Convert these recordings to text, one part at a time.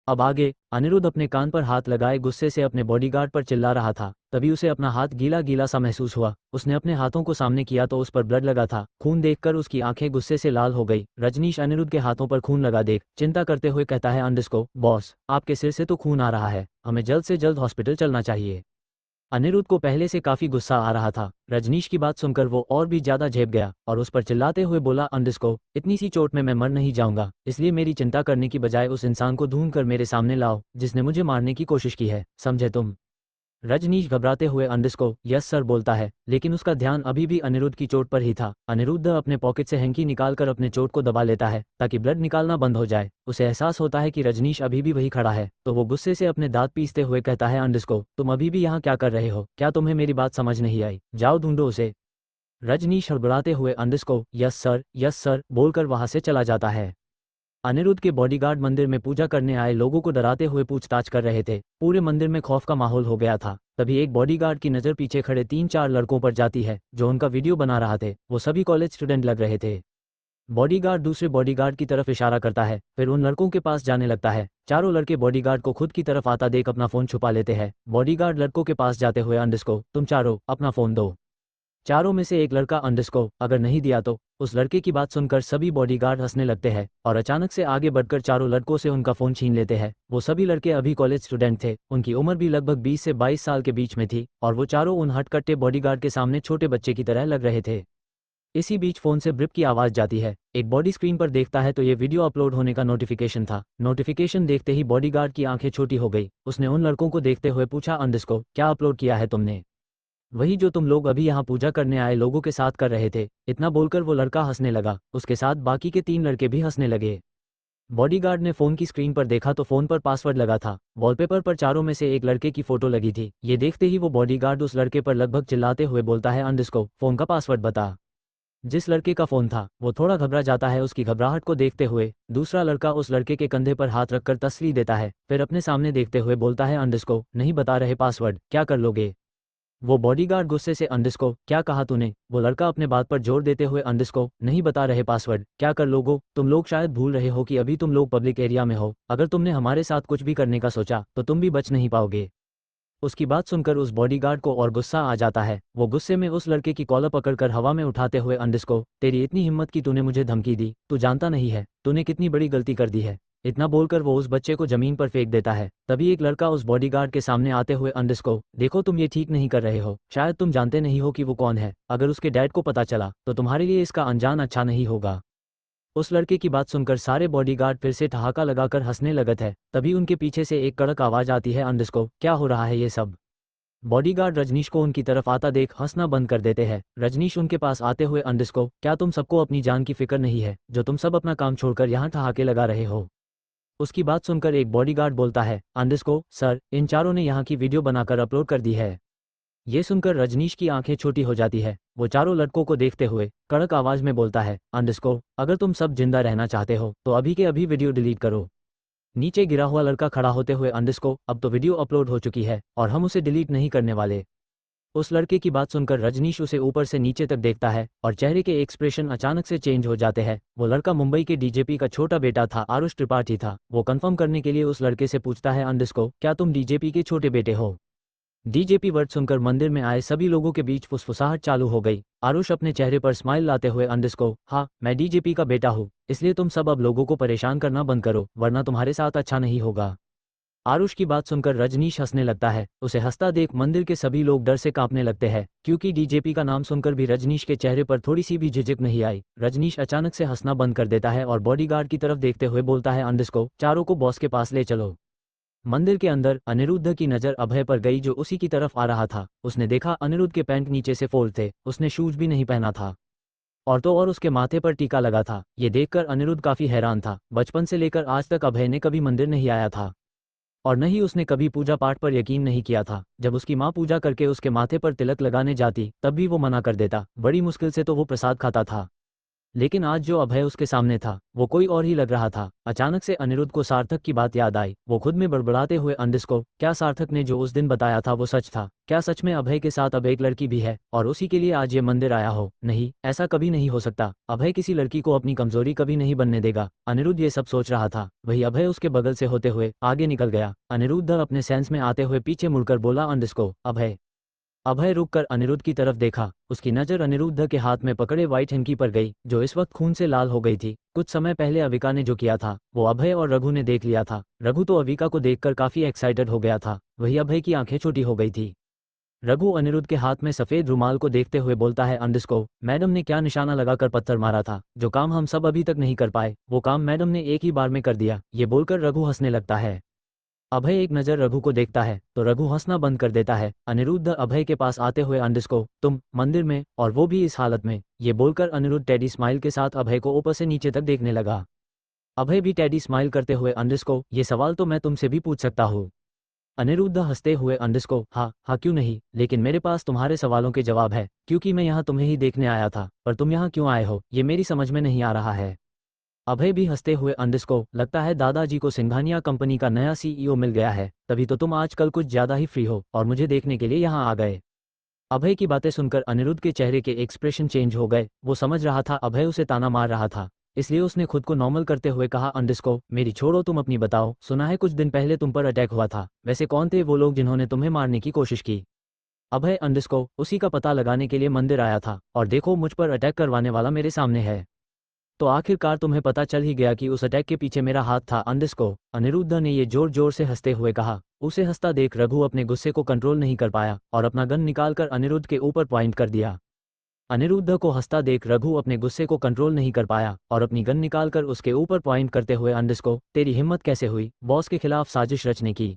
अब आगे अनिरुद्ध अपने कान पर हाथ लगाए गुस्से से अपने बॉडीगार्ड पर चिल्ला रहा था। तभी उसे अपना हाथ गीला गीला सा महसूस हुआ। उसने अपने हाथों को सामने किया तो उस पर ब्लड लगा था। खून देखकर उसकी आंखें गुस्से से लाल हो गई। रजनीश अनिरुद्ध के हाथों पर खून लगा देख चिंता करते हुए कहता है अंडरस्को, बॉस आपके सिर से तो खून आ रहा है, हमें जल्द से जल्द हॉस्पिटल चलना चाहिए। अनिरुद्ध को पहले से काफी गुस्सा आ रहा था। रजनीश की बात सुनकर वो और भी ज्यादा झेप गया और उस पर चिल्लाते हुए बोला, अंडरस्को इतनी सी चोट में मैं मर नहीं जाऊंगा, इसलिए मेरी चिंता करने की बजाय उस इंसान को ढूंढ कर मेरे सामने लाओ जिसने मुझे मारने की कोशिश की है, समझे तुम। रजनीश घबराते हुए अंडरस्को यस सर बोलता है, लेकिन उसका ध्यान अभी भी अनिरुद्ध की चोट पर ही था। अनिरुद्ध अपने पॉकेट से हैंकी निकालकर अपने चोट को दबा लेता है ताकि ब्लड निकालना बंद हो जाए। उसे एहसास होता है कि रजनीश अभी भी वही खड़ा है, तो वो गुस्से से अपने दांत पीसते हुए कहता है, अंडरस्को तुम अभी भी यहाँ क्या कर रहे हो, क्या तुम्हें मेरी बात समझ नहीं आई, जाओ ढूंढो उसे। रजनीश हड़बड़ाते हुए अंडरस्को यस सर बोलकर वहां से चला जाता है। अनिरुद्ध के बॉडीगार्ड मंदिर में पूजा करने आए लोगों को डराते हुए पूछताछ कर रहे थे। पूरे मंदिर में खौफ का माहौल हो गया था। तभी एक बॉडीगार्ड की नज़र पीछे खड़े 3-4 लड़कों पर जाती है जो उनका वीडियो बना रहा थे। वो सभी कॉलेज स्टूडेंट लग रहे थे। बॉडीगार्ड दूसरे बॉडीगार्ड की तरफ इशारा करता है, फिर उन लड़कों के पास जाने लगता है। चारों लड़के बॉडीगार्ड को खुद की तरफ आता देख अपना फोन छुपा लेते हैं। बॉडीगार्ड लड़कों के पास जाते हुए, अंडरस्को तुम चारों अपना फोन दो। चारों में से एक लड़का अंडरस्को अगर नहीं दिया तो। उस लड़के की बात सुनकर सभी बॉडीगार्ड हंसने लगते हैं और अचानक से आगे बढ़कर चारों लड़कों से उनका फोन छीन लेते हैं। वो सभी लड़के अभी कॉलेज स्टूडेंट थे, उनकी उम्र भी लगभग 20 से 22 साल के बीच में थी और वो चारों उन हटकट्टे बॉडीगार्ड के सामने छोटे बच्चे की तरह लग रहे थे। इसी बीच फोन से ब्रिप की आवाज जाती है। एक बॉडी स्क्रीन पर देखता है तो ये वीडियो अपलोड होने का नोटिफिकेशन था। नोटिफिकेशन देखते ही बॉडीगार्ड की आंखें छोटी हो गई। उसने उन लड़कों को देखते हुए पूछा, अंडरस्को क्या अपलोड किया है तुमने? वही जो तुम लोग अभी यहाँ पूजा करने आए लोगों के साथ कर रहे थे। इतना बोलकर वो लड़का हंसने लगा। उसके साथ बाकी के 3 लड़के भी हंसने लगे। बॉडीगार्ड ने फोन की स्क्रीन पर देखा तो फोन पर पासवर्ड लगा था। वॉलपेपर पर चारों में से एक लड़के की फोटो लगी थी। ये देखते ही वो बॉडीगार्ड उस लड़के पर लगभग चिल्लाते हुए बोलता है, अंडरस्को फोन का पासवर्ड बता। जिस लड़के का फोन था वो थोड़ा घबरा जाता है। उसकी घबराहट को देखते हुए दूसरा लड़का उस लड़के के कंधे पर हाथ रखकर तसल्ली देता है, फिर अपने सामने देखते हुए बोलता है, अंडरस्को नहीं बता रहे पासवर्ड, क्या कर लोगे? वो बॉडीगार्ड गुस्से से, अंडरस्को क्या कहा तूने? वो लड़का अपने बात पर जोर देते हुए, अंडरस्को नहीं बता रहे पासवर्ड, क्या कर लोगो? तुम लोग शायद भूल रहे हो कि अभी तुम लोग पब्लिक एरिया में हो। अगर तुमने हमारे साथ कुछ भी करने का सोचा तो तुम भी बच नहीं पाओगे। उसकी बात सुनकर उस बॉडीगार्ड को और गुस्सा आ जाता है। वो गुस्से में उस लड़के की कॉलर पकड़कर हवा में उठाते हुए, अंडरस्को तेरी इतनी हिम्मत की तूने मुझे धमकी दी, तू जानता नहीं है तूने कितनी बड़ी गलती कर दी है। इतना बोलकर वो उस बच्चे को जमीन पर फेंक देता है। तभी एक लड़का उस बॉडीगार्ड के सामने आते हुए, अंडरस्को देखो तुम ये ठीक नहीं कर रहे हो, शायद तुम जानते नहीं हो कि वो कौन है। अगर उसके डैड को पता चला तो तुम्हारे लिए इसका अंजाम अच्छा नहीं होगा। उस लड़के की बात सुनकर सारे बॉडीगार्ड फिर से ठहाका लगाकर हंसने लगते हैं। तभी उनके पीछे से एक कड़क आवाज आती है, अंडरस्को क्या हो रहा है ये सब? बॉडीगार्ड रजनीश को उनकी तरफ आता देख हंसना बंद कर देते हैं। रजनीश उनके पास आते हुए, अंडरस्को क्या तुम सबको अपनी जान की फिक्र नहीं है जो तुम सब अपना काम छोड़कर यहाँ ठहाके लगा रहे हो? उसकी बात सुनकर एक बॉडीगार्ड बोलता है, अंडरस्को सर इन चारों ने यहाँ की वीडियो बनाकर अपलोड कर दी है। ये सुनकर रजनीश की आंखें छोटी हो जाती है। वो चारों लड़कों को देखते हुए कड़क आवाज में बोलता है, अंडरस्को अगर तुम सब जिंदा रहना चाहते हो तो अभी के अभी वीडियो डिलीट करो। नीचे गिरा हुआ लड़का खड़ा होते हुए, अंडरस्को अब तो वीडियो अपलोड हो चुकी है और हम उसे डिलीट नहीं करने वाले। उस लड़के की बात सुनकर रजनीश उसे ऊपर से नीचे तक देखता है और चेहरे के एक्सप्रेशन अचानक से चेंज हो जाते हैं। वो लड़का मुंबई के डीजेपी का छोटा बेटा था, आरुष त्रिपाठी था। वो कंफर्म करने के लिए उस लड़के से पूछता है, अंडरस्को क्या तुम डीजेपी के छोटे बेटे हो? डीजेपी वर्ड सुनकर मंदिर में आए सभी लोगों के बीच फुसफुसाहट चालू हो गई। आरुष अपने चेहरे पर स्माइल लाते हुए, अंडरस्को हाँ मैं डीजेपी का बेटा हूँ, इसलिए तुम सब अब लोगों को परेशान करना बंद करो वरना तुम्हारे साथ अच्छा नहीं होगा। आरुष की बात सुनकर रजनीश हंसने लगता है। उसे हंसता देख मंदिर के सभी लोग डर से कांपने लगते हैं, क्योंकि डीजेपी का नाम सुनकर भी रजनीश के चेहरे पर थोड़ी सी भी झिझक नहीं आई। रजनीश अचानक से हंसना बंद कर देता है और बॉडीगार्ड की तरफ देखते हुए बोलता है, अंडरस्को चारों को बॉस के पास ले चलो। मंदिर के अंदर अनिरुद्ध की नज़र अभय पर गई जो उसी की तरफ आ रहा था। उसने देखा अनिरुद्ध के पैंट नीचे से फोल्ड थे, उसने शूज भी नहीं पहना था और तो और उसके माथे पर टीका लगा था। ये देखकर अनिरुद्ध काफी हैरान था। बचपन से लेकर आज तक अभय ने कभी मंदिर नहीं आया था और न ही उसने कभी पूजा पाठ पर यकीन नहीं किया था। जब उसकी माँ पूजा करके उसके माथे पर तिलक लगाने जाती तब भी वो मना कर देता। बड़ी मुश्किल से तो वो प्रसाद खाता था। लेकिन आज जो अभय उसके सामने था वो कोई और ही लग रहा था। अचानक से अनिरुद्ध को सार्थक की बात याद आई। वो खुद में बड़बड़ाते हुए अंडिस को, क्या सार्थक ने जो उस दिन बताया था वो सच था? क्या सच में अभय के साथ अब एक लड़की भी है और उसी के लिए आज ये मंदिर आया हो? नहीं, ऐसा कभी नहीं हो सकता। अभय किसी लड़की को अपनी कमजोरी कभी नहीं बनने देगा। अनिरुद्ध ये सब सोच रहा था, वही अभय उसके बगल से होते हुए आगे निकल गया। अनिरुद्ध अपने सेंस में आते हुए पीछे मुड़कर बोला अंडिस को, अभय। अभय रुककर अनिरुद्ध की तरफ देखा। उसकी नज़र अनिरुद्ध के हाथ में पकड़े व्हाइट हैंकी पर गई, जो इस वक्त खून से लाल हो गई थी। कुछ समय पहले अविका ने जो किया था वो अभय और रघु ने देख लिया था। रघु तो अविका को देखकर काफी एक्साइटेड हो गया था, वही अभय की आंखें छोटी हो गई थी। रघु अनिरुद्ध के हाथ में सफेद रुमाल को देखते हुए बोलता है, अंडिस को, मैडम ने क्या निशाना लगाकर पत्थर मारा था? जो काम हम सब अभी तक नहीं कर पाए वो काम मैडम ने एक ही बार में कर दिया। ये बोलकर रघु हंसने लगता है। अभय एक नज़र रघु को देखता है तो रघु हंसना बंद कर देता है। अनिरुद्ध अभय के पास आते हुए अंडिस को, तुम मंदिर में, और वो भी इस हालत में? ये बोलकर अनिरुद्ध टेडी स्माइल के साथ अभय को ऊपर से नीचे तक देखने लगा। अभय भी टेडी स्माइल करते हुए अंडिस को, ये सवाल तो मैं तुमसे भी पूछ सकता हूँ? अनिरुद्ध हंसते हुए अंडिस को, हाँ हाँ क्यों नहीं, लेकिन मेरे पास तुम्हारे सवालों के जवाब है, क्योंकि मैं यहाँ तुम्हें ही देखने आया था। पर तुम यहाँ क्यों आए हो ये मेरी समझ में नहीं आ रहा है। अभय भी हंसते हुए अंडिस को, लगता है दादाजी को सिंघानिया कंपनी का नया सीईओ मिल गया है, तभी तो तुम आजकल कुछ ज्यादा ही फ्री हो और मुझे देखने के लिए यहाँ आ गए। अभय की बातें सुनकर अनिरुद्ध के चेहरे के एक्सप्रेशन चेंज हो गए। वो समझ रहा था अभय उसे ताना मार रहा था, इसलिए उसने खुद को नॉर्मल करते हुए कहा, अंडिस को, मेरी छोड़ो, तुम अपनी बताओ। सुना है कुछ दिन पहले तुम पर अटैक हुआ था, वैसे कौन थे वो लोग जिन्होंने तुम्हें मारने की कोशिश की? अभय अंडिस को, उसी का पता लगाने के लिए मंदिर आया था, और देखो मुझ पर अटैक करवाने वाला मेरे सामने है। तो आखिरकार तुम्हें पता चल ही गया कि उस अटैक के पीछे मेरा हाथ था, अंडिस को, अनिरुद्ध ने ये जोर जोर से हंसते हुए कहा। उसे हंसता देख रघु अपने गुस्से को कंट्रोल नहीं कर पाया और अपना गन निकालकर अनिरुद्ध के ऊपर पॉइंट कर दिया। अनिरुद्ध को हंसता देख रघु अपने गुस्से को कंट्रोल नहीं कर पाया और अपनी गन निकालकर उसके ऊपर पॉइंट करते हुए, अंडिस को, तेरी हिम्मत कैसे हुई बॉस के खिलाफ साजिश रचने की?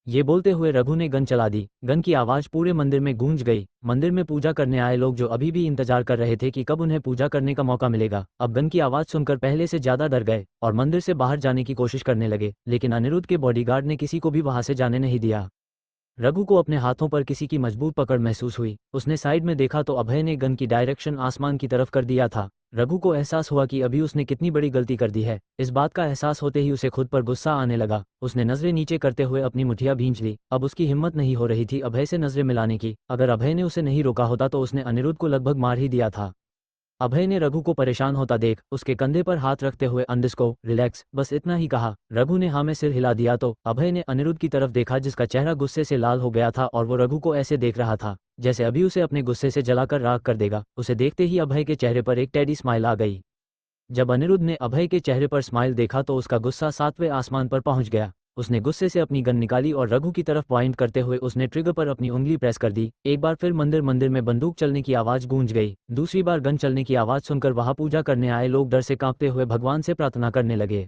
ये बोलते हुए रघु ने गन चला दी। गन की आवाज पूरे मंदिर में गूंज गई। मंदिर में पूजा करने आए लोग जो अभी भी इंतजार कर रहे थे कि कब उन्हें पूजा करने का मौका मिलेगा, अब गन की आवाज सुनकर पहले से ज्यादा डर गए और मंदिर से बाहर जाने की कोशिश करने लगे, लेकिन अनिरुद्ध के बॉडीगार्ड ने किसी को भी वहां से जाने नहीं दिया। रघु को अपने हाथों पर किसी की मजबूत पकड़ महसूस हुई। उसने साइड में देखा तो अभय ने गन की डायरेक्शन आसमान की तरफ कर दिया था। रघु को एहसास हुआ कि अभी उसने कितनी बड़ी गलती कर दी है। इस बात का एहसास होते ही उसे खुद पर गुस्सा आने लगा। उसने नजरें नीचे करते हुए अपनी मुठिया भींच ली। अब उसकी हिम्मत नहीं हो रही थी अभय से नजरें मिलाने की। अगर अभय ने उसे नहीं रोका होता तो उसने अनिरुद्ध को लगभग मार ही दिया था। अभय ने रघु को परेशान होता देख उसके कंधे पर हाथ रखते हुए, अंडिस को, रिलैक्स, बस इतना ही कहा। रघु ने हाँ में सिर हिला दिया तो अभय ने अनिरुद्ध की तरफ देखा, जिसका चेहरा गुस्से से लाल हो गया था और वो रघु को ऐसे देख रहा था जैसे अभी उसे अपने गुस्से से जलाकर राख कर देगा। उसे देखते ही अभय के चेहरे पर एक टेडी स्माइल आ गई। जब अनिरुद्ध ने अभय के चेहरे पर स्माइल देखा तो उसका गुस्सा सातवें आसमान पर पहुंच गया। उसने गुस्से से अपनी गन निकाली और रघु की तरफ पॉइंट करते हुए उसने ट्रिगर पर अपनी उंगली प्रेस कर दी। एक बार फिर मंदिर मंदिर में बंदूक चलने की आवाज गूंज गई। दूसरी बार गन चलने की आवाज सुनकर वहां पूजा करने आए लोग डर से कांपते हुए भगवान से प्रार्थना करने लगे।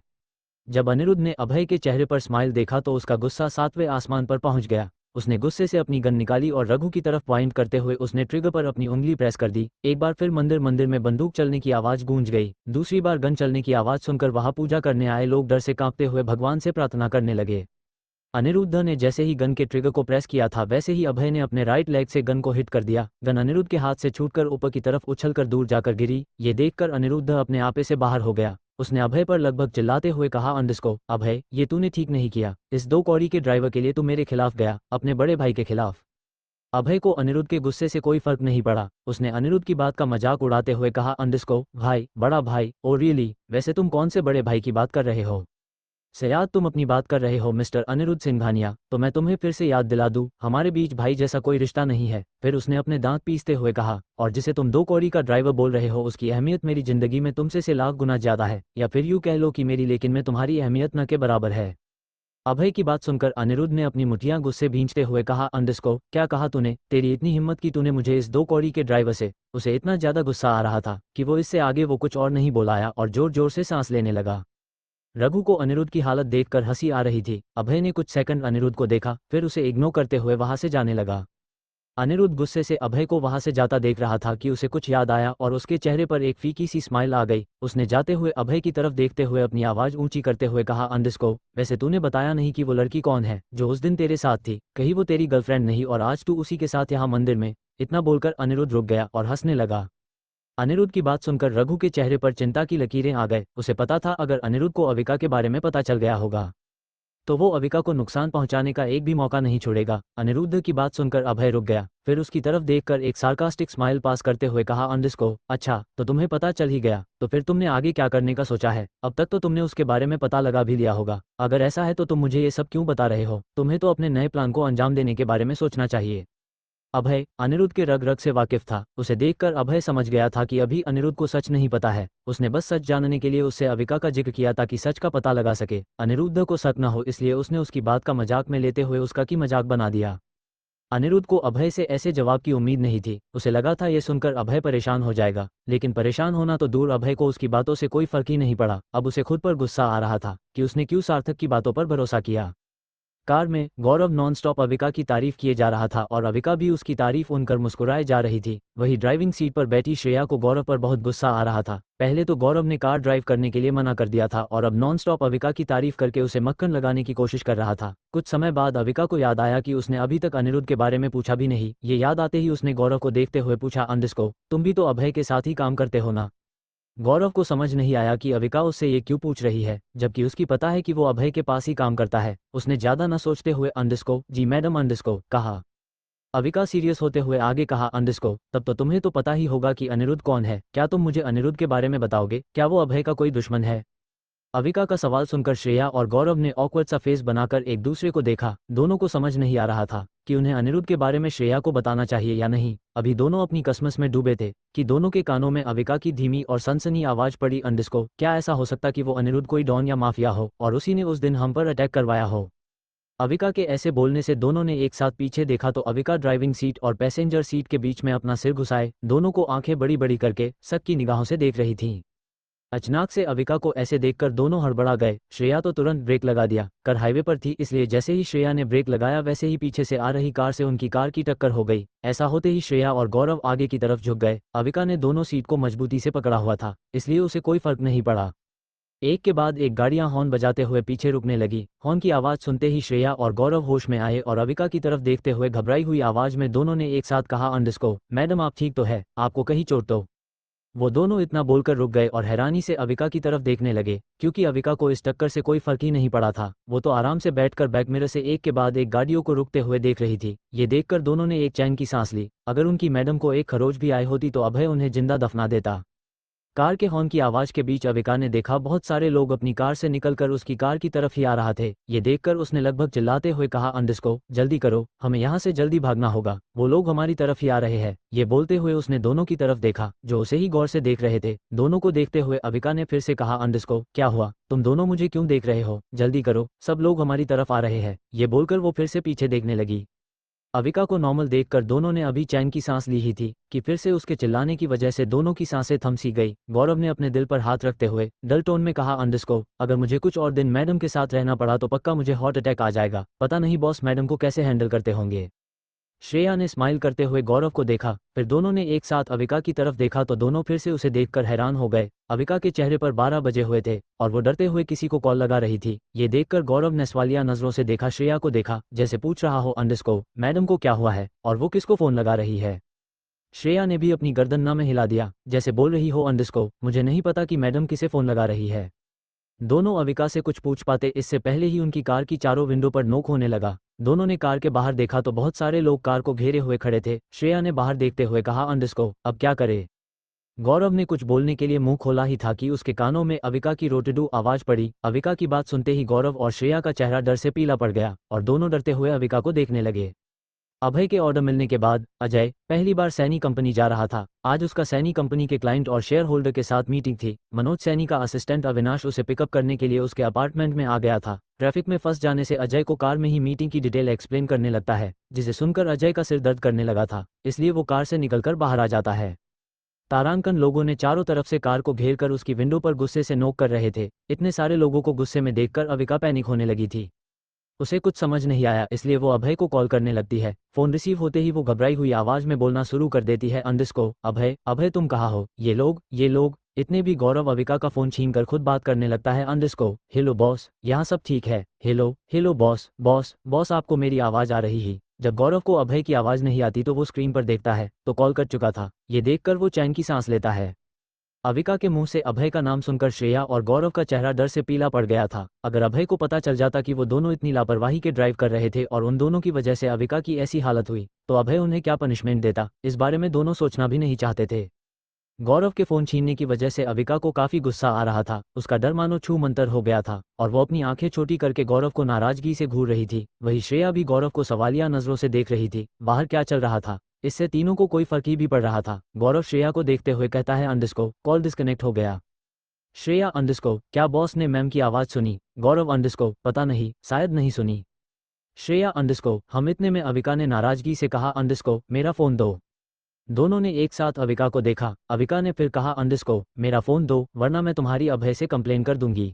जब अनिरुद्ध ने अभय के चेहरे पर स्माइल देखा तो उसका गुस्सा सातवें आसमान पर पहुंच गया। उसने गुस्से से अपनी गन निकाली और रघु की तरफ पॉइंट करते हुए उसने ट्रिगर पर अपनी उंगली प्रेस कर दी। एक बार फिर मंदिर मंदिर में बंदूक चलने की आवाज गूंज गई। दूसरी बार गन चलने की आवाज सुनकर वहां पूजा करने आए लोग डर से कांपते हुए भगवान से प्रार्थना करने लगे। अनिरुद्ध ने जैसे ही गन के ट्रिगर को प्रेस किया था वैसे ही अभय ने अपने राइट लेग से गन को हिट कर दिया। गन अनिरुद्ध के हाथ से छूटकर ऊपर की तरफ उछलकर दूर जाकर गिरी। ये देखकर अनिरुद्ध अपने आपे से बाहर हो गया। उसने अभय पर लगभग चिल्लाते हुए कहा, अंडिस को, अभय, ये तूने ठीक नहीं किया। इस 2 कौड़ी के ड्राइवर के लिए तू मेरे खिलाफ गया, अपने बड़े भाई के खिलाफ। अभय को अनिरुद्ध के गुस्से से कोई फर्क नहीं पड़ा। उसने अनिरुद्ध की बात का मजाक उड़ाते हुए कहा, अंडिस को, भाई, बड़ा भाई, ओ रियली, वैसे तुम कौन से बड़े भाई की बात कर रहे हो? शायद तुम अपनी बात कर रहे हो मिस्टर अनिरुद्ध सिंघानिया, तो मैं तुम्हें फिर से याद दिला दूं, हमारे बीच भाई जैसा कोई रिश्ता नहीं है। फिर उसने अपने दांत पीसते हुए कहा, और जिसे तुम 2 कौड़ी का ड्राइवर बोल रहे हो उसकी अहमियत मेरी जिंदगी में तुमसे से लाख गुना ज्यादा है, या फिर यूं कह लो कि मेरी लेकिन में तुम्हारी अहमियत न के बराबर है। अभय की बात सुनकर अनिरुद्ध ने अपनी मुठियां गुस्से भींचते हुए कहा, अंडिस को, क्या कहा तूने? तेरी इतनी हिम्मत की तूने मुझे इस 2 कौड़ी के ड्राइवर से? उसे इतना ज्यादा गुस्सा आ रहा था कि वो इससे आगे वो कुछ और नहीं बोलाया और जोर जोर से सांस लेने लगा। रघु को अनिरुद्ध की हालत देखकर हंसी आ रही थी। अभय ने कुछ सेकंड अनिरुद्ध को देखा, फिर उसे इग्नोर करते हुए वहां से जाने लगा। अनिरुद्ध गुस्से से अभय को वहां से जाता देख रहा था कि उसे कुछ याद आया और उसके चेहरे पर एक फीकी सी स्माइल आ गई। उसने जाते हुए अभय की तरफ देखते हुए अपनी आवाज ऊंची करते हुए कहा, अंडिस को, वैसे तूने बताया नहीं कि वो लड़की कौन है जो उस दिन तेरे साथ थी? कहीं वो तेरी गर्लफ्रेंड नहीं और आज तू उसी के साथ यहाँ मंदिर में? इतना बोलकर अनिरुद्ध रुक गया और हंसने लगा। अनिरुद्ध की बात सुनकर रघु के चेहरे पर चिंता की लकीरें आ गए। उसे पता था अगर अनिरुद्ध को अविका के बारे में पता चल गया होगा तो वो अविका को नुकसान पहुंचाने का एक भी मौका नहीं छोड़ेगा। अनिरुद्ध की बात सुनकर अभय रुक गया, फिर उसकी तरफ देखकर एक सार्कास्टिक स्माइल पास करते हुए कहा अंडरस्को, अच्छा तो तुम्हें पता चल ही गया, तो फिर तुमने आगे क्या करने का सोचा है? अब तक तो तुमने उसके बारे में पता लगा भी लिया होगा, अगर ऐसा है तो तुम मुझे ये सब क्यों बता रहे हो? तुम्हें तो अपने नए प्लान को अंजाम देने के बारे में सोचना चाहिए। अभय अनिरुद्ध के रग रग से वाकिफ था। उसे देखकर अभय समझ गया था कि अभी अनिरुद्ध को सच नहीं पता है। उसने बस सच जानने के लिए उससे अविका का जिक्र किया ताकि सच का पता लगा सके। अनिरुद्ध को शक न हो इसलिए उसने उसकी बात का मजाक में लेते हुए उसका की मजाक बना दिया। अनिरुद्ध को अभय से ऐसे जवाब की उम्मीद नहीं थी। उसे लगा था ये सुनकर अभय परेशान हो जाएगा, लेकिन परेशान होना तो दूर, अभय को उसकी बातों से कोई फर्क ही नहीं पड़ा। अब उसे खुद पर गुस्सा आ रहा था कि उसने क्यों सार्थक की बातों पर भरोसा किया। कार में गौरव नॉनस्टॉप अविका की तारीफ किए जा रहा था और अविका भी उसकी तारीफ उनकर मुस्कुराए जा रही थी। वही ड्राइविंग सीट पर बैठी श्रेया को गौरव पर बहुत गुस्सा आ रहा था। पहले तो गौरव ने कार ड्राइव करने के लिए मना कर दिया था और अब नॉनस्टॉप अविका की तारीफ करके उसे मक्खन लगाने की कोशिश कर रहा था। कुछ समय बाद अविका को याद आया कि उसने अभी तक अनिरुद्ध के बारे में पूछा भी नहीं। ये याद आते ही उसने गौरव को देखते हुए पूछा, अंडरस्को, तुम भी तो अभय के साथ ही काम करते हो ना? गौरव को समझ नहीं आया कि अविका उससे ये क्यों पूछ रही है, जबकि उसकी पता है कि वो अभय के पास ही काम करता है। उसने ज्यादा न सोचते हुए अंडरस्को, जी मैडम अंडरस्को, कहा। अविका सीरियस होते हुए आगे कहा, अंडरस्को, तब तो तुम्हें तो पता ही होगा कि अनिरुद्ध कौन है। क्या तुम मुझे अनिरुद्ध के बारे में बताओगे? क्या वो अभय का कोई दुश्मन है? अविका का सवाल सुनकर श्रेया और गौरव ने ऑकवर्ड सा फेस बनाकर एक दूसरे को देखा। दोनों को समझ नहीं आ रहा था कि उन्हें अनिरुद्ध के बारे में श्रेया को बताना चाहिए या नहीं। अभी दोनों अपनी कसमस में डूबे थे कि दोनों के कानों में अविका की धीमी और सनसनी आवाज पड़ी, अंडरस्को, क्या ऐसा हो सकता कि वो अनिरुद्ध कोई डॉन या माफिया हो और उसी ने उस दिन हम पर अटैक करवाया हो? अविका के ऐसे बोलने से दोनों ने एक साथ पीछे देखा तो अविका ड्राइविंग सीट और पैसेंजर सीट के बीच में अपना सिर घुसाए दोनों को आंखें बड़ी बड़ी करके शक की निगाहों से देख रही थीं। अचानक से अविका को ऐसे देखकर दोनों हड़बड़ा गए। श्रेया तो तुरंत ब्रेक लगा दिया। कार हाईवे पर थी इसलिए जैसे ही श्रेया ने ब्रेक लगाया वैसे ही पीछे से आ रही कार से उनकी कार की टक्कर हो गई। ऐसा होते ही श्रेया और गौरव आगे की तरफ झुक गए। अविका ने दोनों सीट को मजबूती से पकड़ा हुआ था इसलिए उसे कोई फर्क नहीं पड़ा। एक के बाद एक गाड़ियां हॉर्न बजाते हुए पीछे रुकने लगी। हॉर्न की आवाज सुनते ही श्रेया और गौरव होश में आए और अविका की तरफ देखते हुए घबराई हुई आवाज में दोनों ने एक साथ कहा, अंडरस्को, मैडम आप ठीक तो है? आपको कहीं चोट तो? वो दोनों इतना बोलकर रुक गए और हैरानी से अविका की तरफ देखने लगे, क्योंकि अविका को इस टक्कर से कोई फर्क ही नहीं पड़ा था। वो तो आराम से बैठकर बैक मिरर से एक के बाद एक गाड़ियों को रुकते हुए देख रही थी। ये देखकर दोनों ने एक चैन की सांस ली। अगर उनकी मैडम को एक खरोच भी आई होती तो अभय उन्हें जिंदा दफना देता। कार के हॉर्न की आवाज के बीच अविका ने देखा बहुत सारे लोग अपनी कार से निकलकर उसकी कार की तरफ ही आ रहा थे। ये देखकर उसने लगभग चिल्लाते हुए कहा, अंडरस्को, जल्दी करो, हमें यहाँ से जल्दी भागना होगा, वो लोग हमारी तरफ ही आ रहे हैं। ये बोलते हुए उसने दोनों की तरफ देखा जो उसे ही गौर से देख रहे थे। दोनों को देखते हुए अविका ने फिर से कहा, अंडरस्को, क्या हुआ? तुम दोनों मुझे क्यों देख रहे हो? जल्दी करो, सब लोग हमारी तरफ आ रहे हैं। ये बोलकर वो फिर से पीछे देखने लगी। अविका को नॉर्मल देखकर दोनों ने अभी चैन की सांस ली ही थी कि फिर से उसके चिल्लाने की वजह से दोनों की सांसें थम सी गई। गौरव ने अपने दिल पर हाथ रखते हुए डल टोन में कहा, अंडरस्को, अगर मुझे कुछ और दिन मैडम के साथ रहना पड़ा तो पक्का मुझे हार्ट अटैक आ जाएगा। पता नहीं बॉस मैडम को कैसे हैंडल करते होंगे। श्रेया ने स्माइल करते हुए गौरव को देखा, फिर दोनों ने एक साथ अविका की तरफ देखा तो दोनों फिर से उसे देखकर हैरान हो गए। अविका के चेहरे पर 12 बजे हुए थे और वो डरते हुए किसी को कॉल लगा रही थी। ये देखकर गौरव ने सवालिया नजरों से देखा, श्रेया को देखा जैसे पूछ रहा हो, अंडरस्को, मैडम को क्या हुआ है और वो किसको फोन लगा रही है? श्रेया ने भी अपनी गर्दन न में हिला दिया जैसे बोल रही हो, अंडरस्को, मुझे नहीं पता कि मैडम किसे फोन लगा रही है। दोनों अविका से कुछ पूछ पाते इससे पहले ही उनकी कार की चारों विंडो पर नोक होने लगा। दोनों ने कार के बाहर देखा तो बहुत सारे लोग कार को घेरे हुए खड़े थे। श्रेया ने बाहर देखते हुए कहा, अंडरस्को, अब क्या करे? गौरव ने कुछ बोलने के लिए मुंह खोला ही था कि उसके कानों में अविका की रोटेडू आवाज पड़ी। अविका की बात सुनते ही गौरव और श्रेया का चेहरा डर से पीला पड़ गया और दोनों डरते हुए अविका को देखने लगे। अभय के ऑर्डर मिलने के बाद अजय पहली बार सैनी कंपनी जा रहा था। आज उसका सैनी कंपनी के क्लाइंट और शेयर होल्डर के साथ मीटिंग थी। मनोज सैनी का असिस्टेंट अविनाश उसे पिकअप करने के लिए उसके अपार्टमेंट में आ गया था। ट्रैफिक में फंस जाने से अजय को कार में ही मीटिंग की डिटेल एक्सप्लेन करने लगता है, जिसे सुनकर अजय का सिर दर्द करने लगा था, इसलिए वो कार से निकलकर बाहर आ जाता है। तारांकन लोगों ने चारों तरफ से कार को घेर कर उसकी विंडो पर गुस्से से नोक कर रहे थे। इतने सारे लोगों को गुस्से में देखकर अविका पैनिक होने लगी थी। उसे कुछ समझ नहीं आया इसलिए वो अभय को कॉल करने लगती है। फोन रिसीव होते ही वो घबराई हुई आवाज में बोलना शुरू कर देती है, अंडरस्को, अभय, अभय तुम कहाँ हो? ये लोग। इतने भी गौरव अविका का फोन छीनकर खुद बात करने लगता है, अंडरस्को, हेलो बॉस, यहाँ सब ठीक है। Hello hello boss, boss boss आपको मेरी आवाज आ रही है? जब गौरव को अभय की आवाज़ नहीं आती तो वो स्क्रीन पर देखता है तो कॉल कट चुका था। ये देखकर वो चैन की सांस लेता है। अविका के मुंह से अभय का नाम सुनकर श्रेया और गौरव का चेहरा डर से पीला पड़ गया था। अगर अभय को पता चल जाता कि वो दोनों इतनी लापरवाही के ड्राइव कर रहे थे और उन दोनों की वजह से अविका की ऐसी हालत हुई तो अभय उन्हें क्या पनिशमेंट देता, इस बारे में दोनों सोचना भी नहीं चाहते थे। गौरव के फोन छीनने की वजह से अविका को काफी गुस्सा आ रहा था। उसका डर मानो छू मंतर हो गया था और वो अपनी आंखें छोटी करके गौरव को नाराजगी से घूर रही थी। वही श्रेया भी गौरव को सवालिया नजरों से देख रही थी। बाहर क्या चल रहा था इससे तीनों को कोई फर्क ही भी पड़ रहा था। गौरव श्रेया को देखते हुए कहता है अंडरस्को कॉल डिस्कनेक्ट हो गया। श्रेया अंडरस्को क्या बॉस ने मैम की आवाज सुनी? गौरव अंडरस्को पता नहीं, शायद नहीं सुनी। श्रेया अंडरस्को हम इतने में अविका ने नाराजगी से कहा अंडरस्को मेरा फोन दो। दोनों ने एक साथ अविका को देखा। अविका ने फिर कहा अंडरस्को मेरा फ़ोन दो वरना मैं तुम्हारी अभय से कंप्लेन कर दूंगी।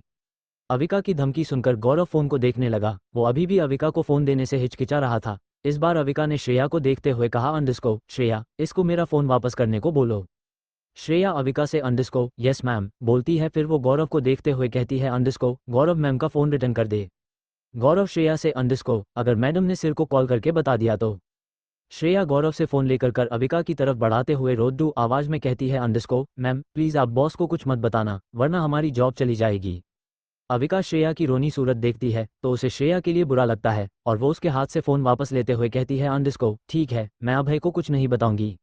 अविका की धमकी सुनकर गौरव फ़ोन को देखने लगा। वो अभी भी अविका को फ़ोन देने से हिचकिचा रहा था। इस बार अविका ने श्रेया को देखते हुए कहा अंडरस्को श्रेया इसको मेरा फ़ोन वापस करने को बोलो। श्रेया अविका से अंडरस्को यस मैम बोलती है। फिर वो गौरव को देखते हुए कहती है अंडरस्को गौरव मैम का फ़ोन रिटर्न कर दे। गौरव श्रेया से अंडरस्को अगर मैडम ने सिर को कॉल करके बता दिया तो? श्रेया गौरव से फ़ोन लेकर अविका की तरफ बढ़ाते हुए रोद्दू आवाज़ में कहती है अंडरस्को मैम प्लीज़ आप बॉस को कुछ मत बताना वरना हमारी जॉब चली जाएगी। अविका श्रेया की रोनी सूरत देखती है तो उसे श्रेया के लिए बुरा लगता है और वो उसके हाथ से फ़ोन वापस लेते हुए कहती है अंडरस्को ठीक है मैं अभय को कुछ नहीं बताऊंगी।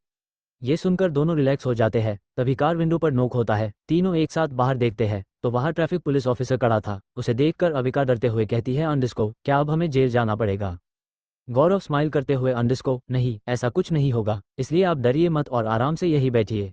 ये सुनकर दोनों रिलैक्स हो जाते हैं। तभी कार विंडो पर नोक होता है। तीनों एक साथ बाहर देखते हैं तो वहाँ ट्रैफिक पुलिस ऑफिसर खड़ा था। उसे देखकर अविका डरते हुए कहती है अंडरस्को क्या अब हमें जेल जाना पड़ेगा? गौरव स्माइल करते हुए अंडरस्को नहीं ऐसा कुछ नहीं होगा इसलिए आप डरिए मत और आराम से यही बैठिए।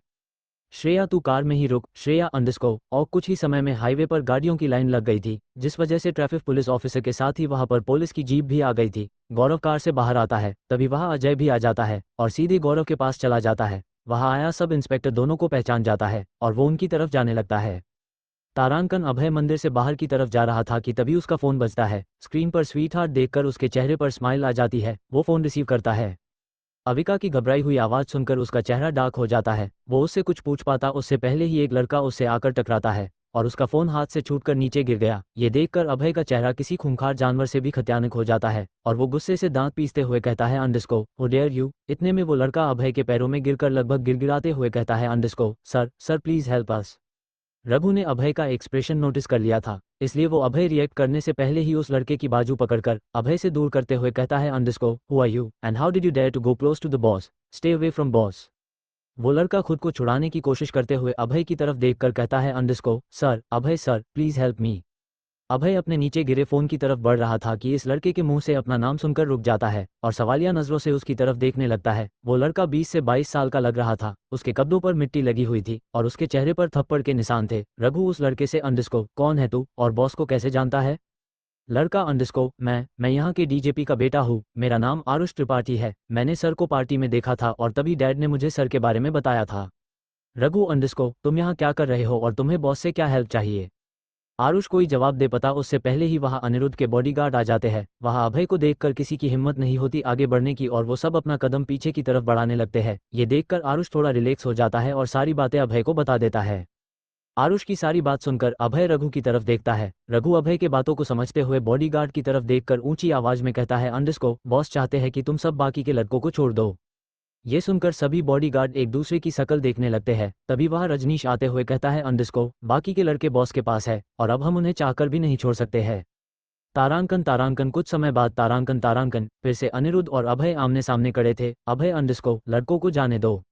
श्रेया तू कार में ही रुक। श्रेया अंडरस्को और कुछ ही समय में हाईवे पर गाड़ियों की लाइन लग गई थी जिस वजह से ट्रैफिक पुलिस ऑफिसर के साथ ही वहां पर पुलिस की जीप भी आ गई थी। गौरव कार से बाहर आता है तभी वहां अजय भी आ जाता है और सीधे गौरव के पास चला जाता है। वहां आया सब इंस्पेक्टर दोनों को पहचान जाता है और वो उनकी तरफ जाने लगता है। तारांकन अभय मंदिर से बाहर की तरफ जा रहा था कि तभी उसका फोन बजता है। स्क्रीन पर स्वीट हार्ट देखकर उसके चेहरे पर स्माइल आ जाती है। वो फोन रिसीव करता है। अविका की घबराई हुई आवाज़ सुनकर उसका चेहरा डार्क हो जाता है। वो उससे कुछ पूछ पाता उससे पहले ही एक लड़का उससे आकर टकराता है और उसका फोन हाथ से छूटकर नीचे गिर गया। ये देखकर अभय का चेहरा किसी खूंखार जानवर से भी खतरनाक हो जाता है और वो गुस्से से दांत पीसते हुए कहता है अंडरस्को हो डेयर यू। इतने में वो लड़का अभय के पैरों में गिरकर लगभग गिड़गिड़ाते हुए कहता है underscore sir sir please help us. Raghu ने अभय का एक्सप्रेशन नोटिस कर लिया था इसलिए वो अभय रिएक्ट करने से पहले ही उस लड़के की बाजू पकड़कर अभय से दूर करते हुए कहता है underscore who are you and how did you dare to go close to the boss? Stay away from boss. वो लड़का खुद को छुड़ाने की कोशिश करते हुए अभय की तरफ देखकर कहता है underscore sir Abhay sir please help me. Abhay अपने नीचे गिरे फोन की तरफ बढ़ रहा था कि इस लड़के के मुंह से अपना नाम सुनकर रुक जाता है और सवालिया नजरों से उसकी तरफ देखने लगता है। वो लड़का 20 से 22 साल का लग रहा था। उसके कपड़ों पर मिट्टी लगी हुई थी और उसके चेहरे पर थप्पड़ के निशान थे। रघु उस लड़के से अंडरस्को कौन है तू और बॉस को कैसे जानता है? लड़का अंडरस्को मैं यहाँ के डीजेपी का बेटा हूँ। मेरा नाम आरुष त्रिपाठी है। मैंने सर को पार्टी में देखा था और तभी डैड ने मुझे सर के बारे में बताया था। रघु अंडरस्को तुम यहाँ क्या कर रहे हो और तुम्हें बॉस से क्या हेल्प चाहिए? आरुष कोई जवाब दे पाता उससे पहले ही वहां अनिरुद्ध के बॉडीगार्ड आ जाते हैं। वहां अभय को देखकर किसी की हिम्मत नहीं होती आगे बढ़ने की और वो सब अपना कदम पीछे की तरफ बढ़ाने लगते हैं। ये देखकर आरुष थोड़ा रिलैक्स हो जाता है और सारी बातें अभय को बता देता है। आरुष की सारी बात सुनकर अभय रघु की तरफ देखता है। रघु अभय के बातों को समझते हुए बॉडीगार्ड की तरफ देखकर ऊंची आवाज में कहता है अंडरस्को बॉस चाहते हैं कि तुम सब बाकी के लड़कों को छोड़ दो। ये सुनकर सभी बॉडीगार्ड एक दूसरे की शक्ल देखने लगते हैं। तभी वह रजनीश आते हुए कहता है अंडरस्को बाकी के लड़के बॉस के पास है और अब हम उन्हें चाहकर भी नहीं छोड़ सकते हैं। तारांकन तारांकन कुछ समय बाद तारांकन तारांकन फिर से अनिरुद्ध और अभय आमने सामने खड़े थे। अभय अंडरस्को लड़कों को जाने दो।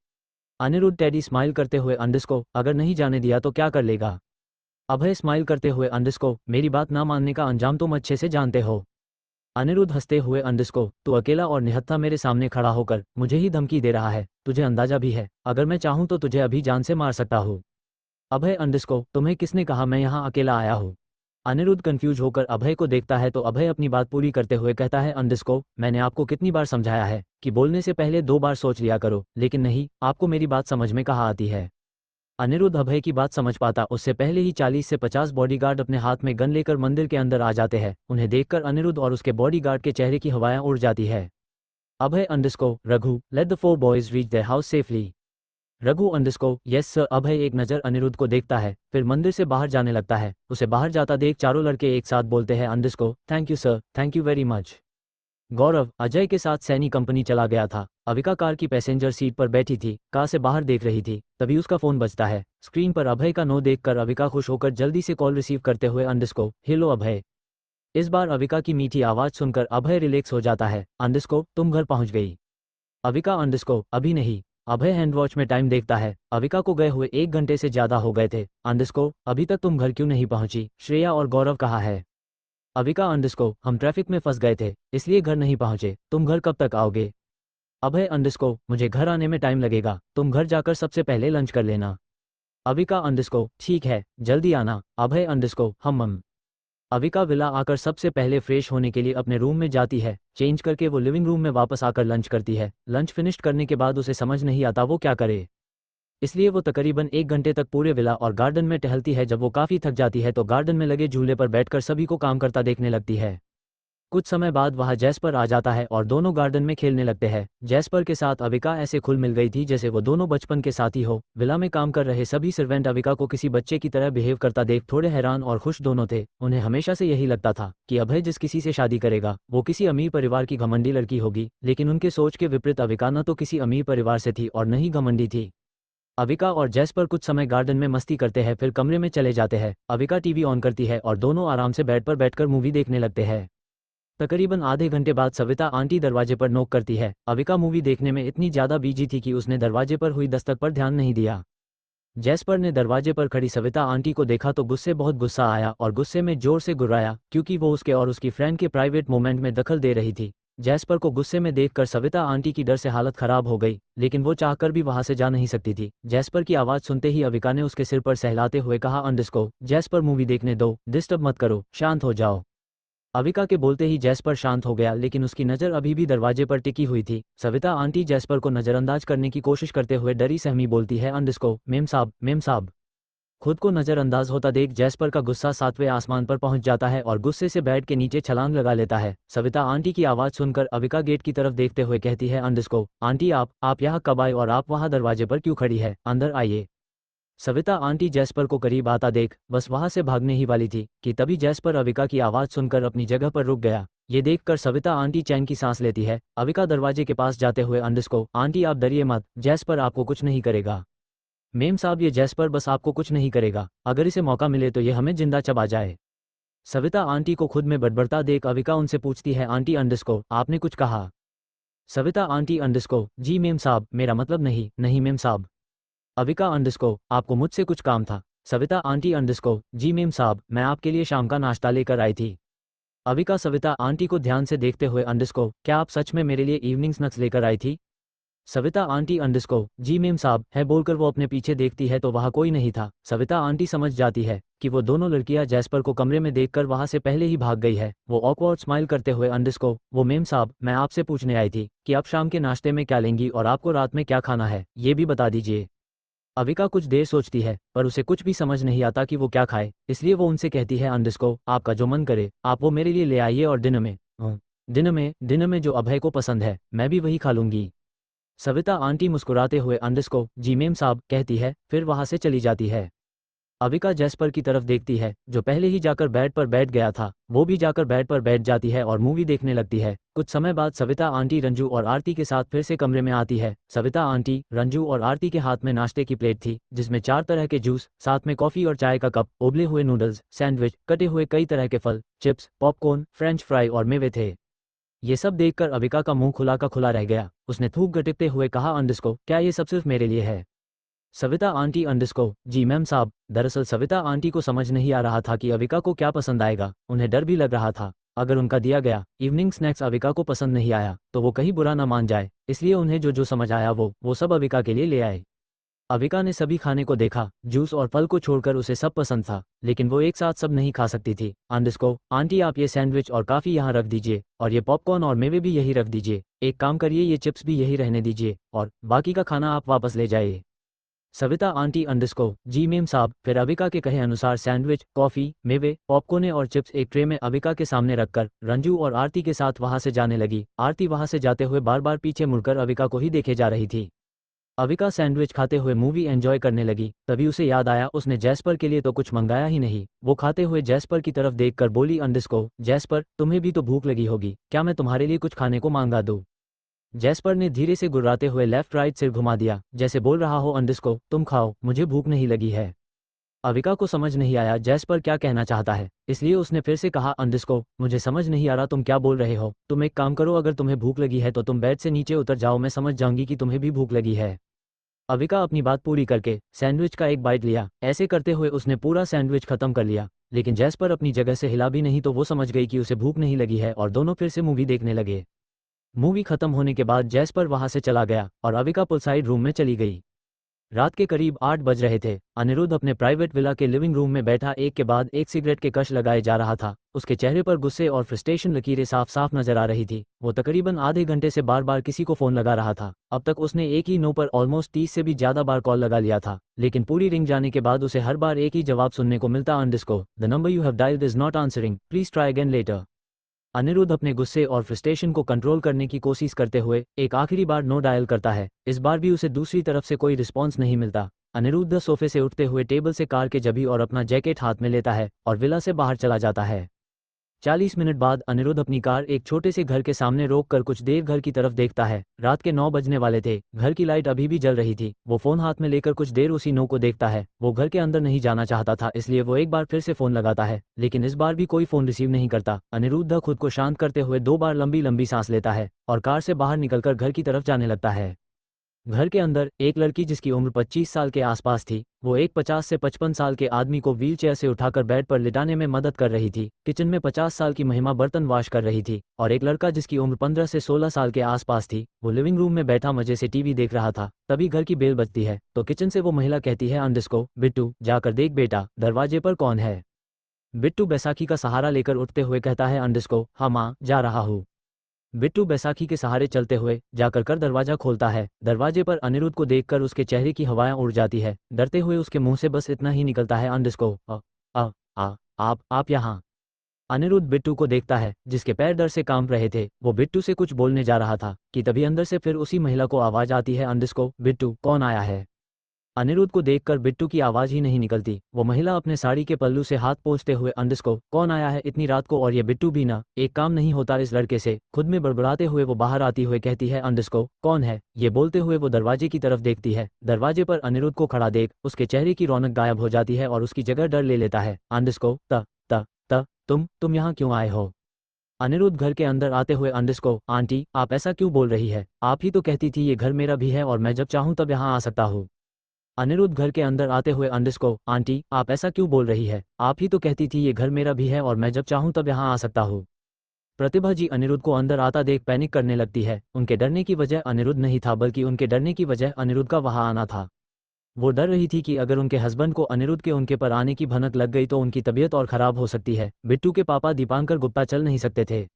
अनिरुद्ध टेडी स्माइल करते हुए अंडरस्को अगर नहीं जाने दिया तो क्या कर लेगा? अभय स्माइल करते हुए अंडरस्को मेरी बात ना मानने का अंजाम तुम अच्छे से जानते हो। अनिरुद्ध हंसते हुए अंडरस्को तू अकेला और निहत्था मेरे सामने खड़ा होकर मुझे ही धमकी दे रहा है। तुझे अंदाजा भी है अगर मैं चाहूं तो तुझे अभी जान से मार सकता हूँ। अभय अंडरस्को तुम्हें किसने कहा मैं यहाँ अकेला आया हूँ? अनिरुद्ध कंफ्यूज होकर अभय को देखता है तो अभय अपनी बात पूरी करते हुए कहता है अंडरस्को मैंने आपको कितनी बार समझाया है कि बोलने से पहले 2 बार सोच लिया करो लेकिन नहीं आपको मेरी बात समझ में कहाँ आती है। अनिरुद्ध अभय की बात समझ पाता उससे पहले ही 40 से 50 बॉडीगार्ड अपने हाथ में गन लेकर मंदिर के अंदर आ जाते हैं। उन्हें देखकर अनिरुद्ध और उसके बॉडीगार्ड के चेहरे की हवाएं उड़ जाती है। Abhay underscore Raghu let the 4 boys reach their house safely. Raghu underscore yes sir. Abhay एक नज़र अनिरुद्ध को देखता है फिर मंदिर से बाहर जाने लगता है। उसे बाहर जाता देख चारों लड़के एक साथ बोलते हैं underscore thank you sir thank you very much. Gaurav Ajay के साथ सैनी कंपनी चला गया था। अविका कार की पैसेंजर सीट पर बैठी थी, कार से बाहर देख रही थी, तभी उसका फोन बजता है। स्क्रीन पर अभय का नो देखकर अविका खुश होकर जल्दी से कॉल रिसीव करते हुए अंडरस्को हेलो अभय। इस बार अविका की मीठी आवाज सुनकर अभय रिलैक्स हो जाता है। अंडरस्को तुम घर पहुंच गई। अविका अंडरस्को अभी नहीं। अभय हैंड वॉच में टाइम देखता है, अविका को गए हुए 1 घंटे से ज्यादा हो गए थे। अंडरस्को अभी तक तुम घर क्यों नहीं पहुंची? श्रेया और गौरव कहाँ है? अविका अंडरस्को हम ट्रैफिक में फंस गए थे, इसलिए घर नहीं पहुंचे। तुम घर कब तक आओगे? अभय अंडरस्को मुझे घर आने में टाइम लगेगा, तुम घर जाकर सबसे पहले लंच कर लेना। अविका अंडरस्को ठीक है, जल्दी आना। अभय अंडरस्को हम अविका विला आकर सबसे पहले फ्रेश होने के लिए अपने रूम में जाती है। चेंज करके वो लिविंग रूम में वापस आकर लंच करती है। लंच फिनिश करने के बाद उसे समझ नहीं आता वो क्या करे, इसलिए वो तकरीबन 1 घंटे तक पूरे विला और गार्डन में टहलती है। जब वो काफ़ी थक जाती है तो गार्डन में लगे झूले पर बैठकर सभी को काम करता देखने लगती है। कुछ समय बाद वहाँ जैस्पर आ जाता है और दोनों गार्डन में खेलने लगते हैं। जैस्पर के साथ अविका ऐसे खुल मिल गई थी जैसे वो दोनों बचपन के साथी हो। विला में काम कर रहे सभी सर्वेंट अविका को किसी बच्चे की तरह बिहेव करता देख थोड़े हैरान और खुश दोनों थे। उन्हें हमेशा से यही लगता था कि अभय जिस किसी से शादी करेगा वो किसी अमीर परिवार की घमंडी लड़की होगी, लेकिन उनके सोच के विपरीत अविका न तो किसी अमीर परिवार से थी और न ही घमंडी थी। अविका और जैस्पर कुछ समय गार्डन में मस्ती करते हैं, फिर कमरे में चले जाते हैं। अविका टीवी ऑन करती है और दोनों आराम से बेड पर बैठकर मूवी देखने लगते हैं। तकरीबन आधे घंटे बाद सविता आंटी दरवाजे पर नॉक करती है। अविका मूवी देखने में इतनी ज्यादा बिजी थी कि उसने दरवाजे पर हुई दस्तक पर ध्यान नहीं दिया। जैस्पर ने दरवाजे पर खड़ी सविता आंटी को देखा तो बहुत गुस्सा आया और गुस्से में जोर से गुर्राया, क्योंकि वो उसके और उसकी फ्रेंड के प्राइवेट मोमेंट में दखल दे रही थी। जैस्पर को गुस्से में देखकर सविता आंटी की डर से हालत खराब हो गई, लेकिन वो चाहकर भी वहां से जा नहीं सकती थी। जैस्पर की आवाज सुनते ही अविका ने उसके सिर पर सहलाते हुए कहा, अंडरस्को जैस्पर मूवी देखने दो, डिस्टर्ब मत करो, शांत हो जाओ। अविका के बोलते ही जैस्पर शांत हो गया, लेकिन उसकी नज़र अभी भी दरवाजे पर टिकी हुई थी। सविता आंटी जैस्पर को नज़रअंदाज करने की कोशिश करते हुए डरी सहमी बोलती है, अंडरस्को मेम साहब, मेम साहब। खुद को नज़रअंदाज होता देख जैस्पर का गुस्सा 7वें आसमान पर पहुंच जाता है और गुस्से से बेड के नीचे छलांग लगा लेता है। सविता आंटी की आवाज़ सुनकर अविका गेट की तरफ देखते हुए कहती है, अंडरस्को आंटी आप यहाँ कब आए और आप वहाँ दरवाजे पर क्यों खड़ी है? अंदर आइए। सविता आंटी जैस्पर को करीब आता देख बस वहां से भागने ही वाली थी कि तभी जैस्पर अविका की आवाज सुनकर अपनी जगह पर रुक गया। ये देखकर सविता आंटी चैन की सांस लेती है। अविका दरवाजे के पास जाते हुए, अंडरस्को आंटी आप डरिए मत, जैस्पर आपको कुछ नहीं करेगा। मेम साहब ये जैस्पर बस आपको कुछ नहीं करेगा, अगर इसे मौका मिले तो ये हमें जिंदा चबा जाए। सविता आंटी को खुद में बड़बड़ता देख अविका उनसे पूछती है, आंटी अंडरस्को आपने कुछ कहा? सविता आंटी अंडरस्को जी मेम साहब मेरा मतलब नहीं नहीं मेम साहब। अविका अंडरस्को आपको मुझसे कुछ काम था? सविता आंटी अंडरस्को जी मेम साहब मैं आपके लिए शाम का नाश्ता लेकर आई थी। अविका सविता आंटी को ध्यान से देखते हुए, अंडरस्को क्या आप सच में मेरे लिए इवनिंग स्नैक्स लेकर आई थी? सविता आंटी अंडरस्को जी मेम साहब है बोलकर वो अपने पीछे देखती है तो वहाँ कोई नहीं था। सविता आंटी समझ जाती है कि वो दोनों लड़कियां जैस्पर को कमरे में देखकर वहां से पहले ही भाग गई है। वो ऑकवर्ड स्माइल करते हुए, अंडरस्को वो मेम साहब मैं आपसे पूछने आई थी कि आप शाम के नाश्ते में क्या लेंगी और आपको रात में क्या खाना है, ये भी बता दीजिए। अविका कुछ देर सोचती है पर उसे कुछ भी समझ नहीं आता कि वो क्या खाए, इसलिए वो उनसे कहती है, अंडरस्को आपका जो मन करे आप वो मेरे लिए ले आइए और डिनर में जो अभय को पसंद है मैं भी वही खा लूंगी। सविता आंटी मुस्कुराते हुए, अंडरस्को जी मेम साहब कहती है, फिर वहां से चली जाती है। अविका जैस्पर की तरफ देखती है जो पहले ही जाकर बेड पर बैठ गया था, वो भी जाकर बेड पर बैठ जाती है और मूवी देखने लगती है। कुछ समय बाद सविता आंटी रंजू और आरती के साथ फिर से कमरे में आती है। सविता आंटी, रंजू और आरती के हाथ में नाश्ते की प्लेट थी जिसमें 4 तरह के जूस, साथ में कॉफी और चाय का कप, उबले हुए नूडल्स, सैंडविच, कटे हुए कई तरह के फल, चिप्स, पॉपकॉर्न, फ्रेंच फ्राई और मेवे थे। ये सब देखकर अविका का मुंह खुला का खुला रह गया। उसने थूक गटकते हुए कहा, अंडरस्को क्या ये सब सिर्फ मेरे लिए है? सविता आंटी अंडरस्को जी मैम साहब। दरअसल सविता आंटी को समझ नहीं आ रहा था कि अविका को क्या पसंद आएगा। उन्हें डर भी लग रहा था अगर उनका दिया गया इवनिंग स्नैक्स अविका को पसंद नहीं आया तो वो कहीं बुरा ना मान जाए, इसलिए उन्हें जो जो समझ आया वो सब अविका के लिए ले आए। अविका ने सभी खाने को देखा, जूस और फल को छोड़कर उसे सब पसंद था, लेकिन वो एक साथ सब नहीं खा सकती थी। अंडरस्को आंटी आप ये सैंडविच और काफ़ी यहाँ रख दीजिए और ये पॉपकॉर्न और मेवे भी यही रख दीजिए। एक काम करिए ये चिप्स भी यही रहने दीजिए और बाकी का खाना आप वापस ले जाइए। सविता आंटी अंडरस्को जी मेम साहब। फिर अविका के कहे अनुसार सैंडविच, कॉफ़ी, मेवे, पॉपकॉर्न और चिप्स एक ट्रे में अविका के सामने रखकर रंजू और आरती के साथ वहां से जाने लगी। आरती वहां से जाते हुए बार बार पीछे मुड़कर अविका को ही देखे जा रही थी। अविका सैंडविच खाते हुए मूवी एंजॉय करने लगी। तभी उसे याद आया उसने जैस्पर के लिए तो कुछ मंगाया ही नहीं। वो खाते हुए जैस्पर की तरफ देखकर बोली, अंडरस्को जैस्पर, तुम्हें भी तो भूख लगी होगी, क्या मैं तुम्हारे लिए कुछ खाने को मांगा दूं? जैस्पर ने धीरे से गुर्राते हुए लेफ्ट राइट सिर घुमा दिया, जैसे बोल रहा हो, अंडरस्को तुम खाओ, मुझे भूख नहीं लगी है। अविका को समझ नहीं आया जैस्पर क्या कहना चाहता है, इसलिए उसने फिर से कहा, अंडरस्को मुझे समझ नहीं आ रहा तुम क्या बोल रहे हो। तुम एक काम करो, अगर तुम्हें भूख लगी है तो तुम बेड से नीचे उतर जाओ, मैं समझ जाऊंगी कि तुम्हें भी भूख लगी है। अविका अपनी बात पूरी करके सैंडविच का एक बाइट लिया। ऐसे करते हुए उसने पूरा सैंडविच खत्म कर लिया, लेकिन जैस्पर अपनी जगह से हिला भी नहीं, तो वो समझ गई कि उसे भूख नहीं लगी है और दोनों फिर से मूवी देखने लगे। मूवी खत्म होने के बाद जैस्पर वहां से चला गया और अविका पुलसाइड रूम में चली गई। रात के करीब 8 बज रहे थे। अनिरुद्ध अपने प्राइवेट विला के लिविंग रूम में बैठा एक के बाद एक सिगरेट के कश लगाए जा रहा था। उसके चेहरे पर गुस्से और फ्रस्ट्रेशन लकीरें साफ साफ नजर आ रही थी। वो तकरीबन आधे घंटे से बार बार किसी को फोन लगा रहा था। अब तक उसने एक ही नो पर ऑलमोस्ट 30 से भी ज्यादा बार कॉल लगा लिया था, लेकिन पूरी रिंग जाने के बाद उसे हर बार एक ही जवाब सुनने को मिलता, underscore the number you have dialled is not answering, please try again later. Anirudh अपने गुस्से और फ्रस्ट्रेशन को कंट्रोल करने की कोशिश करते हुए एक आखिरी बार नो डायल करता है। इस बार भी उसे दूसरी तरफ से कोई रिस्पॉन्स नहीं मिलता। अनिरुद्ध सोफे से उठते हुए टेबल से कार के जबी और अपना जैकेट हाथ में लेता है और विला से बाहर चला जाता है। 40 मिनट बाद अनिरुद्ध अपनी कार एक छोटे से घर के सामने रोक कर कुछ देर घर की तरफ देखता है। रात के 9 बजने वाले थे। घर की लाइट अभी भी जल रही थी। वो फोन हाथ में लेकर कुछ देर उसी नो को देखता है। वो घर के अंदर नहीं जाना चाहता था, इसलिए वो एक बार फिर से फोन लगाता है, लेकिन इस बार भी कोई फोन रिसीव नहीं करता। अनिरुद्ध खुद को शांत करते हुए 2 बार लंबी लंबी सांस लेता है और कार से बाहर निकलकर घर की तरफ जाने लगता है। घर के अंदर एक लड़की जिसकी उम्र 25 साल के आसपास थी, वो एक 50 से 55 साल के आदमी को व्हीलचेयर से उठाकर बेड पर लिटाने में मदद कर रही थी। किचन में 50 साल की महिमा बर्तन वॉश कर रही थी और एक लड़का जिसकी उम्र 15 से 16 साल के आसपास थी, वो लिविंग रूम में बैठा मजे से टीवी देख रहा था। तभी घर की बेल बजती है तो किचन से वो महिला कहती है, अंडरस्को बिट्टू जाकर देख बेटा, दरवाजे पर कौन है। बिट्टू बैसाखी का सहारा लेकर उठते हुए कहता है, अंडरस्को हाँ माँ जा रहा हूँ। बिट्टू बैसाखी के सहारे चलते हुए जाकर कर दरवाजा खोलता है। दरवाजे पर अनिरुद्ध को देखकर उसके चेहरे की हवाएं उड़ जाती है। डरते हुए उसके मुंह से बस इतना ही निकलता है, अंडरस्को अ आ आप यहाँ। अनिरुद्ध बिट्टू को देखता है जिसके पैर डर से कांप रहे थे। वो बिट्टू से कुछ बोलने जा रहा था कि तभी अंदर से फिर उसी महिला को आवाज आती है, अंडरस्को बिट्टू कौन आया है। अनिरुद्ध को देखकर बिट्टू की आवाज ही नहीं निकलती। वो महिला अपने साड़ी के पल्लू से हाथ पोंछते हुए, अंडरस्को कौन आया है इतनी रात को, और ये बिट्टू भी ना, एक काम नहीं होता इस लड़के से। खुद में बड़बड़ाते हुए वो बाहर आती हुए कहती है, अंडरस्को कौन है। ये बोलते हुए वो दरवाजे की तरफ देखती है। दरवाजे पर अनिरुद्ध को खड़ा देख उसके चेहरे की रौनक गायब हो जाती है और उसकी जगह डर ले लेता है। अंडरस्को त त त तुम यहाँ क्यों आए हो। अनिरुद्ध घर के अंदर आते हुए, अंडरस्को आंटी आप ऐसा क्यों बोल रही है, आप ही तो कहती थी ये घर मेरा भी है और मैं जब चाहूं तब यहाँ आ सकता हूँ। अनिरुद्ध घर के अंदर आते हुए, अंडरस्को आंटी आप ऐसा क्यों बोल रही है, आप ही तो कहती थी ये घर मेरा भी है और मैं जब चाहूं तब यहाँ आ सकता हूँ। प्रतिभा जी अनिरुद्ध को अंदर आता देख पैनिक करने लगती है। उनके डरने की वजह अनिरुद्ध नहीं था, बल्कि उनके डरने की वजह अनिरुद्ध का वहां आना था। वो डर रही थी कि अगर उनके हस्बैंड को अनिरुद्ध के उनके पर आने की भनक लग गई तो उनकी तबीयत और खराब हो सकती है। बिट्टू के पापा दीपांकर गुप्ता चल नहीं सकते थे।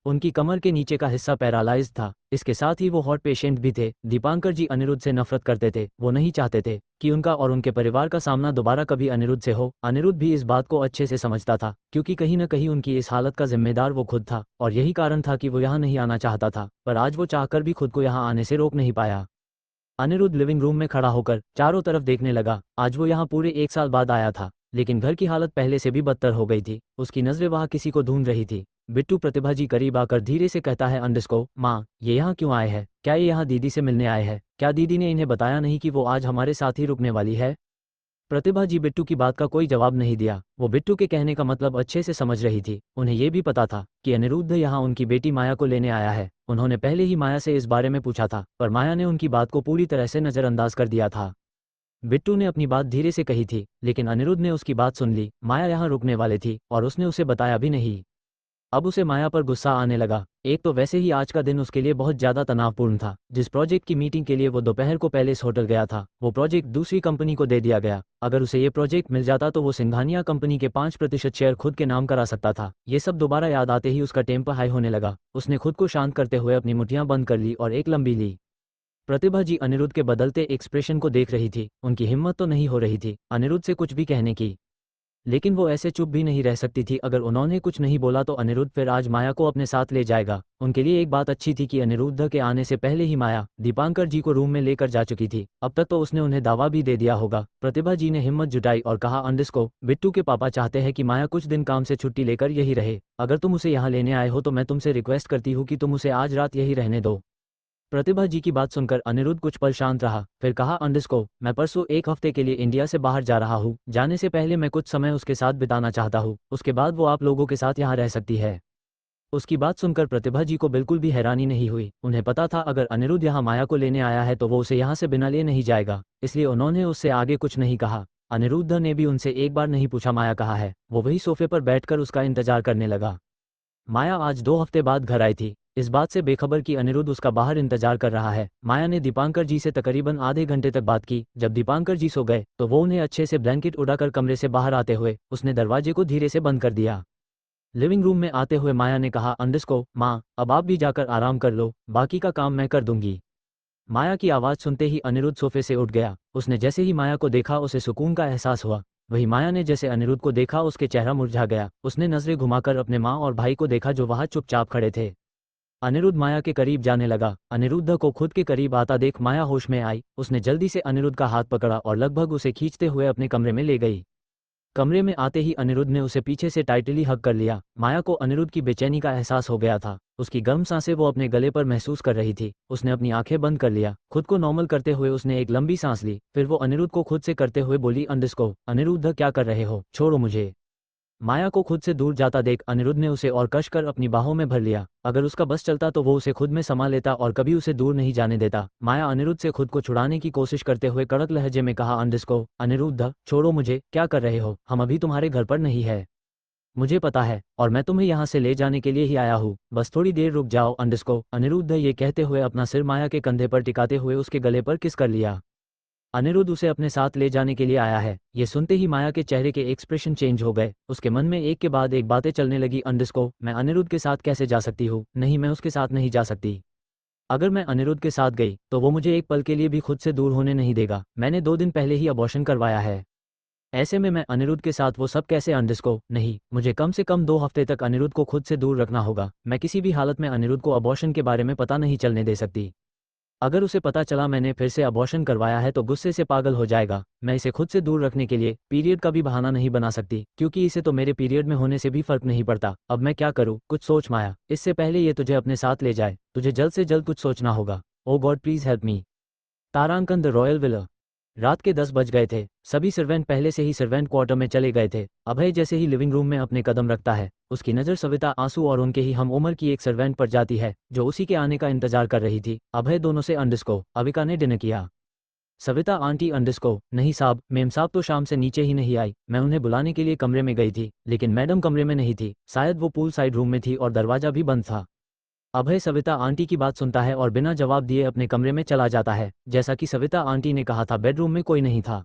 उनकी कमर के नीचे का हिस्सा पैरालाइज्ड था। इसके साथ ही वो हार्ट पेशेंट भी थे। दीपांकर जी अनिरुद्ध से नफरत करते थे। वो नहीं चाहते थे कि उनका और उनके परिवार का सामना दोबारा कभी अनिरुद्ध से हो। अनिरुद्ध भी इस बात को अच्छे से समझता था, क्योंकि कहीं न कहीं उनकी इस हालत का जिम्मेदार वो खुद था और यही कारण था कि वो यहाँ नहीं आना चाहता था, पर आज वो चाहकर भी खुद को यहाँ आने से रोक नहीं पाया। अनिरुद्ध लिविंग रूम में खड़ा होकर चारों तरफ देखने लगा। आज वो यहाँ पूरे 1 साल बाद आया था, लेकिन घर की हालत पहले से भी बदतर हो गई थी। उसकी नजरें वहाँ किसी को ढूंढ रही थी। बिट्टू प्रतिभा जी करीब आकर धीरे से कहता है, अंडरस्को माँ ये यहाँ क्यों आए हैं, क्या ये यहाँ दीदी से मिलने आए हैं, क्या दीदी ने इन्हें बताया नहीं कि वो आज हमारे साथ ही रुकने वाली है। प्रतिभा जी बिट्टू की बात का कोई जवाब नहीं दिया। वो बिट्टू के कहने का मतलब अच्छे से समझ रही थी। उन्हें ये भी पता था कि अनिरुद्ध यहाँ उनकी बेटी माया को लेने आया है। उन्होंने पहले ही माया से इस बारे में पूछा था, पर माया ने उनकी बात को पूरी तरह से नज़रअंदाज कर दिया था। बिट्टू ने अपनी बात धीरे से कही थी, लेकिन अनिरुद्ध ने उसकी बात सुन ली। माया यहाँ रुकने वाली थी और उसने उसे बताया भी नहीं। अब उसे माया पर गुस्सा आने लगा। एक तो वैसे ही आज का दिन उसके लिए बहुत ज्यादा तनावपूर्ण था। जिस प्रोजेक्ट की मीटिंग के लिए वो दोपहर को पहले इस होटल गया था, वो प्रोजेक्ट दूसरी कंपनी को दे दिया गया। अगर उसे ये प्रोजेक्ट मिल जाता तो वो सिंघानिया कंपनी के 5% शेयर खुद के नाम करा सकता था। ये सब दोबारा याद आते ही उसका टेम्पर हाई होने लगा। उसने खुद को शांत करते हुए अपनी मुठ्ठियां बंद कर ली और एक लंबी ली। प्रतिभा जी अनिरुद्ध के बदलते एक्सप्रेशन को देख रही थी। उनकी हिम्मत तो नहीं हो रही थी अनिरुद्ध से कुछ भी कहने की, लेकिन वो ऐसे चुप भी नहीं रह सकती थी। अगर उन्होंने कुछ नहीं बोला तो अनिरुद्ध फिर आज माया को अपने साथ ले जाएगा। उनके लिए एक बात अच्छी थी कि अनिरुद्ध के आने से पहले ही माया दीपांकर जी को रूम में लेकर जा चुकी थी। अब तक तो उसने उन्हें दावा भी दे दिया होगा। प्रतिभा जी ने हिम्मत जुटाई और कहा, अंडिस्को, बिट्टू के पापा चाहते हैं कि माया कुछ दिन काम से छुट्टी लेकर यही रहे। अगर तुम उसे यहाँ लेने आए हो तो मैं तुमसे रिक्वेस्ट करती हूँ कि तुम उसे आज रात यही रहने दो। प्रतिभा जी की बात सुनकर अनिरुद्ध कुछ पल शांत रहा, फिर कहा, अंडिस्को, मैं परसों एक हफ्ते के लिए इंडिया से बाहर जा रहा हूँ। जाने से पहले मैं कुछ समय उसके साथ बिताना चाहता हूँ, उसके बाद वो आप लोगों के साथ यहाँ रह सकती है। उसकी बात सुनकर प्रतिभा जी को बिल्कुल भी हैरानी नहीं हुई। उन्हें पता था अगर अनिरुद्ध यहाँ माया को लेने आया है तो वो उसे यहाँ से बिना लिए नहीं जाएगा, इसलिए उन्होंने उससे आगे कुछ नहीं कहा। अनिरुद्ध ने भी उनसे एक बार नहीं पूछा माया कहाँ है। वो वही सोफे पर बैठकर उसका इंतजार करने लगा। माया आज 2 हफ्ते बाद घर आई थी, इस बात से बेखबर कि अनिरुद्ध उसका बाहर इंतजार कर रहा है। माया ने दीपांकर जी से तकरीबन आधे घंटे तक बात की। जब दीपांकर जी सो गए तो वो उन्हें अच्छे से ब्लैंकेट उड़ाकर कमरे से बाहर आते हुए उसने दरवाजे को धीरे से बंद कर दिया। लिविंग रूम में आते हुए माया ने कहा, अंडिस्को, माँ, अब आप भी जाकर आराम कर लो, बाकी का काम मैं कर दूंगी। माया की आवाज़ सुनते ही अनिरुद्ध सोफे से उठ गया। उसने जैसे ही माया को देखा उसे सुकून का एहसास हुआ। वही माया ने जैसे अनिरुद्ध को देखा उसके चेहरा मुरझा गया। उसने नजरें घुमाकर अपने माँ और भाई को देखा जो वहां चुपचाप खड़े थे। अनिरुद्ध माया के करीब जाने लगा। अनिरुद्ध को खुद के करीब आता देख माया होश में आई। उसने जल्दी से अनिरुद्ध का हाथ पकड़ा और लगभग उसे खींचते हुए अपने कमरे में ले गई। कमरे में आते ही अनिरुद्ध ने उसे पीछे से टाइटली हग कर लिया। माया को अनिरुद्ध की बेचैनी का एहसास हो गया था। उसकी गर्म सांसें वो अपने गले पर महसूस कर रही थी। उसने अपनी आंखें बंद कर लिया। खुद को नॉर्मल करते हुए उसने एक लंबी सांस ली। फिर वो अनिरुद्ध को खुद से करते हुए बोली, अंडिस्को, अनिरुद्ध, क्या कर रहे हो, छोड़ो मुझे। माया को खुद से दूर जाता देख अनिरुद्ध ने उसे और कश कर अपनी बाहों में भर लिया। अगर उसका बस चलता तो वो उसे खुद में समा लेता और कभी उसे दूर नहीं जाने देता। माया अनिरुद्ध से खुद को छुड़ाने की कोशिश करते हुए कड़क लहजे में कहा, अंडिस्को, अनिरुद्ध, छोड़ो मुझे, क्या कर रहे हो, हम अभी तुम्हारे घर पर नहीं है। मुझे पता है और मैं तुम्हें यहाँ से ले जाने के लिए ही आया हूँ, बस थोड़ी देर रुक जाओ अंडिस्को। अनिरुद्ध ये कहते हुए अपना सिर माया के कंधे पर टिकाते हुए उसके गले पर किस कर लिया। अनिरुद्ध उसे अपने साथ ले जाने के लिए आया है। ये सुनते ही माया के चेहरे के एक्सप्रेशन चेंज हो गए। उसके मन में एक के बाद एक बातें चलने लगी। अंडिस्को, मैं अनिरुद्ध के साथ कैसे जा सकती हूँ, नहीं, मैं उसके साथ नहीं जा सकती। अगर मैं अनिरुद्ध के साथ गई तो वो मुझे एक पल के लिए भी खुद से दूर होने नहीं देगा। मैंने 2 दिन पहले ही अबॉर्शन करवाया है। ऐसे में मैं अनिरुद्ध के साथ वो सब कैसे। अंडिस्को, नहीं, मुझे कम से कम 2 हफ्ते तक अनिरुद्ध को खुद से दूर रखना होगा। मैं किसी भी हालत में अनिरुद्ध को अबॉर्शन के बारे में पता नहीं चलने दे सकती। अगर उसे पता चला मैंने फिर से अबॉर्शन करवाया है तो गुस्से से पागल हो जाएगा। मैं इसे खुद से दूर रखने के लिए पीरियड का भी बहाना नहीं बना सकती, क्योंकि इसे तो मेरे पीरियड में होने से भी फर्क नहीं पड़ता। अब मैं क्या करूँ, कुछ सोच माया, इससे पहले ये तुझे अपने साथ ले जाए। तुझे जल्द से जल्द कुछ सोचना होगा। Oh God, please help me. तारांकन द रॉयल विला। रात के 10 बज गए थे। सभी सर्वेंट पहले से ही सर्वेंट क्वार्टर में चले गए थे। अभय जैसे ही लिविंग रूम में अपने कदम रखता है उसकी नज़र सविता, आंसू और उनके ही हम उम्र की एक सर्वेंट पर जाती है जो उसी के आने का इंतजार कर रही थी। अभय दोनों से अंडिस्को, अविका ने डिनर किया। सविता, आंटी, अंडिस्को, नहीं साहब, मेम साहब तो शाम से नीचे ही नहीं आई। मैं उन्हें बुलाने के लिए कमरे में गई थी लेकिन मैडम कमरे में नहीं थी, शायद वो पूल साइड रूम में थी और दरवाजा भी बंद था। अभय सविता आंटी की बात सुनता है और बिना जवाब दिए अपने कमरे में चला जाता है। जैसा कि सविता आंटी ने कहा था, बेडरूम में कोई नहीं था।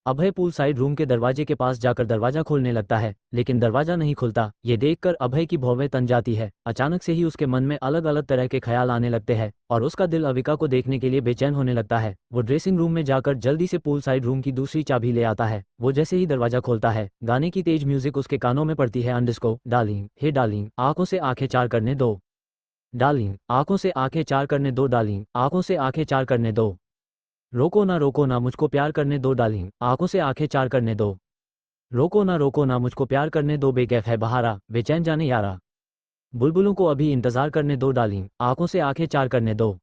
अभय पूल साइड रूम के दरवाजे के पास जाकर दरवाजा खोलने लगता है लेकिन दरवाजा नहीं खुलता। ये देखकर अभय की भौवें तन जाती है। अचानक से ही उसके मन में अलग अलग तरह के ख्याल आने लगते हैं और उसका दिल अविका को देखने के लिए बेचैन होने लगता है। वो ड्रेसिंग रूम में जाकर जल्दी से पूल साइड रूम की दूसरी चाबी ले आता है। वो जैसे ही दरवाजा खोलता है गाने की तेज म्यूजिक उसके कानों में पड़ती है। अंडिस्को, डार्लिंग, हे डार्लिंग, आंखों से आंखें चार करने दो। डार्लिंग, आंखों से आंखें चार करने दो। डार्लिंग, आंखों से आंखें चार करने दो। रोको ना मुझको प्यार करने दो। डार्लिंग, आंखों से आंखें चार करने दो। रोको ना मुझको प्यार करने दो। बेकैफ है बहारा, बेचैन जाने यारा। बुलबुलों को अभी इंतजार करने दो। डार्लिंग, आंखों से आंखें चार करने दो।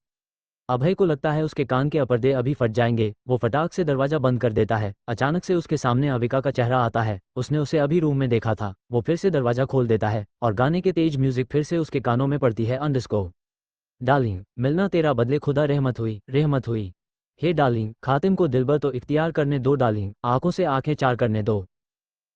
अभय को लगता है उसके कान के पर्दे अभी फट जाएंगे। वो फटाक से दरवाजा बंद कर देता है। अचानक से उसके सामने अविका का चेहरा आता है। उसने उसे अभी रूम में देखा था। वो फिर से दरवाजा खोल देता है और गाने के तेज म्यूजिक फिर से उसके कानों में पड़ती है। अंडिस्को, डार्लिंग, मिलना तेरा बदले खुदा रहमत हुई, रहमत हुई। हे डार्लिंग, खातिम को दिलबर तो इख्तियार करने दो। डार्लिंग, आंखों से आंखें चार करने दो।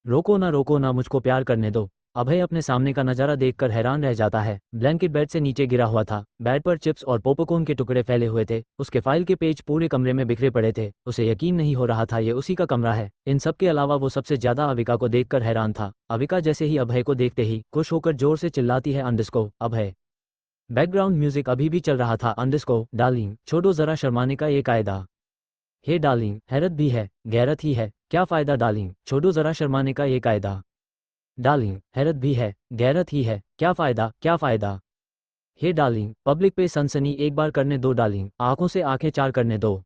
रोको ना मुझको प्यार करने दो। अभय अपने सामने का नज़ारा देखकर हैरान रह जाता है। ब्लैंकेट बेड से नीचे गिरा हुआ था। बेड पर चिप्स और पॉपकॉर्न के टुकड़े फैले हुए थे। उसके फाइल के पेज पूरे कमरे में बिखरे पड़े थे। उसे यकीन नहीं हो रहा था ये उसी का कमरा है। इन सब के अलावा वो सबसे ज्यादा अविका को देखकर हैरान था। अविका जैसे ही अभय को देखते ही खुश होकर जोर से चिल्लाती है, अंडिस्को, अभय। बैकग्राउंड म्यूजिक अभी भी चल रहा था। अंडिस्को, डार्लिंग, छोड़ो जरा शर्माने का ये कायदा। हे डार्लिंग, हैरत भी है, गैरत ही है, क्या फ़ायदा डार्लिंग, छोड़ो ज़रा शर्माने का ये कायदा। डार्लिंग, हैरत भी है, गैरत ही है, क्या फ़ायदा, क्या फ़ायदा। हे डार्लिंग, पब्लिक पे सनसनी एक बार करने दो डार्लिंग, आंखों से आंखें चार करने दो।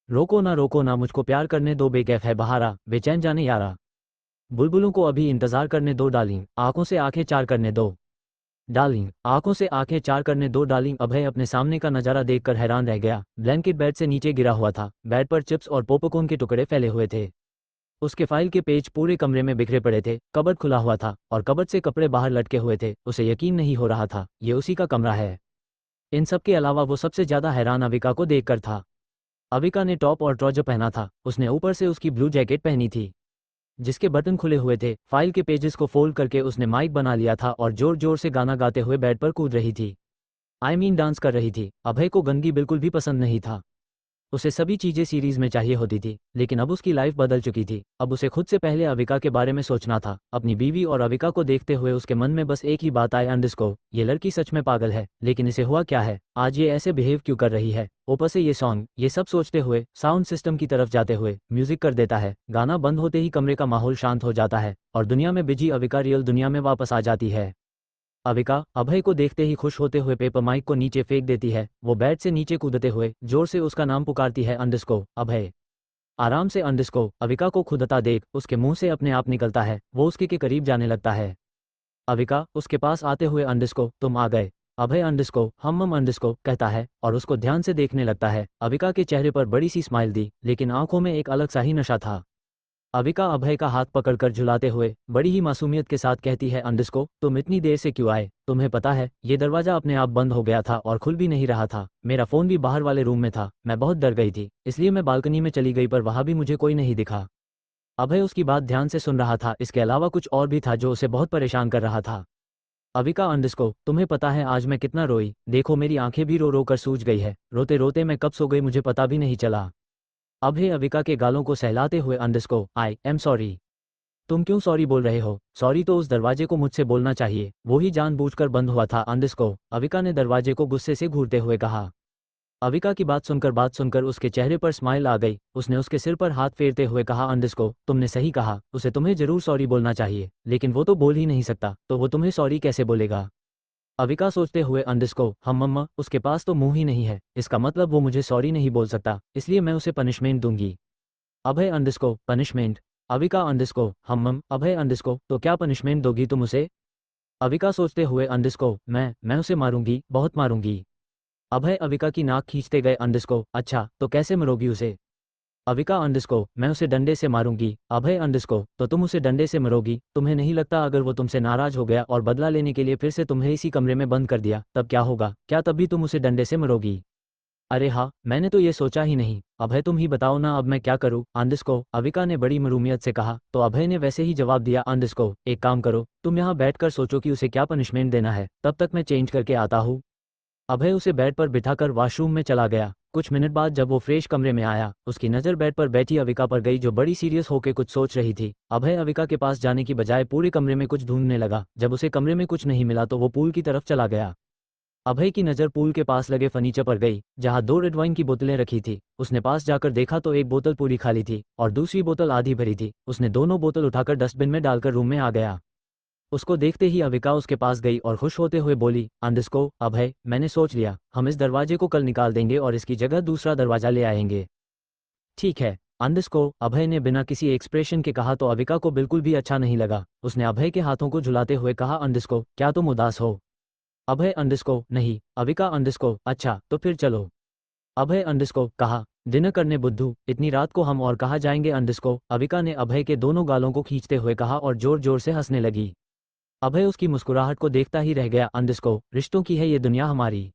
रोको ना मुझको प्यार करने दो, बेकैफ है बहारा, बेचैन जाने यारा। बुलबुलों को अभी इंतज़ार करने दो डार्लिंग, आंखों से आंखें चार करने दो। डार्लिंग, आंखों से आंखें चार करने दो डार्लिंग। अभय अपने सामने का नज़ारा देखकर हैरान रह गया। ब्लैंकेट बेड से नीचे गिरा हुआ था, बेड पर चिप्स और पॉपकॉर्न के टुकड़े फैले हुए थे। उसके फाइल के पेज पूरे कमरे में बिखरे पड़े थे, कबर्ड खुला हुआ था और कबर्ड से कपड़े बाहर लटके हुए थे। उसे यकीन नहीं हो रहा था, ये उसी का कमरा है। इन सब के अलावा वो सबसे ज्यादा हैरान अविका को देखकर था। अविका ने टॉप और ट्राउजर पहना था, उसने ऊपर से उसकी ब्लू जैकेट पहनी थी जिसके बटन खुले हुए थे। फाइल के पेजेस को फोल्ड करके उसने माइक बना लिया था और जोर जोर से गाना गाते हुए बेड पर कूद रही थी। डांस कर रही थी। अभय को गंदगी बिल्कुल भी पसंद नहीं था। उसे सभी चीजें सीरीज में चाहिए होती थी, लेकिन अब उसकी लाइफ बदल चुकी थी। अब उसे खुद से पहले अविका के बारे में सोचना था। अपनी बीवी और अविका को देखते हुए उसके मन में बस एक ही बात आई, अंडरस्को, ये लड़की सच में पागल है। लेकिन इसे हुआ क्या है, आज ये ऐसे बिहेव क्यों कर रही है। ऊपर से ये सॉन्ग, ये सब सोचते हुए साउंड सिस्टम की तरफ जाते हुए म्यूजिक कर देता है। गाना बंद होते ही कमरे का माहौल शांत हो जाता है और दुनिया में बिजी अविका रियल दुनिया में वापस आ जाती है। अविका अभय को देखते ही खुश होते हुए पेपर माइक को नीचे फेंक देती है। वो बेड से नीचे कूदते हुए जोर से उसका नाम पुकारती है, अंडरस्को, अभय। आराम से अंडरस्को। अविका को खुदता देख उसके मुंह से अपने आप निकलता है। वो उसके के करीब जाने लगता है। अविका उसके पास आते हुए, अंडरस्को, तुम आ गए। अभय अंडरस्को, हम अंडरस्को कहता है और उसको ध्यान से देखने लगता है। अविका के चेहरे पर बड़ी सी स्माइल दी, लेकिन आंखों में एक अलग सा ही नशा था। अविका अभय का हाथ पकड़कर झुलाते हुए बड़ी ही मासूमियत के साथ कहती है, अंडरस्को, तुम इतनी देर से क्यों आए। तुम्हें पता है ये दरवाजा अपने आप बंद हो गया था और खुल भी नहीं रहा था। मेरा फोन भी बाहर वाले रूम में था। मैं बहुत डर गई थी, इसलिए मैं बालकनी में चली गई, पर वहां भी मुझे कोई नहीं दिखा। अभय उसकी बात ध्यान से सुन रहा था। इसके अलावा कुछ और भी था जो उसे बहुत परेशान कर रहा था। अविका अंडरस्को, तुम्हें पता है आज मैं कितना रोई। देखो मेरी आंखें भी रो रो कर सूज गई है। रोते रोते मैं कब सो गई मुझे पता भी नहीं चला। अभय अविका के गालों को सहलाते हुए, अंडरस्को, आई एम सॉरी। तुम क्यों सॉरी बोल रहे हो। सॉरी तो उस दरवाजे को मुझसे बोलना चाहिए, वो ही जानबूझकर बंद हुआ था, अंडरस्को, अविका ने दरवाजे को गुस्से से घूरते हुए कहा। अविका की बात सुनकर उसके चेहरे पर स्माइल आ गई। उसने उसके सिर पर हाथ फेरते हुए कहा, अंडरस्को, तुमने सही कहा, उसे तुम्हें जरूर सॉरी बोलना चाहिए, लेकिन वो तो बोल ही नहीं सकता, तो वो तुम्हें सॉरी कैसे बोलेगा। अविका सोचते हुए, अंडरस्को, हम मम्मा, उसके पास तो मुंह ही नहीं है, इसका मतलब वो मुझे सॉरी नहीं बोल सकता, इसलिए मैं उसे पनिशमेंट दूंगी। अभय अंडरस्को, पनिशमेंट। अविका अंडरस्को, हम अभय अंडरस्को, तो क्या पनिशमेंट दोगी तुम उसे। अविका सोचते हुए, अंडरस्को, मैं उसे मारूंगी, बहुत मारूंगी। अभय अविका की नाक खींचते गए, अंडरस्को, अच्छा तो कैसे मरोगी उसे। अविका अंडरस्को, मैं उसे डंडे से मारूंगी। अभय अंडरस्को, तो तुम उसे डंडे से मरोगी। तुम्हें नहीं लगता अगर वो तुमसे नाराज हो गया और बदला लेने के लिए फिर से तुम्हें इसी कमरे में बंद कर दिया, तब क्या होगा। क्या तब भी तुम उसे डंडे से मरोगी। अरे हाँ, मैंने तो ये सोचा ही नहीं। अभय तुम ही बताओ ना, अब मैं क्या करूँ। अंडरस्को, अविका ने बड़ी मरूमियत से कहा। तो अभय ने वैसे ही जवाब दिया, अंडरस्को, एक काम करो, तुम यहाँ बैठकर सोचो कि उसे क्या पनिशमेंट देना है, तब तक मैं चेंज करके आता हूँ। अभय उसे बेड पर बिठाकर वॉशरूम में चला गया। कुछ मिनट बाद जब वो फ्रेश कमरे में आया, उसकी नज़र बेड पर बैठी अविका पर गई जो बड़ी सीरियस होकर कुछ सोच रही थी। अभय अविका के पास जाने की बजाय पूरे कमरे में कुछ ढूंढने लगा। जब उसे कमरे में कुछ नहीं मिला तो वो पूल की तरफ चला गया। अभय की नज़र पूल के पास लगे फर्नीचर पर गई, जहां दो रेड वाइन की बोतलें रखी थी। उसने पास जाकर देखा तो एक बोतल पूरी खाली थी और दूसरी बोतल आधी भरी थी। उसने दोनों बोतल उठाकर डस्टबिन में डालकर रूम में आ गया। उसको देखते ही अविका उसके पास गई और खुश होते हुए बोली, अंडरस्को, अभय, मैंने सोच लिया, हम इस दरवाजे को कल निकाल देंगे और इसकी जगह दूसरा दरवाजा ले आएंगे। ठीक है अंडरस्को, अभय ने बिना किसी एक्सप्रेशन के कहा। तो अविका को बिल्कुल भी अच्छा नहीं लगा। उसने अभय के हाथों को झुलाते हुए कहा, अंडरस्को, क्या तुम उदास हो। अभय अंडरस्को, नहीं। अविका अंडरस्को, अच्छा तो फिर चलो। अभय अंडरस्को, कहा, डिनर करने बुद्धू, इतनी रात को हम और कहाँ जाएंगे। अंडरस्को, अविका ने अभय के दोनों गालों को खींचते हुए कहा और जोर जोर से हंसने लगी। अभय उसकी मुस्कुराहट को देखता ही रह गया। अंडरस्को, रिश्तों की है ये दुनिया हमारी,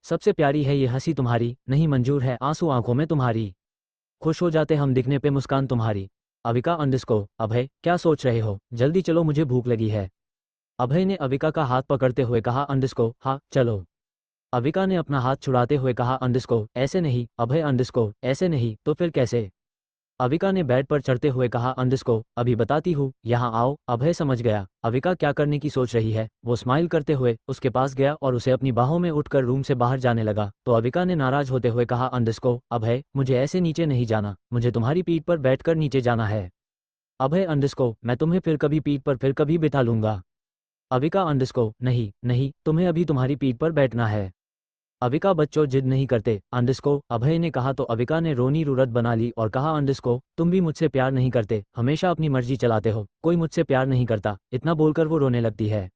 सबसे प्यारी है ये हंसी तुम्हारी, नहीं मंजूर है आंसू आंखों में तुम्हारी, खुश हो जाते हम दिखने पे मुस्कान तुम्हारी। अविका अंडरस्को, अभय क्या सोच रहे हो, जल्दी चलो मुझे भूख लगी है। अभय ने अविका का हाथ पकड़ते हुए कहा, अंडरस्को, हाँ चलो। अविका ने अपना हाथ छुड़ाते हुए कहा, अंडरस्को, ऐसे नहीं। अभय अंडरस्को, ऐसे नहीं तो फिर कैसे। अविका ने बेड पर चढ़ते हुए कहा, अंडरस्को अभी बताती हूँ, यहाँ आओ। अभय समझ गया अविका क्या करने की सोच रही है। वो स्माइल करते हुए उसके पास गया और उसे अपनी बाहों में उठकर रूम से बाहर जाने लगा तो अविका ने नाराज होते हुए कहा, अंडरस्को अभय मुझे ऐसे नीचे नहीं जाना, मुझे तुम्हारी पीठ पर बैठकर नीचे जाना है। अभय अंडरस्को मैं तुम्हें फिर कभी पीठ पर फिर कभी बिठा लूंगा। अविका अंडरस्को नहीं नहीं, तुम्हें अभी तुम्हारी पीठ पर बैठना है। अविका बच्चों जिद नहीं करते, अंडरस्को अभय ने कहा तो अविका ने रोनी रुरत बना ली और कहा, अंडरस्को तुम भी मुझसे प्यार नहीं करते, हमेशा अपनी मर्जी चलाते हो, कोई मुझसे प्यार नहीं करता। इतना बोलकर वो रोने लगती है।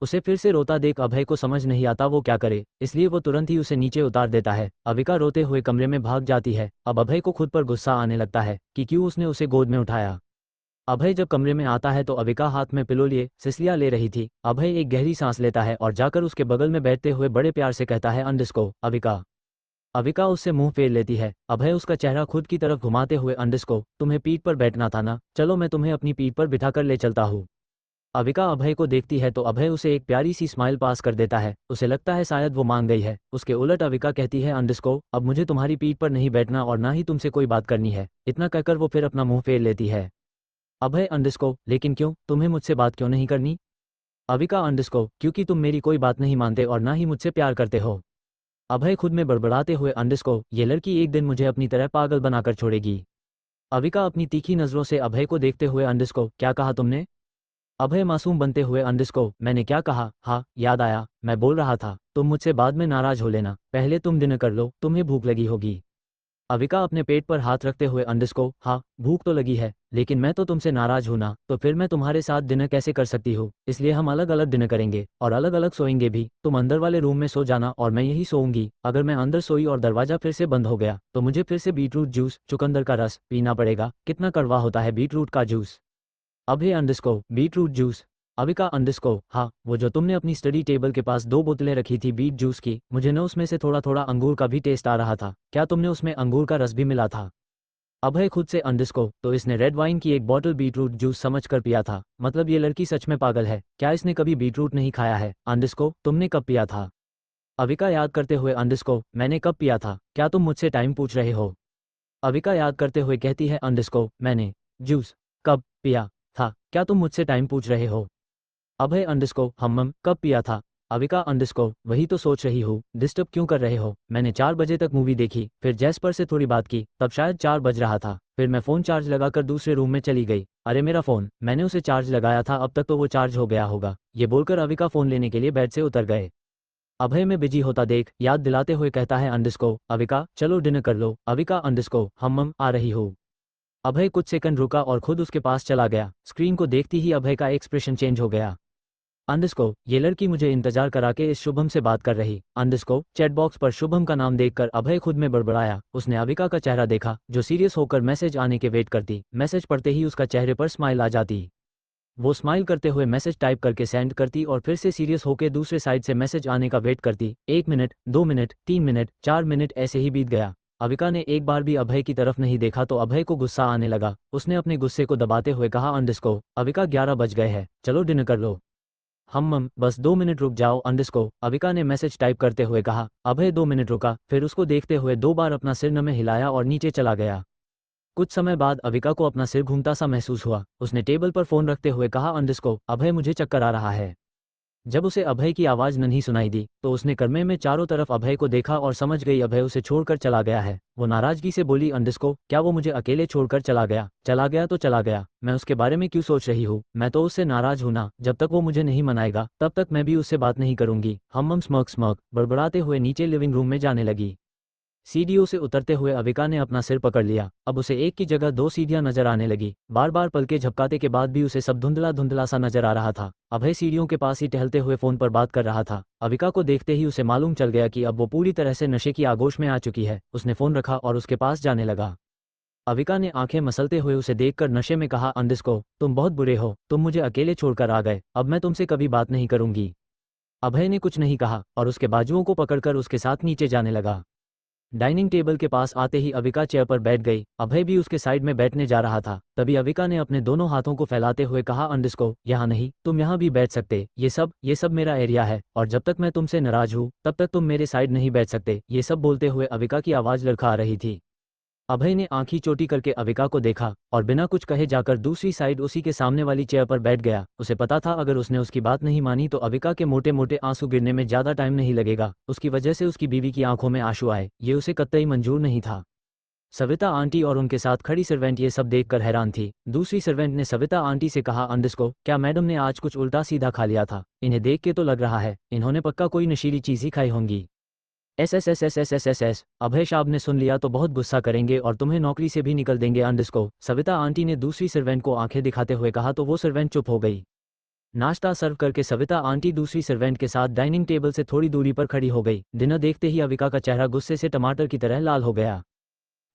उसे फिर से रोता देख अभय को समझ नहीं आता वो क्या करे, इसलिए वो तुरंत ही उसे नीचे उतार देता है। अविका रोते हुए कमरे में भाग जाती है। अब अभय को खुद पर गुस्सा आने लगता है कि क्यों उसने उसे गोद में उठाया। अभय जब कमरे में आता है तो अविका हाथ में पिलो लिए सिसलियाँ ले रही थी। अभय एक गहरी सांस लेता है और जाकर उसके बगल में बैठते हुए बड़े प्यार से कहता है, अंडरस्को अविका। अविका उससे मुंह फेर लेती है। अभय उसका चेहरा खुद की तरफ घुमाते हुए, अंडरस्को तुम्हें पीठ पर बैठना था ना, चलो मैं तुम्हें अपनी पीठ पर बिठाकर ले चलता हूँ। अविका अभय को देखती है तो अभय उसे एक प्यारी सी स्माइल पास कर देता है। उसे लगता है शायद वो मान गई है। उसके उलट अविका कहती है, अंडरस्को अब मुझे तुम्हारी पीठ पर नहीं बैठना और ना ही तुमसे कोई बात करनी है। इतना कहकर वो फिर अपना मुंह फेर लेती है। अभय अंडरस्को लेकिन क्यों, तुम्हें मुझसे बात क्यों नहीं करनी। अविका अंडरस्को क्योंकि तुम मेरी कोई बात नहीं मानते और ना ही मुझसे प्यार करते हो। अभय खुद में बड़बड़ाते हुए, अंडरस्को ये लड़की एक दिन मुझे अपनी तरह पागल बनाकर छोड़ेगी। अविका अपनी तीखी नजरों से अभय को देखते हुए, अंडरस्को क्या कहा तुमने। अभय मासूम बनते हुए, अंडरस्को मैंने क्या कहा, हाँ याद आया, मैं बोल रहा था तुम मुझसे बाद में नाराज हो लेना, पहले तुम डिनर कर लो, तुम्हें भूख लगी होगी। अविका अपने पेट पर हाथ रखते हुए, अंडरस्को हाँ भूख तो लगी है, लेकिन मैं तो तुमसे नाराज हूं ना, तो फिर मैं तुम्हारे साथ डिनर कैसे कर सकती हूँ, इसलिए हम अलग अलग डिनर करेंगे और अलग अलग सोएंगे भी। तुम अंदर वाले रूम में सो जाना और मैं यही सोऊंगी। अगर मैं अंदर सोई और दरवाजा फिर से बंद हो गया तो मुझे फिर से बीटरूट जूस चुकंदर का रस पीना पड़ेगा। कितना कड़वा होता है बीटरूट का juice. Abhay underscore beetroot juice. Avika underscore हाँ वो जो तुमने अपनी स्टडी टेबल के पास 2 बोतलें रखी थी बीट जूस की, मुझे न उसमें से थोड़ा थोड़ा अंगूर का भी टेस्ट आ रहा था, क्या तुमने उसमें अंगूर का रस भी मिला था। अभय खुद से, अंडरस्को तो इसने रेड वाइन की एक बॉटल बीटरूट जूस समझ कर पिया था, मतलब ये लड़की सच में पागल है, क्या इसने कभी बीटरूट नहीं खाया है। अंडरस्को तुमने कब पिया था। अविका याद करते हुए, अंडरस्को मैंने कब पिया था, क्या तुम मुझसे टाइम पूछ रहे हो। अविका याद करते हुए कहती है, अंडरस्को मैंने जूस कब पिया था, क्या तुम मुझसे टाइम पूछ रहे हो। अभय अंडरस्को हम कब पिया था। अविका अंडरस्को वही तो सोच रही हूँ, डिस्टर्ब क्यों कर रहे हो। मैंने 4 बजे तक मूवी देखी, फिर जैस्पर से थोड़ी बात की, तब शायद 4 बज रहा था, फिर मैं फ़ोन चार्ज लगाकर दूसरे रूम में चली गई। अरे मेरा फ़ोन, मैंने उसे चार्ज लगाया था, अब तक तो वो चार्ज हो गया होगा। ये बोलकर अविका फ़ोन लेने के लिए बेड से उतर गए। अभय में बिजी होता देख याद दिलाते हुए कहता है, अंडरस्को अविका चलो डिनर कर लो। अविका अंडरस्को हम आ रही हूँ। अभय कुछ सेकंड रुका और खुद उसके पास चला गया। स्क्रीन को देखती ही अभय का एक्सप्रेशन चेंज हो गया। अंडरस्को ये लड़की मुझे इंतजार करा के इस शुभम से बात कर रही। अंडरस्को चैट बॉक्स पर शुभम का नाम देखकर अभय खुद में बड़बड़ाया। उसने अविका का चेहरा देखा जो सीरियस होकर मैसेज आने के वेट करती। मैसेज पढ़ते ही उसका चेहरे पर स्माइल आ जाती। वो स्माइल करते हुए मैसेज टाइप करके सेंड करती और फिर से सीरियस होकर दूसरे साइड से मैसेज आने का वेट करती। 1 मिनट, 2 मिनट, 3 मिनट, 4 मिनट ऐसे ही बीत गया। अविका ने एक बार भी अभय की तरफ नहीं देखा तो अभय को गुस्सा आने लगा। उसने अपने गुस्से को दबाते हुए कहा, अंडरस्को अविका 11 बज गए हैं, चलो डिनर कर लो। हम बस 2 मिनट रुक जाओ। अंडरस्को अविका ने मैसेज टाइप करते हुए कहा। अभय 2 मिनट रुका, फिर उसको देखते हुए 2 बार अपना सिर न में हिलाया और नीचे चला गया। कुछ समय बाद अविका को अपना सिर घूमता सा महसूस हुआ। उसने टेबल पर फोन रखते हुए कहा, अंडरस्को अभय मुझे चक्कर आ रहा है। जब उसे अभय की आवाज़ नहीं सुनाई दी तो उसने कमरे में चारों तरफ अभय को देखा और समझ गई अभय उसे छोड़कर चला गया है। वो नाराजगी से बोली, अंडरस्को क्या वो मुझे अकेले छोड़कर चला गया। चला गया तो चला गया, मैं उसके बारे में क्यों सोच रही हूँ, मैं तो उससे नाराज हूँ ना। जब तक वो मुझे नहीं मनाएगा तब तक मैं भी उससे बात नहीं करूंगी। हम स्मर्क स्मर्क बड़बड़ाते हुए नीचे लिविंग रूम में जाने लगी। सीढ़ियों से उतरते हुए अविका ने अपना सिर पकड़ लिया। अब उसे एक की जगह 2 सीढ़ियां नजर आने लगी। बार बार पलके झपकाते के बाद भी उसे सब धुंधला धुंधला सा नजर आ रहा था। अभय सीढ़ियों के पास ही टहलते हुए फोन पर बात कर रहा था। अविका को देखते ही उसे मालूम चल गया कि अब वो पूरी तरह से नशे की आगोश में आ चुकी है। उसने फोन रखा और उसके पास जाने लगा। अविका ने आंखें मसलते हुए उसे देखकर नशे में कहा, अंडरस्को तुम बहुत बुरे हो, तुम मुझे अकेले छोड़कर आ गए, अब मैं तुमसे कभी बात नहीं करूंगी। अभय ने कुछ नहीं कहा और उसके बाजुओं को पकड़कर उसके साथ नीचे जाने लगा। डाइनिंग टेबल के पास आते ही अविका चेयर पर बैठ गई। अभय भी उसके साइड में बैठने जा रहा था। तभी अविका ने अपने दोनों हाथों को फैलाते हुए कहा, अंडरस्को यहाँ नहीं, तुम यहाँ भी बैठ सकते, ये सब मेरा एरिया है और जब तक मैं तुमसे नाराज हूँ तब तक तुम मेरे साइड नहीं बैठ सकते। ये सब बोलते हुए अविका की आवाज़ लड़खड़ा रही थी। अभय ने आंखी चोटी करके अविका को देखा और बिना कुछ कहे जाकर दूसरी साइड उसी के सामने वाली चेयर पर बैठ गया। उसे पता था अगर उसने उसकी बात नहीं मानी तो अविका के मोटे मोटे आंसू गिरने में ज्यादा टाइम नहीं लगेगा, उसकी वजह से उसकी बीवी की आंखों में आंसू आए, ये उसे कतई मंजूर नहीं था। सविता आंटी और उनके साथ खड़ी सर्वेंट ये सब देखकर हैरान थी। दूसरी सर्वेंट ने सविता आंटी से कहा, अंडिस्को, क्या मैडम ने आज कुछ उल्टा सीधा खा लिया था? इन्हें देख के तो लग रहा है इन्होंने पक्का कोई नशीली चीज ही खाई होंगी। एस अभय साहब ने सुन लिया तो बहुत गुस्सा करेंगे और तुम्हें नौकरी से भी निकल देंगे अंडिस्को, सविता आंटी ने दूसरी सर्वेंट को आंखें दिखाते हुए कहा तो वो सर्वेंट चुप हो गई। नाश्ता सर्व करके सविता आंटी दूसरी सर्वेंट के साथ डाइनिंग टेबल से थोड़ी दूरी पर खड़ी हो गई। डिनर देखते ही अविका का चेहरा गुस्से से टमाटर की तरह लाल हो गया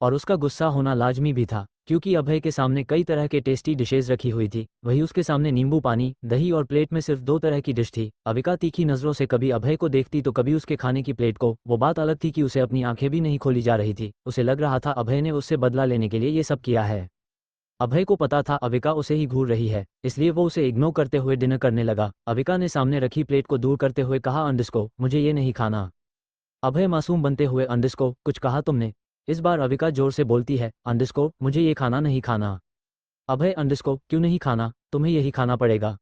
और उसका गुस्सा होना लाजमी भी था, क्योंकि अभय के सामने कई तरह के टेस्टी डिशेज रखी हुई थी, वही उसके सामने नींबू पानी, दही और प्लेट में सिर्फ 2 तरह की डिश थी। अविका तीखी नजरों से कभी अभय को देखती तो कभी उसके खाने की प्लेट को। वो बात अलग थी कि उसे अपनी आंखें भी नहीं खोली जा रही थी, उसे लग रहा था अभय ने उससे बदला लेने के लिए ये सब किया है। अभय को पता था अविका उसे ही घूर रही है, इसलिए वो उसे इग्नोर करते हुए डिनर करने लगा। अविका ने सामने रखी प्लेट को दूर करते हुए कहा, अंडिस्को, मुझे ये नहीं खाना। अभय मासूम बनते हुए, अंडिस्को, कुछ कहा तुमने? इस बार अविका जोर से बोलती है, अंडिस्को, मुझे ये खाना नहीं खाना। अभय, अंडिस्को, क्यों नहीं खाना? तुम्हें यही खाना पड़ेगा।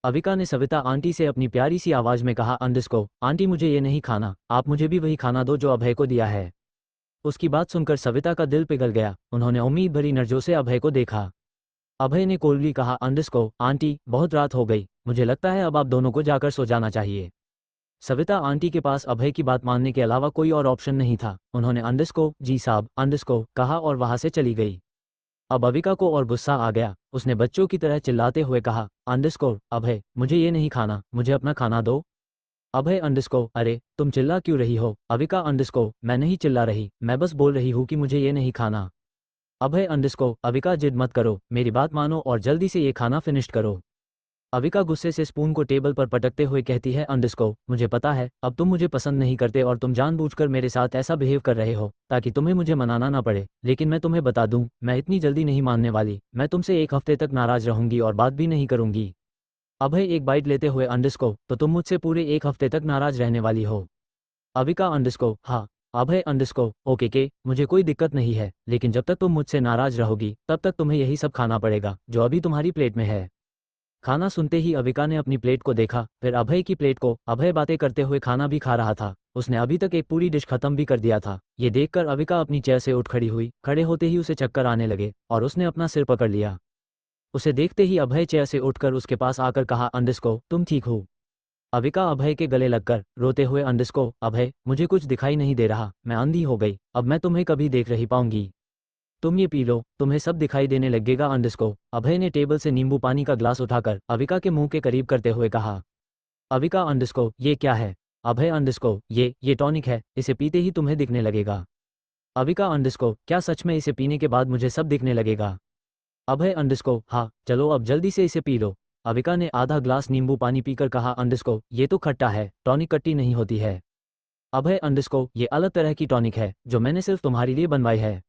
अविका ने सविता आंटी से अपनी प्यारी सी आवाज में कहा, अंडिस्को, आंटी मुझे ये नहीं खाना, आप मुझे भी वही खाना दो जो अभय को दिया है। उसकी बात सुनकर सविता का दिल पिघल गया। उन्होंने उम्मीद भरी नजरों से अभय को देखा। अभय ने कोल्डली कहा, अंडिस्को, आंटी, बहुत रात हो गई, मुझे लगता है अब आप दोनों को जाकर सो जाना चाहिए। सविता आंटी के पास अभय की बात मानने के अलावा कोई और ऑप्शन नहीं था। उन्होंने अंडिस्को, जी साहब, अंडिस्को कहा और वहां से चली गई। अब अविका को और गुस्सा आ गया। उसने बच्चों की तरह चिल्लाते हुए कहा, अंडिस्को, अभय, मुझे ये नहीं खाना, मुझे अपना खाना दो। अभय, अंडिस्को, अरे तुम चिल्ला क्यों रही हो? अविका, अंडिस्को, मैं नहीं चिल्ला रही, मैं बस बोल रही हूँ कि मुझे ये नहीं खाना। अभय, अंडिस्को, अविका जिद मत करो, मेरी बात मानो और जल्दी से ये खाना फिनिश करो। अविका गुस्से से स्पून को टेबल पर पटकते हुए कहती है, अंडिस्को, मुझे पता है अब तुम मुझे पसंद नहीं करते और तुम जानबूझकर मेरे साथ ऐसा बिहेव कर रहे हो ताकि तुम्हें मुझे मनाना ना पड़े, लेकिन मैं तुम्हें बता दूं, मैं इतनी जल्दी नहीं मानने वाली। मैं तुमसे 1 हफ्ते तक नाराज रहूंगी और बात भी नहीं करूंगी। अभय एक बाइट लेते हुए, अंडिस्को, तो तुम मुझसे पूरे 1 हफ्ते तक नाराज रहने वाली हो? अविका, अंडिस्को, हाँ। अभय, अंडिस्को, ओके के, मुझे कोई दिक्कत नहीं है, लेकिन जब तक तुम मुझसे नाराज रहोगी तब तक तुम्हें यही सब खाना पड़ेगा जो अभी तुम्हारी प्लेट में है। खाना सुनते ही अविका ने अपनी प्लेट को देखा, फिर अभय की प्लेट को। अभय बातें करते हुए खाना भी खा रहा था, उसने अभी तक एक पूरी डिश खत्म भी कर दिया था। ये देखकर अविका अपनी चेयर से उठ खड़ी हुई, खड़े होते ही उसे चक्कर आने लगे और उसने अपना सिर पकड़ लिया। उसे देखते ही अभय चेयर से उठकर उसके पास आकर कहा, अंडिस्को, तुम ठीक हो? अविका अभय के गले लगकर रोते हुए, अंडिस्को, अभय, मुझे कुछ दिखाई नहीं दे रहा, मैं अंधी हो गई, अब मैं तुम्हें कभी देख नहीं पाऊंगी। तुम ये पी लो, तुम्हें सब दिखाई देने लगेगा अंडिस्को। अभय ने टेबल से नींबू पानी का ग्लास उठाकर अविका के मुंह के करीब करते हुए कहा। अविका, अंडिस्को, ये क्या है? अभय, अंडिस्को, ये टॉनिक है, इसे पीते ही तुम्हें दिखने लगेगा। अविका, अंडिस्को, क्या सच में इसे पीने के बाद मुझे सब दिखने लगेगा? अभय, अंडिस्को, हाँ, चलो अब जल्दी से इसे पी लो। अविका ने आधा ग्लास नींबू पानी पीकर कहा, अंडिस्को, ये तो खट्टा है, टॉनिक खट्टी नहीं होती है। अभय, अंडिस्को, ये अलग तरह की टॉनिक है जो मैंने सिर्फ तुम्हारे लिए बनवाई है।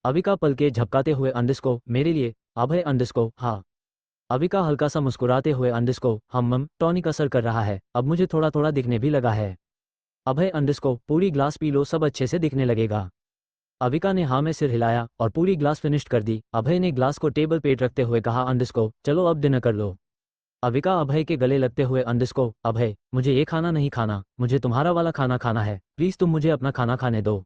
अविका पल के झपकाते हुए, अंडिस्को, मेरे लिए? अभय, अंडिस्को, हाँ। अविका हल्का सा मुस्कुराते हुए, अंडिस्को, टॉनिक असर कर रहा है, अब मुझे थोड़ा थोड़ा दिखने भी लगा है। अभय, अंडिस्को, पूरी ग्लास पी लो, सब अच्छे से दिखने लगेगा। अविका ने हाँ में सिर हिलाया और पूरी ग्लास फिनिश कर दी। अभय ने ग्लास को टेबल पेट रखते हुए कहा, अंडिस्को, चलो अब डिनर कर लो। अविका अभय के गले लगते हुए, अंडिस्को, अभय, मुझे ये खाना नहीं खाना, मुझे तुम्हारा वाला खाना खाना है, प्लीज तुम मुझे अपना खाना खाने दो।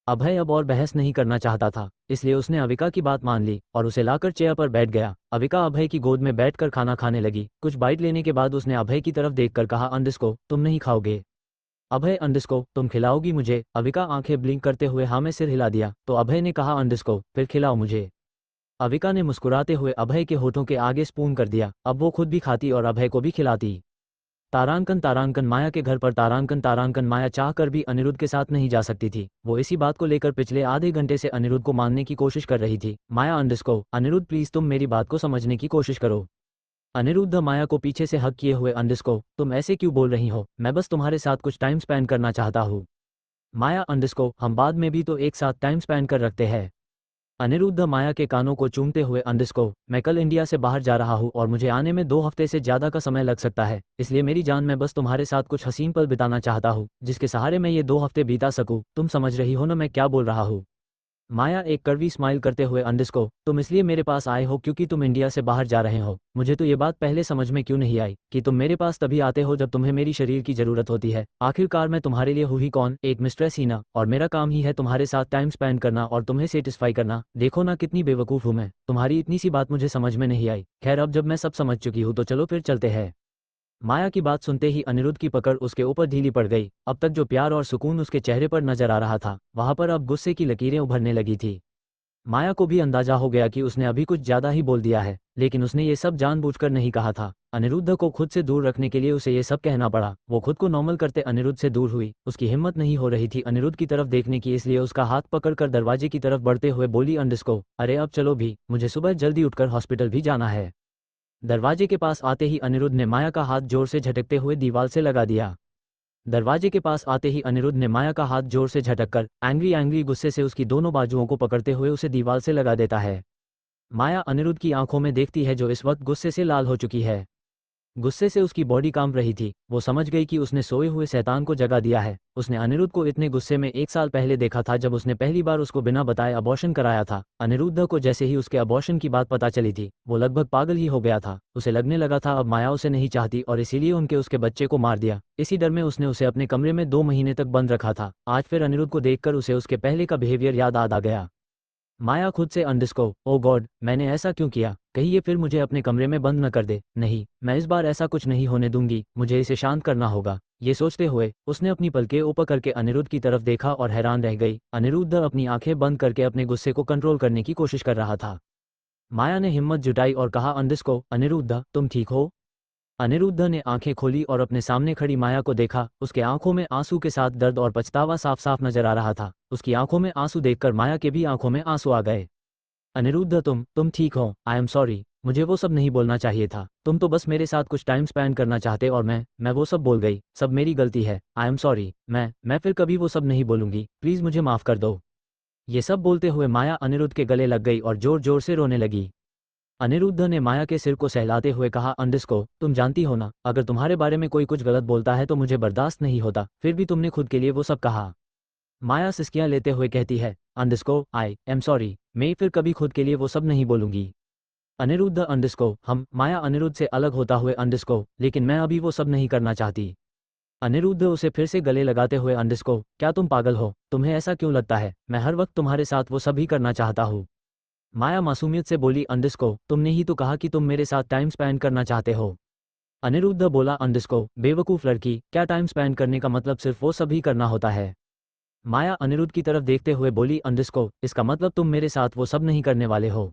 अभय अब और बहस नहीं करना चाहता था, इसलिए उसने अविका की बात मान ली और उसे लाकर चेयर पर बैठ गया। अविका अभय की गोद में बैठकर खाना खाने लगी। कुछ बाइट लेने के बाद उसने अभय की तरफ देखकर कहा, अंडिस्को, तुम नहीं खाओगे? अभय, अंडिस्को, तुम खिलाओगी मुझे? अविका आंखें ब्लिंक करते हुए हाँ में सिर हिला दिया। तो अभय ने कहा, अंडिस्को, फिर खिलाओ मुझे। अविका ने मुस्कुराते हुए अभय के होठों के आगे स्पून कर दिया। अब वो खुद भी खाती और अभय को भी खिलाती। तारांकन तारांकन माया के घर पर तारांकन तारांकन माया चाहकर भी अनिरुद्ध के साथ नहीं जा सकती थी। वो इसी बात को लेकर पिछले आधे घंटे से अनिरुद्ध को मानने की कोशिश कर रही थी। माया, अंडिस्को, अनिरुद्ध, प्लीज तुम मेरी बात को समझने की कोशिश करो। अनिरुद्ध माया को पीछे से हक किए हुए, अंडिस्को, तुम ऐसे क्यों बोल रही हो? मैं बस तुम्हारे साथ कुछ टाइम स्पेंड करना चाहता हूँ। माया, अंडिस्को, हम बाद में भी तो एक साथ टाइम स्पेंड कर रखते हैं। अनिरुद्ध माया के कानों को चूमते हुए, अंडिस्को, मैं कल इंडिया से बाहर जा रहा हूँ और मुझे आने में 2 हफ्ते से ज़्यादा का समय लग सकता है, इसलिए मेरी जान, मैं बस तुम्हारे साथ कुछ हसीन पल बिताना चाहता हूँ जिसके सहारे मैं ये 2 हफ्ते बीता सकूँ। तुम समझ रही हो ना मैं क्या बोल रहा हूँ? माया एक कड़वी स्माइल करते हुए अंडस को, तुम इसलिए मेरे पास आए हो क्योंकि तुम इंडिया से बाहर जा रहे हो। मुझे तो ये बात पहले समझ में क्यों नहीं आई कि तुम मेरे पास तभी आते हो जब तुम्हें मेरी शरीर की जरूरत होती है। आखिरकार मैं तुम्हारे लिए हूँ ही कौन, एक मिस्ट्रेस ही ना, और मेरा काम ही है तुम्हारे साथ टाइम स्पेंड करना और तुम्हें सेटिस्फाई करना। देखो ना कितनी बेवकूफ़ हूँ मैं, तुम्हारी इतनी सी बात मुझे समझ में नहीं आई। खैर अब जब मैं सब समझ चुकी हूँ तो चलो फिर चलते हैं। माया की बात सुनते ही अनिरुद्ध की पकड़ उसके ऊपर ढीली पड़ गई। अब तक जो प्यार और सुकून उसके चेहरे पर नजर आ रहा था, वहां पर अब गुस्से की लकीरें उभरने लगी थी। माया को भी अंदाजा हो गया कि उसने अभी कुछ ज्यादा ही बोल दिया है, लेकिन उसने ये सब जानबूझकर नहीं कहा था। अनिरुद्ध को खुद से दूर रखने के लिए उसे ये सब कहना पड़ा। वो खुद को नॉर्मल करते अनिरुद्ध से दूर हुई। उसकी हिम्मत नहीं हो रही थी अनिरुद्ध की तरफ देखने की, इसलिए उसका हाथ पकड़कर दरवाजे की तरफ बढ़ते हुए बोली अंडस को, अरे अब चलो भी, मुझे सुबह जल्दी उठकर हॉस्पिटल भी जाना है। दरवाजे के पास आते ही अनिरुद्ध ने माया का हाथ जोर से झटकते हुए दीवार से लगा दिया। दरवाजे के पास आते ही अनिरुद्ध ने माया का हाथ जोर से झटककर एंग्री एंग्री गुस्से से उसकी दोनों बाजुओं को पकड़ते हुए उसे दीवार से लगा देता है। माया अनिरुद्ध की आंखों में देखती है जो इस वक्त गुस्से से लाल हो चुकी है। गुस्से से उसकी बॉडी कांप रही थी। वो समझ गई कि उसने सोए हुए शैतान को जगा दिया है। उसने अनिरुद्ध को इतने गुस्से में 1 साल पहले देखा था जब उसने पहली बार उसको बिना बताए अबॉर्शन कराया था। अनिरुद्ध को जैसे ही उसके अबॉर्शन की बात पता चली थी, वो लगभग पागल ही हो गया था। उसे लगने लगा था अब माया उसे नहीं चाहती और इसीलिए उनके उसके बच्चे को मार दिया। इसी डर में उसने उसे अपने कमरे में 2 महीने तक बंद रखा था। आज फिर अनिरुद्ध को देखकर उसे उसके पहले का बिहेवियर याद आ गया। माया खुद से अंडस को, ओ गॉड मैंने ऐसा क्यों किया, कहीं ये फिर मुझे अपने कमरे में बंद न कर दे। नहीं, मैं इस बार ऐसा कुछ नहीं होने दूंगी, मुझे इसे शांत करना होगा। ये सोचते हुए उसने अपनी पलकें ऊपर करके अनिरुद्ध की तरफ देखा और हैरान रह गई। अनिरुद्ध अपनी आंखें बंद करके अपने गुस्से को कंट्रोल करने की कोशिश कर रहा था। माया ने हिम्मत जुटाई और कहा अंडस को, अनिरुद्ध तुम ठीक हो। अनिरुद्ध ने आंखें खोली और अपने सामने खड़ी माया को देखा। उसके आंखों में आंसू के साथ दर्द और पछतावा साफ साफ नजर आ रहा था। उसकी आंखों में आंसू देखकर माया के भी आंखों में आंसू आ गए। अनिरुद्ध तुम ठीक हो, आई एम सॉरी, मुझे वो सब नहीं बोलना चाहिए था। तुम तो बस मेरे साथ कुछ टाइम स्पेंड करना चाहते और मैं वो सब बोल गई। सब मेरी गलती है, आई एम सॉरी। मैं फिर कभी वो सब नहीं बोलूंगी, प्लीज मुझे माफ कर दो। ये सब बोलते हुए माया अनिरुद्ध के गले लग गई और जोर जोर से रोने लगी। अनिरुद्ध ने माया के सिर को सहलाते हुए कहा अंडस को, तुम जानती हो ना, अगर तुम्हारे बारे में कोई कुछ गलत बोलता है तो मुझे बर्दाश्त नहीं होता, फिर भी तुमने खुद के लिए वो सब कहा। माया सिसकियां लेते हुए कहती है, अंडरस्को आई एम सॉरी, मैं फिर कभी खुद के लिए वो सब नहीं बोलूंगी। अनिरुद्ध अंडरस्को हम माया अनिरुद्ध से अलग होता हुए अंडरस्को, लेकिन मैं अभी वो सब नहीं करना चाहती। अनिरुद्ध उसे फिर से गले लगाते हुए अंडरस्को, क्या तुम पागल हो, तुम्हें ऐसा क्यों लगता है मैं हर वक्त तुम्हारे साथ वो सब ही करना चाहता हूँ। माया मासूमियत से बोली अंडरस्को, तुमने ही तो कहा कि तुम मेरे साथ टाइम स्पेंड करना चाहते हो। अनिरुद्ध बोला अंडरस्को, बेवकूफ़ लड़की, क्या टाइम स्पेंड करने का मतलब सिर्फ वो सब ही करना होता है। माया अनिरुद्ध की तरफ देखते हुए बोली अंडरस्को, इसका मतलब तुम मेरे साथ वो सब नहीं करने वाले हो।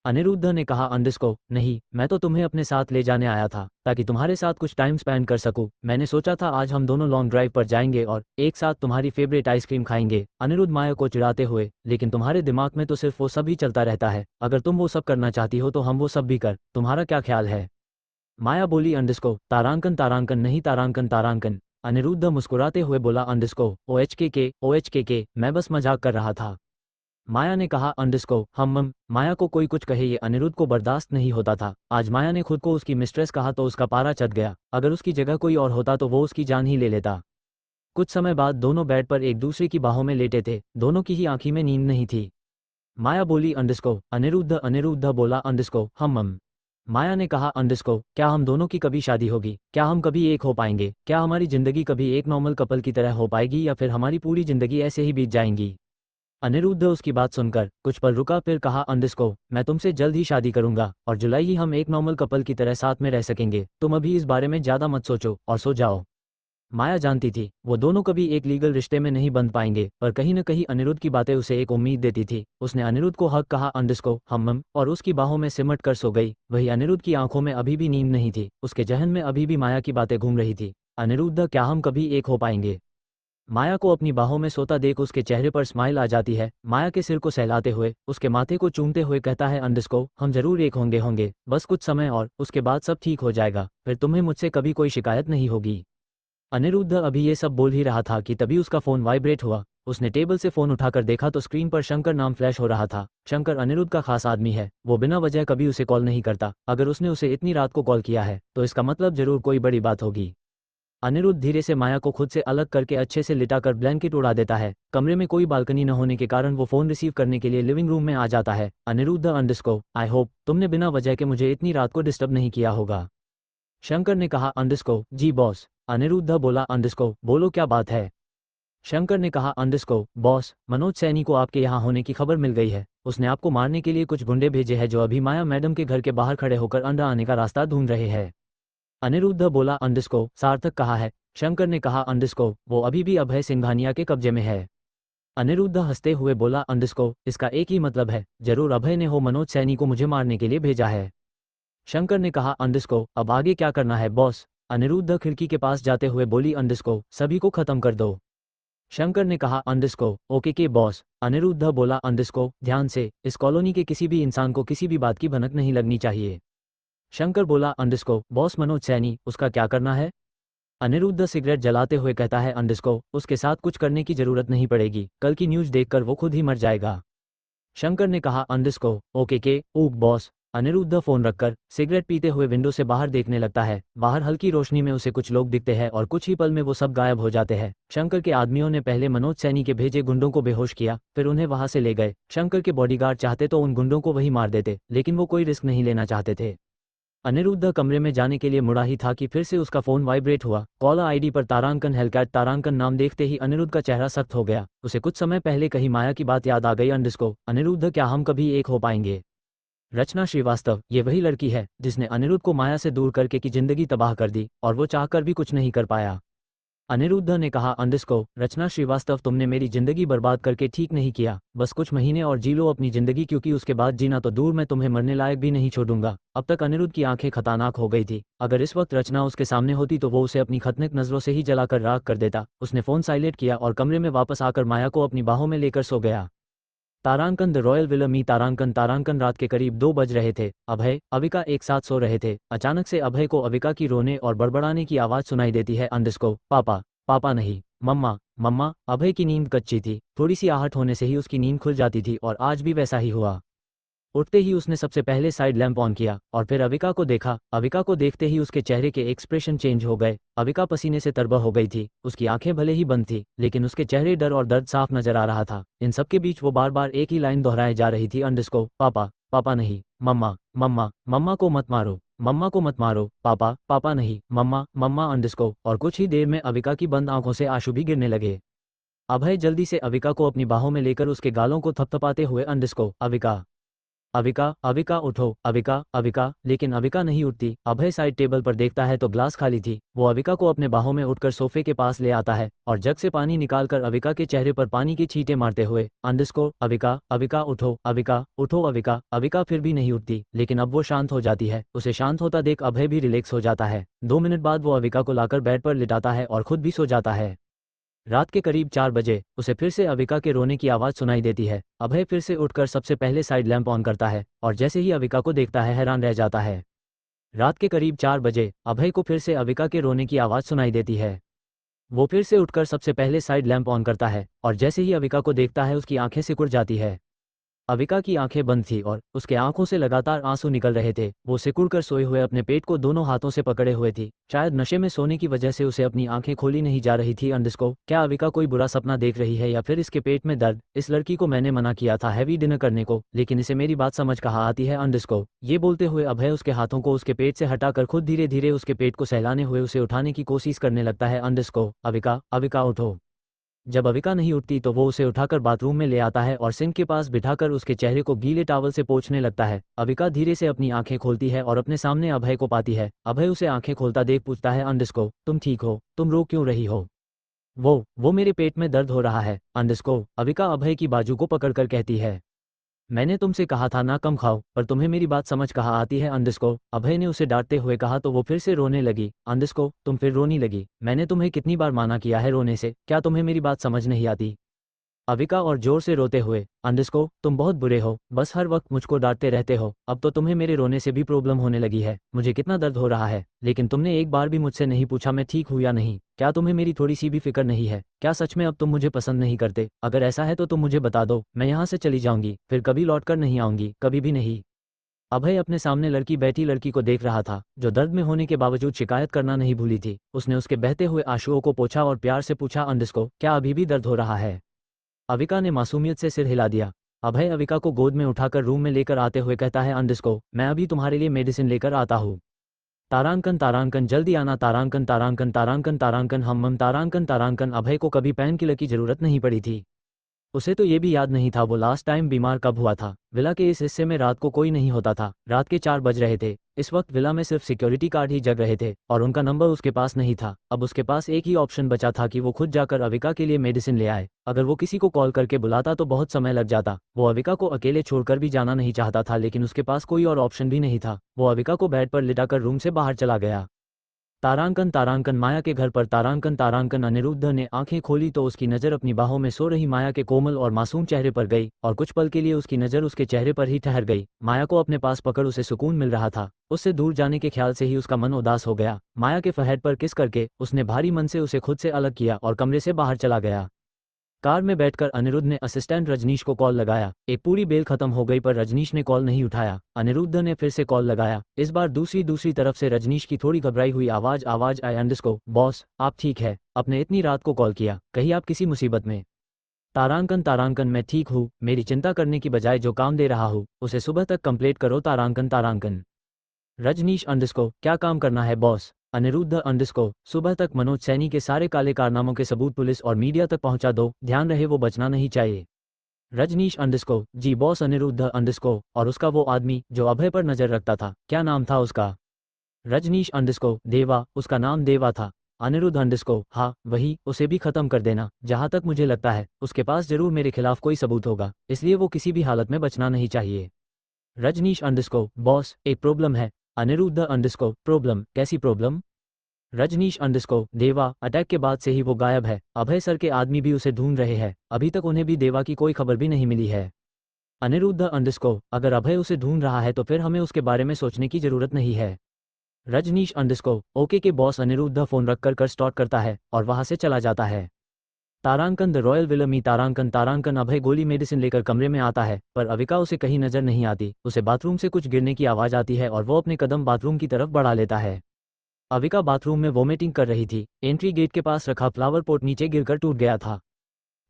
अनिरुद्ध ने कहा अंडरस्को, नहीं, मैं तो तुम्हें अपने साथ ले जाने आया था ताकि तुम्हारे साथ कुछ टाइम स्पेंड कर सकूं। मैंने सोचा था आज हम दोनों लॉन्ग ड्राइव पर जाएंगे और एक साथ तुम्हारी फेवरेट आइसक्रीम खाएंगे। अनिरुद्ध माया को चिढ़ाते हुए, लेकिन तुम्हारे दिमाग में तो सिर्फ वो सब ही चलता रहता है। अगर तुम वो सब करना चाहती हो तो हम वो सब भी कर, तुम्हारा क्या ख्याल है। माया बोली अंडरस्को, तारांकन तारांकन नहीं तारांकन तारांकन। अनिरुद्ध मुस्कुराते हुए बोला अंडरस्को, ओ एच के, मैं बस मजाक कर रहा था। माया ने कहा अंडरस्को हम माया को कोई कुछ कहे ये अनिरुद्ध को बर्दाश्त नहीं होता था। आज माया ने खुद को उसकी मिस्ट्रेस कहा तो उसका पारा चढ़ गया। अगर उसकी जगह कोई और होता तो वो उसकी जान ही ले लेता। कुछ समय बाद दोनों बेड पर एक दूसरे की बाहों में लेटे थे। दोनों की ही आंखी में नींद नहीं थी। माया बोली अंडरस्को, अनिरुद्ध अनिरुद्ध बोला अंडरस्को हम। माया ने कहा अंडरस्को, क्या हम दोनों की कभी शादी होगी, क्या हम कभी एक हो पाएंगे, क्या हमारी जिंदगी कभी एक नॉर्मल कपल की तरह हो पाएगी या फिर हमारी पूरी जिंदगी ऐसे ही बीत जाएंगी। अनिरुद्ध उसकी बात सुनकर कुछ पल रुका, फिर कहा अंडरस्को, मैं तुमसे जल्द ही शादी करूंगा और जुलाई ही हम एक नॉर्मल कपल की तरह साथ में रह सकेंगे। तुम अभी इस बारे में ज्यादा मत सोचो और सो जाओ। माया जानती थी वो दोनों कभी एक लीगल रिश्ते में नहीं बंध पाएंगे, पर कहीं न कहीं अनिरुद्ध की बातें उसे एक उम्मीद देती थी। उसने अनिरुद्ध को हक कहा अंडरस्को हम और उसकी बाहों में सिमट कर सो गई। वही अनिरुद्ध की आंखों में अभी भी नींद नहीं थी। उसके जहन में अभी भी माया की बातें घूम रही थी। अनिरुद्ध, क्या हम कभी एक हो पाएंगे। माया को अपनी बाहों में सोता देख उसके चेहरे पर स्माइल आ जाती है। माया के सिर को सहलाते हुए उसके माथे को चूमते हुए कहता है अंडरस्को, हम जरूर एक होंगे होंगे बस कुछ समय और उसके बाद सब ठीक हो जाएगा, फिर तुम्हें मुझसे कभी कोई शिकायत नहीं होगी। अनिरुद्ध अभी ये सब बोल ही रहा था कि तभी उसका फोन वाइब्रेट हुआ। उसने टेबल से फोन उठाकर देखा तो स्क्रीन पर शंकर नाम फ्लैश हो रहा था। शंकर अनिरुद्ध का खास आदमी है, वो बिना वजह कभी उसे कॉल नहीं करता। अगर उसने उसे इतनी रात को कॉल किया है तो इसका मतलब जरूर कोई बड़ी बात होगी। अनिरुद्ध धीरे से माया को खुद से अलग करके अच्छे से लिटाकर ब्लैंकेट उड़ा देता है। कमरे में कोई बालकनी न होने के कारण वो फोन रिसीव करने के लिए लिविंग रूम में आ जाता है। अनिरुद्ध अंडरस्को आई होप तुमने बिना वजह के मुझे इतनी रात को डिस्टर्ब नहीं किया होगा। शंकर ने कहा अंडरस्को जी बॉस। अनिरुद्ध बोला अंडरस्को बोलो क्या बात है। शंकर ने कहा अंडरस्को बॉस मनोज सैनी को आपके यहाँ होने की खबर मिल गई है। उसने आपको मारने के लिए कुछ गुंडे भेजे हैं जो अभी माया मैडम के घर के बाहर खड़े होकर अंदर आने का रास्ता ढूंढ रहे हैं। अनिरुद्ध बोला अंडरस्को सार्थक कहा है। शंकर ने कहा अंडरस्को वो अभी भी अभय सिंघानिया के कब्जे में है। अनिरुद्ध हंसते हुए बोला अंडरस्को इसका एक ही मतलब है जरूर अभय ने हो मनोज सैनी को मुझे मारने के लिए भेजा है। शंकर ने कहा अंडरस्को अब आगे क्या करना है बॉस। अनिरुद्ध खिड़की के पास जाते हुए बोली अंडरस्को सभी को खत्म कर दो। शंकर ने कहा अंडरस्को ओके के बॉस। अनिरुद्ध बोला अंडरस्को ध्यान से इस कॉलोनी के किसी भी इंसान को किसी भी बात की भनक नहीं लगनी चाहिए। शंकर बोला अंडरस्को बॉस मनोज सैनी उसका क्या करना है। अनिरुद्ध सिगरेट जलाते हुए कहता है अंडरस्को उसके साथ कुछ करने की जरूरत नहीं पड़ेगी कल की न्यूज़ देखकर वो खुद ही मर जाएगा। शंकर ने कहा अंडरस्को ओके के ऊक बॉस। अनिरुद्ध फोन रखकर सिगरेट पीते हुए विंडो से बाहर देखने लगता है। बाहर हल्की रोशनी में उसे कुछ लोग दिखते हैं और कुछ ही पल में वो सब गायब हो जाते हैं। शंकर के आदमियों ने पहले मनोज सैनी के भेजे गुंडों को बेहोश किया फिर उन्हें वहां से ले गए। शंकर के बॉडीगार्ड चाहते तो उन गुंडों को वही मार देते लेकिन वो कोई रिस्क नहीं लेना चाहते थे। अनिरुद्ध कमरे में जाने के लिए मुड़ा ही था कि फिर से उसका फोन वाइब्रेट हुआ। कॉलर आईडी पर तारांकन हेलकैट तारांकन नाम देखते ही अनिरुद्ध का चेहरा सख्त हो गया। उसे कुछ समय पहले कही माया की बात याद आ गई। अंडरस्को अनिरुद्ध क्या हम कभी एक हो पाएंगे। रचना श्रीवास्तव ये वही लड़की है जिसने अनिरुद्ध को माया से दूर करके की जिंदगी तबाह कर दी और वो चाहकर भी कुछ नहीं कर पाया। अनिरुद्ध ने कहा अंडरस्को रचना श्रीवास्तव तुमने मेरी जिंदगी बर्बाद करके ठीक नहीं किया। बस कुछ महीने और जी लो अपनी जिंदगी क्योंकि उसके बाद जीना तो दूर मैं तुम्हें मरने लायक भी नहीं छोड़ूंगा। अब तक अनिरुद्ध की आंखें खतरनाक हो गई थी। अगर इस वक्त रचना उसके सामने होती तो वो उसे अपनी खतरनाक नजरों से ही जलाकर राख कर देता। उसने फोन साइलेंट किया और कमरे में वापस आकर माया को अपनी बाहों में लेकर सो गया। तारांकन द रॉयल विला मी तारांकन तारांकन रात के करीब 2 बज रहे थे। अभय अविका एक साथ सो रहे थे। अचानक से अभय को अविका की रोने और बड़बड़ाने की आवाज सुनाई देती है। अंडरस्को पापा पापा नहीं मम्मा मम्मा। अभय की नींद कच्ची थी। थोड़ी सी आहट होने से ही उसकी नींद खुल जाती थी और आज भी वैसा ही हुआ। उठते ही उसने सबसे पहले साइड लैंप ऑन किया और फिर अविका को देखा। अविका को देखते ही उसके चेहरे के एक्सप्रेशन चेंज हो गए। अविका पसीने से तरबह हो गई थी। उसकी आंखें भले ही बंद थी लेकिन उसके चेहरे डर और दर्द साफ नजर आ रहा था। इन सबके बीच वो बार बार एक ही लाइन दोहराए जा रही थी अंडरस्को पापा पापा नहीं मम्मा मम्मा मम्मा को मत मारो मम्मा को मत मारो पापा पापा नहीं मम्मा मम्मा अंडरस्को। और कुछ ही देर में अविका की बंद आंखों से आंसू भी गिरने लगे। अभय जल्दी से अविका को अपनी बाहों में लेकर उसके गालों को थपथपाते हुए अंडरस्को अविका अविका अविका उठो अविका अविका। लेकिन अविका नहीं उठती। अभय साइड टेबल पर देखता है तो ग्लास खाली थी। वो अविका को अपने बाहों में उठकर सोफे के पास ले आता है और जग से पानी निकालकर अविका के चेहरे पर पानी की छींटे मारते हुए अंडरस्को अविका अविका उठो अविका उठो अविका। अविका फिर भी नहीं उठती लेकिन अब वो शांत हो जाती है। उसे शांत होता देख अभय भी रिलैक्स हो जाता है। 2 मिनट बाद वो अविका को लाकर बेड पर लिटाता है और खुद भी सो जाता है। रात के करीब 4 बजे उसे फिर से अविका के रोने की आवाज़ सुनाई देती है। अभय फिर से उठकर सबसे पहले साइड लैंप ऑन करता है और जैसे ही अविका को देखता है हैरान रह जाता है। रात के करीब 4 बजे अभय को फिर से अविका के रोने की आवाज़ सुनाई देती है। वो फिर से उठकर सबसे पहले साइड लैंप ऑन करता है और जैसे ही अविका को देखता है उसकी आंखें सिकुड़ जाती है। अविका की आंखें बंद थी और उसके आंखों से लगातार आंसू निकल रहे थे। वो सिकुड़कर सोए हुए अपने पेट को दोनों हाथों से पकड़े हुए थी। शायद नशे में सोने की वजह से उसे अपनी आंखें खोली नहीं जा रही थी। अंडरस्को क्या अविका कोई बुरा सपना देख रही है या फिर इसके पेट में दर्द। इस लड़की को मैंने मना किया था हैवी डिनर करने को लेकिन इसे मेरी बात समझ कहाँ आती है। अंडरस्को ये बोलते हुए अभय उसके हाथों को उसके पेट से हटाकर खुद धीरे धीरे उसके पेट को सहलाने हुए उसे उठाने की कोशिश करने लगता है। अंडरस्को अविका अविका उठो। जब अविका नहीं उठती तो वो उसे उठाकर बाथरूम में ले आता है और सिंक के पास बिठाकर उसके चेहरे को गीले टॉवल से पोंछने लगता है। अविका धीरे से अपनी आंखें खोलती है और अपने सामने अभय को पाती है। अभय उसे आंखें खोलता देख पूछता है अंडरस्को तुम ठीक हो तुम रो क्यों रही हो। वो मेरे पेट में दर्द हो रहा है। अंडरस्को अविका अभय की बाजू को पकड़कर कहती है मैंने तुमसे कहा था ना कम खाओ पर तुम्हें मेरी बात समझ कहाँ आती है। अंडरस्को अभय ने उसे डांटते हुए कहा तो वो फिर से रोने लगी। अंडरस्को तुम फिर रोने लगी। मैंने तुम्हें कितनी बार माना किया है रोने से। क्या तुम्हें मेरी बात समझ नहीं आती। अविका और जोर से रोते हुए अंडरस्को तुम बहुत बुरे हो बस हर वक्त मुझको डांटते रहते हो। अब तो तुम्हें मेरे रोने से भी प्रॉब्लम होने लगी है। मुझे कितना दर्द हो रहा है लेकिन तुमने एक बार भी मुझसे नहीं पूछा मैं ठीक हूँ या नहीं। क्या तुम्हें मेरी थोड़ी सी भी फिक्र नहीं है। क्या सच में अब तुम मुझे पसंद नहीं करते। अगर ऐसा है तो तुम मुझे बता दो मैं यहाँ से चली जाऊंगी फिर कभी लौट कर नहीं आऊंगी कभी भी नहीं। अभय अपने सामने लड़की बैठी लड़की को देख रहा था, जो दर्द में होने के बावजूद शिकायत करना नहीं भूली थी। उसने उसके बहते हुए आंसुओं को पोंछा और प्यार से पूछा, अंडस्को, क्या अभी भी दर्द हो रहा है? अविका ने मासूमियत से सिर हिला दिया। अभय अविका को गोद में उठाकर रूम में लेकर आते हुए कहता है, अंडस्को, मैं अभी तुम्हारे लिए मेडिसिन लेकर आता हूँ। तारांकन तारांकन जल्दी आना, तारांकन तारांकन तारांकन तारांकन हम तारांकन तारांकन। अभय को कभी पेन किलर की जरूरत नहीं पड़ी थी। उसे तो ये भी याद नहीं था वो लास्ट टाइम बीमार कब हुआ था। विला के इस हिस्से में रात को कोई नहीं होता था। रात के 4 बज रहे थे। इस वक्त विला में सिर्फ सिक्योरिटी गार्ड ही जग रहे थे और उनका नंबर उसके पास नहीं था। अब उसके पास एक ही ऑप्शन बचा था कि वो खुद जाकर अविका के लिए मेडिसिन ले आए। अगर वो किसी को कॉल करके बुलाता तो बहुत समय लग जाता। वो अविका को अकेले छोड़कर भी जाना नहीं चाहता था, लेकिन उसके पास कोई और ऑप्शन भी नहीं था। वो अविका को बेड पर लिटाकर रूम से बाहर चला गया। तारांकन तारांकन माया के घर पर तारांकन तारांकन। अनिरुद्ध ने आंखें खोली तो उसकी नज़र अपनी बाहों में सो रही माया के कोमल और मासूम चेहरे पर गई और कुछ पल के लिए उसकी नज़र उसके चेहरे पर ही ठहर गई। माया को अपने पास पकड़ उसे सुकून मिल रहा था। उससे दूर जाने के ख्याल से ही उसका मन उदास हो गया। माया के फरहेड पर किस करके उसने भारी मन से उसे खुद से अलग किया और कमरे से बाहर चला गया। कार में बैठकर अनिरुद्ध ने असिस्टेंट रजनीश को कॉल लगाया। एक पूरी बेल खत्म हो गई पर रजनीश ने कॉल नहीं उठाया। अनिरुद्ध ने फिर से कॉल लगाया। इस बार दूसरी तरफ से रजनीश की थोड़ी घबराई हुई आवाज आई, अंडस्को, बॉस आप ठीक है? आपने इतनी रात को कॉल किया, कहीं आप किसी मुसीबत में? तारांकन तारांकन मैं ठीक हूँ। मेरी चिंता करने की बजाय जो काम दे रहा हूँ उसे सुबह तक कंप्लीट करो। तारांकन तारांकन। रजनीश, अंडस्को, क्या काम करना है बॉस? अनिरुद्ध, अंडस्को, सुबह तक मनोज सैनी के सारे काले कारनामों के सबूत पुलिस और मीडिया तक पहुंचा दो। ध्यान रहे वो बचना नहीं चाहिए। रजनीश, अंडस्को, जी बॉस। अनिरुद्ध, अंडस्को, और उसका वो आदमी जो अभय पर नजर रखता था, क्या नाम था उसका? रजनीश, अंडस्को, देवा। उसका नाम देवा था। अनिरुद्ध, अंडस्को, हाँ वही। उसे भी खत्म कर देना। जहां तक मुझे लगता है उसके पास जरूर मेरे खिलाफ कोई सबूत होगा, इसलिए वो किसी भी हालत में बचना नहीं चाहिए। रजनीश, अंडस्को, बॉस एक प्रॉब्लम है। Anirudh, underscore, problem? कैसी problem? Rajneesh, underscore, Deva attack के बाद से ही वो गायब है। अभय सर के आदमी भी उसे ढूंढ रहे हैं। अभी तक उन्हें भी देवा की कोई खबर भी नहीं मिली है। अनिरुद्ध, अंडस्को, अगर अभय उसे ढूंढ रहा है तो फिर हमें उसके बारे में सोचने की जरूरत नहीं है। रजनीश, अंडस्को, ओके के बॉस। अनिरुद्ध फोन रखकर स्टार्ट करता है और वहां से चला जाता है। तारांकन द रॉयल विलमी। तारांकन तारांकन। अभय गोली मेडिसिन लेकर कमरे में आता है पर अविका उसे कहीं नजर नहीं आती। उसे बाथरूम से कुछ गिरने की आवाज आती है और वो अपने कदम बाथरूम की तरफ बढ़ा लेता है। अविका बाथरूम में वोमिटिंग कर रही थी। एंट्री गेट के पास रखा फ्लावर पॉट नीचे गिरकर टूट गया था।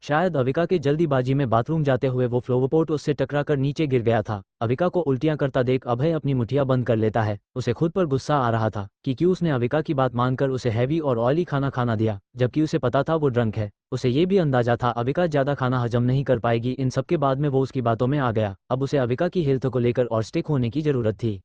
शायद अविका के जल्दीबाजी में बाथरूम जाते हुए वो फ्लावर पॉट उससे टकराकर नीचे गिर गया था। अविका को उल्टियां करता देख अभय अपनी मुठिया बंद कर लेता है। उसे खुद पर गुस्सा आ रहा था कि क्यों उसने अविका की बात मानकर उसे हैवी और ऑयली खाना दिया, जबकि उसे पता था वो ड्रंक है। उसे ये भी अंदाजा था अविका ज्यादा खाना हजम नहीं कर पाएगी। इन सबके बाद में वो उसकी बातों में आ गया। अब उसे अविका की हेल्थ को लेकर और स्टिक होने की जरूरत थी।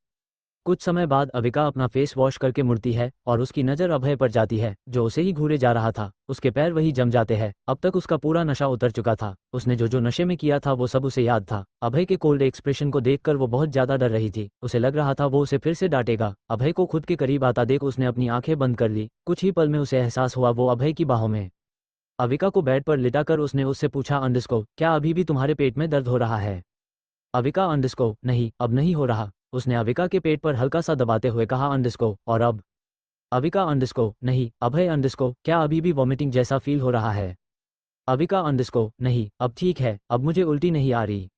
कुछ समय बाद अविका अपना फेस वॉश करके मुड़ती है और उसकी नज़र अभय पर जाती है, जो उसे ही घूरे जा रहा था। उसके पैर वही जम जाते हैं। अब तक उसका पूरा नशा उतर चुका था। उसने जो जो नशे में किया था वो सब उसे याद था। अभय के कोल्ड एक्सप्रेशन को देखकर वो बहुत ज्यादा डर रही थी। उसे लग रहा था वो उसे फिर से डांटेगा। अभय को खुद के करीब आता देख उसने अपनी आंखें बंद कर ली। कुछ ही पल में उसे एहसास हुआ वो अभय की बाहों में। अविका को बेड पर लिटाकर उसने उससे पूछा, अंडस्को, क्या अभी भी तुम्हारे पेट में दर्द हो रहा है? अविका, अंडस्को, नहीं अब नहीं हो रहा। उसने अविका के पेट पर हल्का सा दबाते हुए कहा, अंडस्को, और अब? अविका, अंडस्को, नहीं। अभय, अंडस्को, क्या अभी भी वॉमिटिंग जैसा फील हो रहा है? अविका, अंडस्को, नहीं अब ठीक है, अब मुझे उल्टी नहीं आ रही।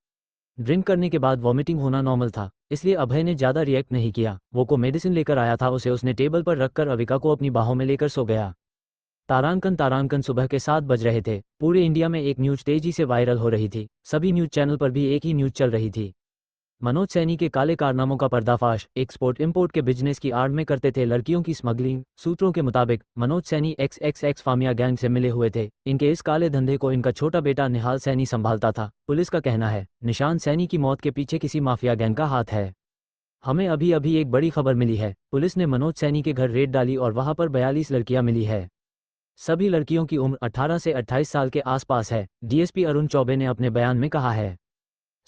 ड्रिंक करने के बाद वॉमिटिंग होना नॉर्मल था, इसलिए अभय ने ज्यादा रिएक्ट नहीं किया। वो को मेडिसिन लेकर आया था, उसे उसने टेबल पर रखकर अविका को अपनी बाहों में लेकर सो गया। तारांकन तारांकन। सुबह के 7 बज रहे थे। पूरे इंडिया में एक न्यूज तेजी से वायरल हो रही थी। सभी न्यूज चैनल पर भी एक ही न्यूज चल रही थी। मनोज सैनी के काले कारनामों का पर्दाफाश। एक्सपोर्ट इंपोर्ट के बिजनेस की आड़ में करते थे लड़कियों की स्मगलिंग। सूत्रों के मुताबिक मनोज सैनी XXX फामिया गैंग से मिले हुए थे। इनके इस काले धंधे को इनका छोटा बेटा निहाल सैनी संभालता था। पुलिस का कहना है निशान सैनी की मौत के पीछे किसी माफिया गैंग का हाथ है। हमें अभी अभी एक बड़ी खबर मिली है। पुलिस ने मनोज सैनी के घर रेड डाली और वहां पर 42 लड़कियां मिली है। सभी लड़कियों की उम्र 18 से 28 साल के आसपास है। डीएसपी अरुण चौबे ने अपने बयान में कहा है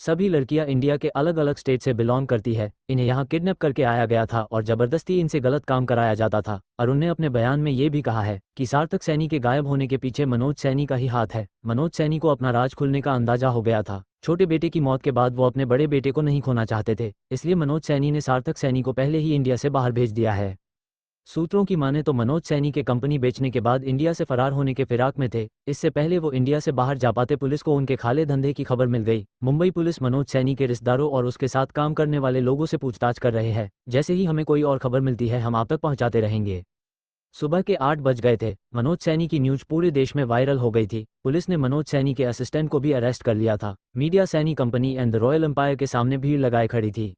सभी लड़कियां इंडिया के अलग अलग स्टेट से बिलोंग करती है। इन्हें यहां किडनैप करके आया गया था और जबरदस्ती इनसे गलत काम कराया जाता था। अरुण ने अपने बयान में ये भी कहा है कि सार्थक सैनी के गायब होने के पीछे मनोज सैनी का ही हाथ है। मनोज सैनी को अपना राज खुलने का अंदाजा हो गया था। छोटे बेटे की मौत के बाद वो अपने बड़े बेटे को नहीं खोना चाहते थे, इसलिए मनोज सैनी ने सार्थक सैनी को पहले ही इंडिया से बाहर भेज दिया है। सूत्रों की माने तो मनोज सैनी के कंपनी बेचने के बाद इंडिया से फरार होने के फिराक में थे। इससे पहले वो इंडिया से बाहर जा पाते पुलिस को उनके खाले धंधे की खबर मिल गई। मुंबई पुलिस मनोज सैनी के रिश्तेदारों और उसके साथ काम करने वाले लोगों से पूछताछ कर रहे हैं। जैसे ही हमें कोई और खबर मिलती है हम आप तक पहुंचाते रहेंगे। सुबह के 8 बज गए थे। मनोज सैनी की न्यूज पूरे देश में वायरल हो गई थी। पुलिस ने मनोज सैनी के असिस्टेंट को भी अरेस्ट कर लिया था। Media Saini company and the royal empire के सामने भीड़ लगाए खड़ी थी।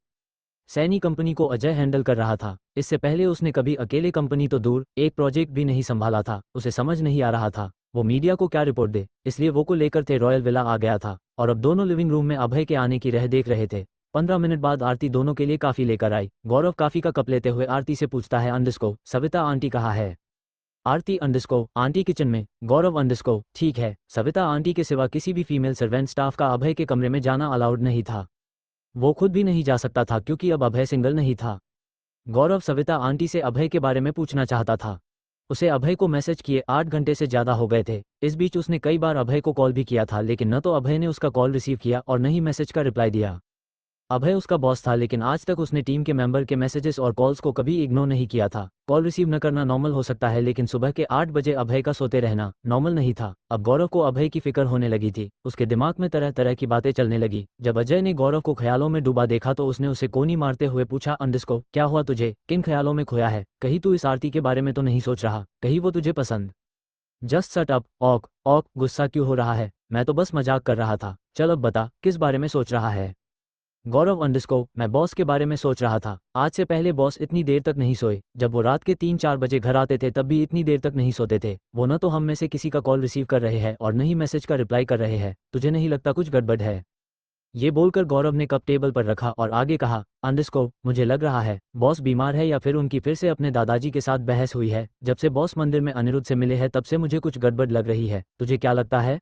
सैनी कंपनी को अजय हैंडल कर रहा था। इससे पहले उसने कभी अकेले कंपनी तो दूर एक प्रोजेक्ट भी नहीं संभाला था। उसे समझ नहीं आ रहा था वो मीडिया को क्या रिपोर्ट दे, इसलिए वो को लेकर थे रॉयल विला आ गया था और अब दोनों लिविंग रूम में अभय के आने की राह देख रहे थे। 15 मिनट बाद आरती दोनों के लिए काफी लेकर आई। गौरव काफी का कप लेते हुए आरती से पूछता है अंडरस्को सविता आंटी कहाँ है। आरती अंडरस्को आंटी किचन में। गौरव अंडरस्को ठीक है। सविता आंटी के सिवा किसी भी फीमेल सर्वेंट स्टाफ का अभय के कमरे में जाना अलाउड नहीं था। वो खुद भी नहीं जा सकता था क्योंकि अब अभय सिंगल नहीं था। गौरव सविता आंटी से अभय के बारे में पूछना चाहता था। उसे अभय को मैसेज किए 8 घंटे से ज़्यादा हो गए थे। इस बीच उसने कई बार अभय को कॉल भी किया था लेकिन न तो अभय ने उसका कॉल रिसीव किया और न ही मैसेज का रिप्लाई दिया। अभय उसका बॉस था लेकिन आज तक उसने टीम के मेंबर के मैसेजेस और कॉल्स को कभी इग्नोर नहीं किया था। कॉल रिसीव न करना नॉर्मल हो सकता है लेकिन सुबह के 8 बजे अभय का सोते रहना नॉर्मल नहीं था। अब गौरव को अभय की फिक्र होने लगी थी। उसके दिमाग में तरह तरह की बातें चलने लगी। जब अजय ने गौरव को ख्यालों में डूबा देखा तो उसने उसे कोनी मारते हुए पूछा अंडरस्को क्या हुआ तुझे, किन ख्यालों में खोया है, कहीं तू इस आरती के बारे में तो नहीं सोच रहा, कहीं वो तुझे पसंद। जस्ट सट अप ऑक ऑक गुस्सा क्यों हो रहा है, मैं तो बस मजाक कर रहा था, चल अब बता किस बारे में सोच रहा है। गौरव अंडरस्को मैं बॉस के बारे में सोच रहा था। आज से पहले बॉस इतनी देर तक नहीं सोए। जब वो रात के 3-4 बजे घर आते थे तब भी इतनी देर तक नहीं सोते थे। वो न तो हम में से किसी का कॉल रिसीव कर रहे हैं और न ही मैसेज का रिप्लाई कर रहे हैं। तुझे नहीं लगता कुछ गड़बड़ है। ये बोलकर गौरव ने कप टेबल पर रखा और आगे कहा अंडरस्को मुझे लग रहा है बॉस बीमार है या फिर उनकी फिर से अपने दादाजी के साथ बहस हुई है। जब से बॉस मंदिर में अनिरुद्ध से मिले हैं तब से मुझे कुछ गड़बड़ लग रही है। तुझे क्या लगता है।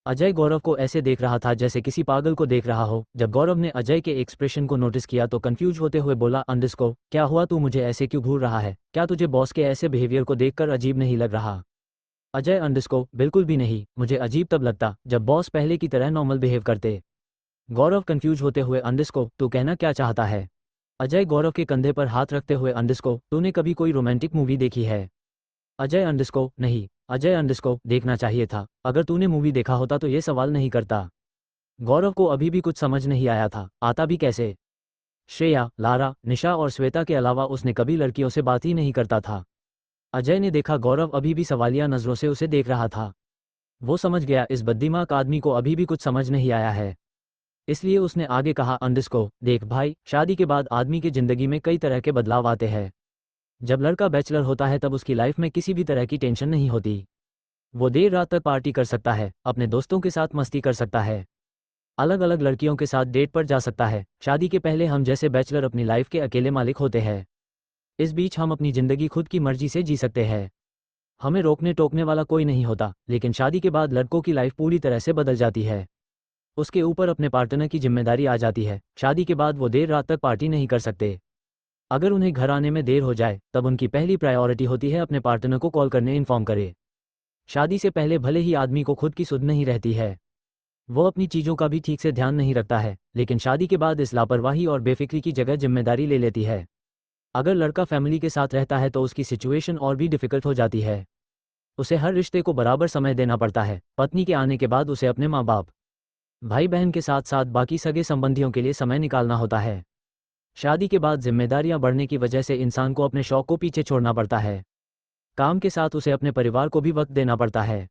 अजय गौरव को ऐसे देख रहा था जैसे किसी पागल को देख रहा हो। जब गौरव ने अजय के एक्सप्रेशन को नोटिस किया तो कंफ्यूज होते हुए बोला अंडरस्को क्या हुआ, तू मुझे ऐसे क्यों घूर रहा है, क्या तुझे बॉस के ऐसे बिहेवियर को देखकर अजीब नहीं लग रहा। अजय अंडरस्को बिल्कुल भी नहीं, मुझे अजीब तब लगता जब बॉस पहले की तरह नॉर्मल बिहेव करते। गौरव कंफ्यूज होते हुए अंडरस्को तू कहना क्या चाहता है। अजय गौरव के कंधे पर हाथ रखते हुए अंडरस्को तूने कभी कोई रोमांटिक मूवी देखी है। अजय अंडरस्को नहीं। अजय अंडरस्को देखना चाहिए था, अगर तूने मूवी देखा होता तो ये सवाल नहीं करता। गौरव को अभी भी कुछ समझ नहीं आया था, आता भी कैसे। श्रेया, लारा, निशा और श्वेता के अलावा उसने कभी लड़कियों से बात ही नहीं करता था। अजय ने देखा गौरव अभी भी सवालिया नजरों से उसे देख रहा था। वो समझ गया इस बद्दिमाग आदमी को अभी भी कुछ समझ नहीं आया है। इसलिए उसने आगे कहा अंडरस्को देख भाई, शादी के बाद आदमी की जिंदगी में कई तरह के बदलाव आते हैं। जब लड़का बैचलर होता है तब उसकी लाइफ में किसी भी तरह की टेंशन नहीं होती। वो देर रात तक पार्टी कर सकता है, अपने दोस्तों के साथ मस्ती कर सकता है, अलग अलग लड़कियों के साथ डेट पर जा सकता है। शादी के पहले हम जैसे बैचलर अपनी लाइफ के अकेले मालिक होते हैं। इस बीच हम अपनी ज़िंदगी खुद की मर्जी से जी सकते हैं, हमें रोकने टोकने वाला कोई नहीं होता। लेकिन शादी के बाद लड़कों की लाइफ पूरी तरह से बदल जाती है। उसके ऊपर अपने पार्टनर की जिम्मेदारी आ जाती है। शादी के बाद वो देर रात तक पार्टी नहीं कर सकते। अगर उन्हें घर आने में देर हो जाए तब उनकी पहली प्रायोरिटी होती है अपने पार्टनर को कॉल करने इन्फॉर्म करे। शादी से पहले भले ही आदमी को खुद की सुध नहीं रहती है, वो अपनी चीज़ों का भी ठीक से ध्यान नहीं रखता है, लेकिन शादी के बाद इस लापरवाही और बेफिक्री की जगह जिम्मेदारी ले लेती है। अगर लड़का फैमिली के साथ रहता है तो उसकी सिचुएशन और भी डिफ़िकल्ट हो जाती है। उसे हर रिश्ते को बराबर समय देना पड़ता है। पत्नी के आने के बाद उसे अपने माँ बाप, भाई बहन के साथ साथ बाकी सगे संबंधियों के लिए समय निकालना होता है। शादी के बाद जिम्मेदारियां बढ़ने की वजह से इंसान को अपने शौक को पीछे छोड़ना पड़ता है। काम के साथ उसे अपने परिवार को भी वक्त देना पड़ता है।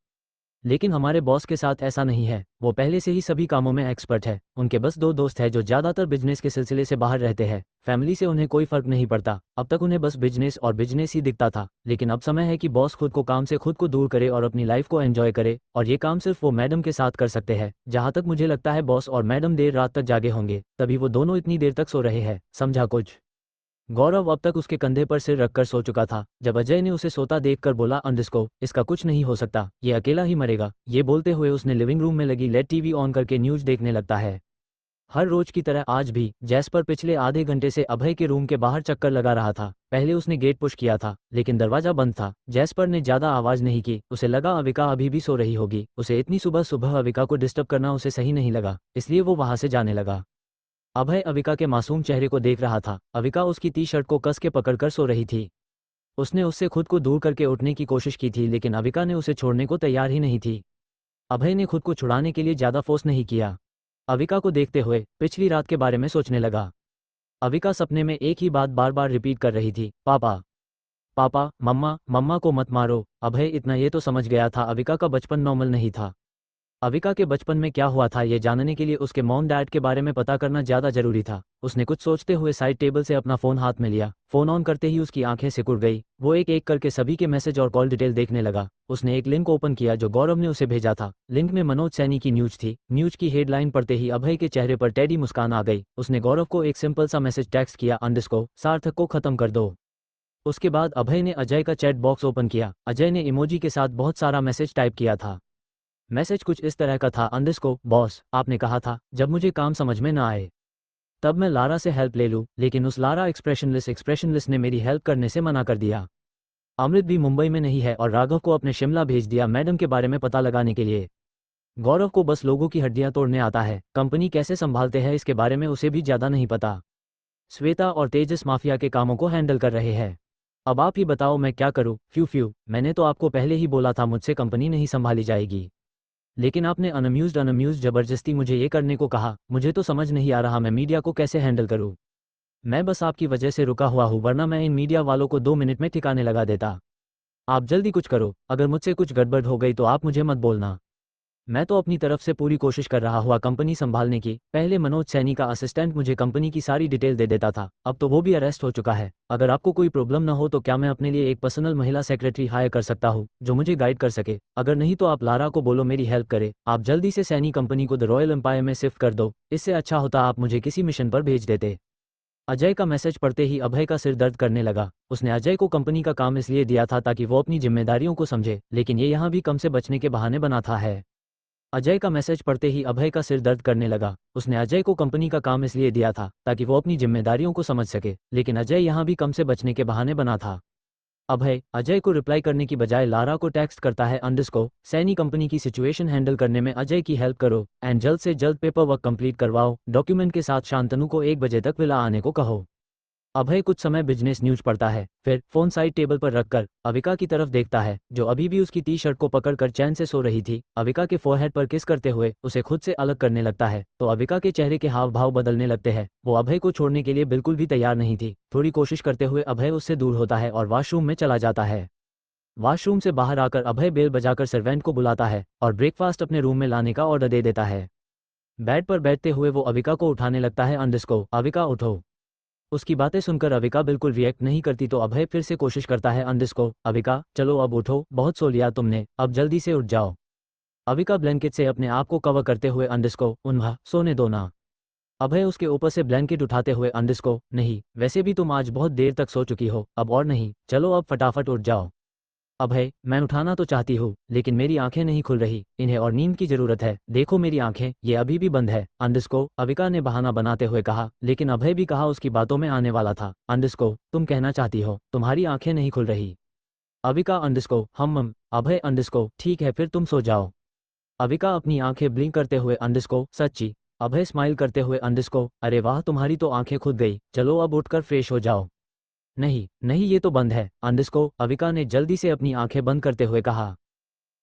लेकिन हमारे बॉस के साथ ऐसा नहीं है। वो पहले से ही सभी कामों में एक्सपर्ट है। उनके बस 2 दोस्त हैं जो ज़्यादातर बिजनेस के सिलसिले से बाहर रहते हैं। फैमिली से उन्हें कोई फर्क नहीं पड़ता। अब तक उन्हें बस बिजनेस और बिजनेस ही दिखता था, लेकिन अब समय है कि बॉस खुद को काम से खुद को दूर करे और अपनी लाइफ को एंजॉय करे। और ये काम सिर्फ वो मैडम के साथ कर सकते हैं। जहाँ तक मुझे लगता है बॉस और मैडम देर रात तक जागे होंगे, तभी वो दोनों इतनी देर तक सो रहे हैं। समझा कुछ। गौरव अब तक उसके कंधे पर सिर रखकर सो चुका था। जब अजय ने उसे सोता देखकर बोला अंडरस्को इसका कुछ नहीं हो सकता, ये अकेला ही मरेगा। ये बोलते हुए उसने लिविंग रूम में लगी लेड टीवी ऑन करके न्यूज देखने लगता है। हर रोज की तरह आज भी जैस्पर पिछले आधे घंटे से अभय के रूम के बाहर चक्कर लगा रहा था। पहले उसने गेट पुश किया था लेकिन दरवाजा बंद था। जैस्पर ने ज्यादा आवाज नहीं की। उसे लगा अविका अभी भी सो रही होगी। उसे इतनी सुबह सुबह अविका को डिस्टर्ब करना उसे सही नहीं लगा, इसलिए वो वहां से जाने लगा। अभय अविका के मासूम चेहरे को देख रहा था। अविका उसकी टी शर्ट को कस के पकड़कर सो रही थी। उसने उससे खुद को दूर करके उठने की कोशिश की थी, लेकिन अविका ने उसे छोड़ने को तैयार ही नहीं थी। अभय ने खुद को छुड़ाने के लिए ज़्यादा फोर्स नहीं किया। अविका को देखते हुए पिछली रात के बारे में सोचने लगा। अविका सपने में एक ही बात बार बार रिपीट कर रही थी, पापा पापा, मम्मा मम्मा को मत मारो। अभय इतना ये तो समझ गया था, अविका का बचपन नॉर्मल नहीं था। अविका के बचपन में क्या हुआ था ये जानने के लिए उसके मॉम डैड के बारे में पता करना ज़्यादा जरूरी था। उसने कुछ सोचते हुए साइड टेबल से अपना फ़ोन हाथ में लिया। फ़ोन ऑन करते ही उसकी आंखें सिकुड़ गई। वो एक एक करके सभी के मैसेज और कॉल डिटेल देखने लगा। उसने एक लिंक ओपन किया जो गौरव ने उसे भेजा था। लिंक में मनोज सैनी की न्यूज थी। न्यूज की हेडलाइन पढ़ते ही अभय के चेहरे पर टेढ़ी मुस्कान आ गई। उसने गौरव को एक सिंपल सा मैसेज टेक्स्ट किया, अंडरस्कोर सार्थक को खत्म कर दो। उसके बाद अभय ने अजय का चैट बॉक्स ओपन किया। अजय ने इमोजी के साथ बहुत सारा मैसेज टाइप किया था। मैसेज कुछ इस तरह का था, अंडरस्कोर बॉस, आपने कहा था जब मुझे काम समझ में ना आए तब मैं लारा से हेल्प ले लूं, लेकिन उस लारा एक्सप्रेशनलेस ने मेरी हेल्प करने से मना कर दिया। अमृत भी मुंबई में नहीं है और राघव को अपने शिमला भेज दिया मैडम के बारे में पता लगाने के लिए। गौरव को बस लोगों की हड्डियां तोड़ने आता है, कंपनी कैसे संभालते हैं इसके बारे में उसे भी ज़्यादा नहीं पता। श्वेता और तेजस माफिया के कामों को हैंडल कर रहे हैं। अब आप ही बताओ मैं क्या करूं? फ्यू फ्यू, मैंने तो आपको पहले ही बोला था मुझसे कंपनी नहीं संभाली जाएगी, लेकिन आपने अनअम्यूज्ड जबरदस्ती मुझे ये करने को कहा। मुझे तो समझ नहीं आ रहा मैं मीडिया को कैसे हैंडल करूं। मैं बस आपकी वजह से रुका हुआ हूं, वरना मैं इन मीडिया वालों को 2 मिनट में ठिकाने लगा देता। आप जल्दी कुछ करो, अगर मुझसे कुछ गड़बड़ हो गई तो आप मुझे मत बोलना। मैं तो अपनी तरफ से पूरी कोशिश कर रहा हुआ कंपनी संभालने की। पहले मनोज सैनी का असिस्टेंट मुझे कंपनी की सारी डिटेल दे देता था, अब तो वो भी अरेस्ट हो चुका है। अगर आपको कोई प्रॉब्लम ना हो तो क्या मैं अपने लिए एक पर्सनल महिला सेक्रेटरी हायर कर सकता हूँ जो मुझे गाइड कर सके? अगर नहीं तो आप लारा को बोलो मेरी हेल्प करे। आप जल्दी से सैनी कंपनी को द रॉयल एम्पायर में शिफ्ट कर दो। इससे अच्छा होता आप मुझे किसी मिशन पर भेज देते। अजय का मैसेज पढ़ते ही अभय का सिर दर्द करने लगा। उसने अजय को कंपनी का काम इसलिए दिया था ताकि वो अपनी जिम्मेदारियों को समझे, लेकिन ये यहाँ भी कम से बचने के बहाने बनाता है। अजय का मैसेज पढ़ते ही अभय का सिर दर्द करने लगा। उसने अजय को कंपनी का काम इसलिए दिया था ताकि वो अपनी जिम्मेदारियों को समझ सके, लेकिन अजय यहाँ भी कम से बचने के बहाने बना था। अभय अजय को रिप्लाई करने की बजाय लारा को टेक्स्ट करता है, अंडरस्कोर सैनी कंपनी की सिचुएशन हैंडल करने में अजय की हेल्प करो एंड जल्द से जल्द पेपर वर्क कंप्लीट करवाओ। डॉक्यूमेंट के साथ शांतनु को 1 बजे तक विला आने को कहो। अभय कुछ समय बिजनेस न्यूज पढ़ता है, फिर फोन साइड टेबल पर रखकर अविका की तरफ देखता है जो अभी भी उसकी टी शर्ट को पकड़कर चैन से सो रही थी। अविका के फोरहेड पर किस करते हुए उसे खुद से अलग करने लगता है तो अविका के चेहरे के हाव भाव बदलने लगते हैं। वो अभय को छोड़ने के लिए बिल्कुल भी तैयार नहीं थी। थोड़ी कोशिश करते हुए अभय उससे दूर होता है और वॉशरूम में चला जाता है। वॉशरूम से बाहर आकर अभय बेल बजाकर सर्वेंट को बुलाता है और ब्रेकफास्ट अपने रूम में लाने का ऑर्डर दे देता है। बेड पर बैठते हुए वो अविका को उठाने लगता है, अंडरस्कोर अविका उठो। उसकी बातें सुनकर अविका बिल्कुल रिएक्ट नहीं करती तो अभय फिर से कोशिश करता है, अंडरस्कोर अविका चलो अब उठो, बहुत सो लिया तुमने, अब जल्दी से उठ जाओ। अविका ब्लैंकेट से अपने आप को कवर करते हुए, अंडरस्कोर उन्हा सोने दो ना। अभय उसके ऊपर से ब्लैंकेट उठाते हुए, अंडरस्कोर नहीं, वैसे भी तुम आज बहुत देर तक सो चुकी हो, अब और नहीं, चलो अब फटाफट उठ जाओ। अभय मैं उठाना तो चाहती हूँ लेकिन मेरी आंखें नहीं खुल रही, इन्हें और नींद की जरूरत है, देखो मेरी आंखें ये अभी भी बंद है। अंडरस्कोर अविका ने बहाना बनाते हुए कहा, लेकिन अभय भी कहा उसकी बातों में आने वाला था। अंडरस्कोर तुम कहना चाहती हो तुम्हारी आंखें नहीं खुल रही? अविका अंडरस्कोर हम अभय अंडरस्कोर ठीक है फिर तुम सो जाओ। अविका अपनी आंखें ब्लिंक करते हुए, अंडरस्कोर सच्ची? अभय स्माइल करते हुए, अंडरस्कोर अरे वाह तुम्हारी तो आंखें खुल गई, चलो अब उठकर फ्रेश हो जाओ। नहीं नहीं ये तो बंद है, अंडरस्कोर अविका ने जल्दी से अपनी आंखें बंद करते हुए कहा।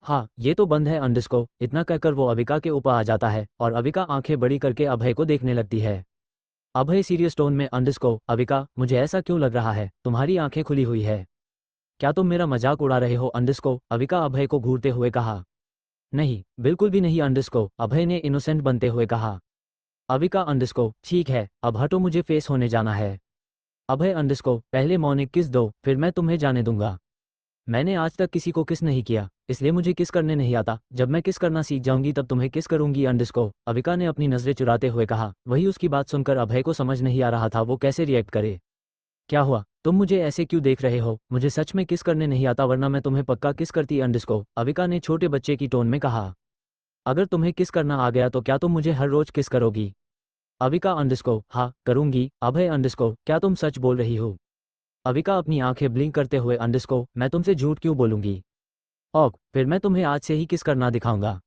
हाँ ये तो बंद है, अंडरस्कोर इतना कहकर वो अविका के ऊपर आ जाता है और अविका आंखें बड़ी करके अभय को देखने लगती है। अभय सीरियस टोन में, अंडरस्कोर अविका मुझे ऐसा क्यों लग रहा है तुम्हारी आंखें खुली हुई है? क्या तुम मेरा मजाक उड़ा रहे हो? अंडरस्कोर अविका अभय को घूरते हुए कहा। नहीं बिल्कुल भी नहीं, अंडरस्कोर अभय ने इनोसेंट बनते हुए कहा। अविका अंडरस्कोर ठीक है अब हटो मुझे फेस होने जाना है। अभय अंडरस्कोर पहले मौनिक किस दो फिर मैं तुम्हें जाने दूंगा। मैंने आज तक किसी को किस नहीं किया, इसलिए मुझे किस करने नहीं आता, जब मैं किस करना सीख जाऊंगी तब तुम्हें किस करूंगी। अंडरस्कोर अविका ने अपनी नजरें चुराते हुए कहा। वही उसकी बात सुनकर अभय को समझ नहीं आ रहा था वो कैसे रिएक्ट करे। क्या हुआ, तुम मुझे ऐसे क्यों देख रहे हो? मुझे सच में किस करने नहीं आता वरना मैं तुम्हें पक्का किस करती। अंडरस्कोर अविका ने छोटे बच्चे की टोन में कहा। अगर तुम्हें किस करना आ गया तो क्या तुम मुझे हर रोज किस करोगी? अविका अंडरस्कोर हाँ करूंगी। अभय अंडरस्कोर क्या तुम सच बोल रही हो? अविका अपनी आंखें ब्लिंक करते हुए, अंडरस्कोर मैं तुमसे झूठ क्यों बोलूंगी? ओक फिर मैं तुम्हें आज से ही किस करना दिखाऊंगा।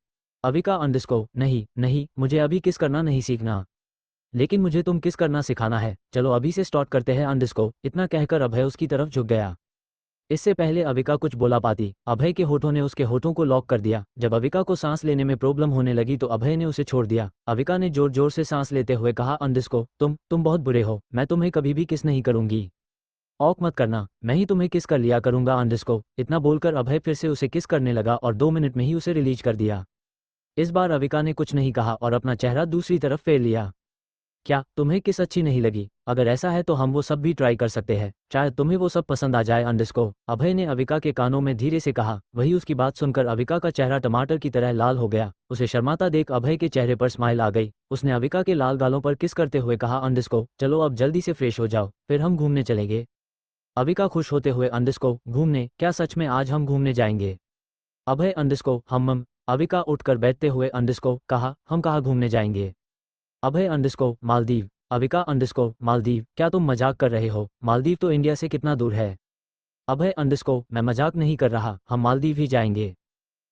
अविका अंडरस्कोर नहीं नहीं मुझे अभी किस करना नहीं सीखना, लेकिन मुझे तुम किस करना सिखाना है, चलो अभी से स्टार्ट करते हैं। अंडरस्कोर इतना कहकर अभय उसकी तरफ झुक गया। इससे पहले अविका कुछ बोला पाती, अभय के होठों ने उसके होठों को लॉक कर दिया। जब अविका को सांस लेने में प्रॉब्लम होने लगी तो अभय ने उसे छोड़ दिया। अविका ने जोर जोर से सांस लेते हुए कहा, अंडिस्को, तुम बहुत बुरे हो, मैं तुम्हें कभी भी किस नहीं करूंगी। औक मत करना, मैं ही तुम्हें किस कर लिया करूंगा अंडिस्को। इतना बोलकर अभय फिर से उसे किस करने लगा और 2 मिनट में ही उसे रिलीज कर दिया। इस बार अविका ने कुछ नहीं कहा और अपना चेहरा दूसरी तरफ फेर लिया। क्या तुम्हें किस अच्छी नहीं लगी? अगर ऐसा है तो हम वो सब भी ट्राई कर सकते हैं, शायद तुम्हें वो सब पसंद आ जाए अंडिस्को, अभय ने अविका के कानों में धीरे से कहा। वही उसकी बात सुनकर अविका का चेहरा टमाटर की तरह लाल हो गया। उसे शर्माता देख अभय के चेहरे पर स्माइल आ गई। उसने अविका के लाल गालों पर किस करते हुए कहा, अंडिस्को, चलो अब जल्दी से फ्रेश हो जाओ, फिर हम घूमने चलेंगे। अविका खुश होते हुए, अंडिस्को, घूमने? क्या सच में आज हम घूमने जाएंगे? अभय, अंडिस्को, हम। अविका उठकर बैठते हुए अंडिस्को कहा, हम कहाँ घूमने जाएंगे? अभय, अंडिस्को, मालदीव। अविका, अंडिस्को, मालदीव? क्या तुम मजाक कर रहे हो? मालदीव तो इंडिया से कितना दूर है? अभय, अंडिस्को, मैं मजाक नहीं कर रहा, हम मालदीव ही जाएंगे।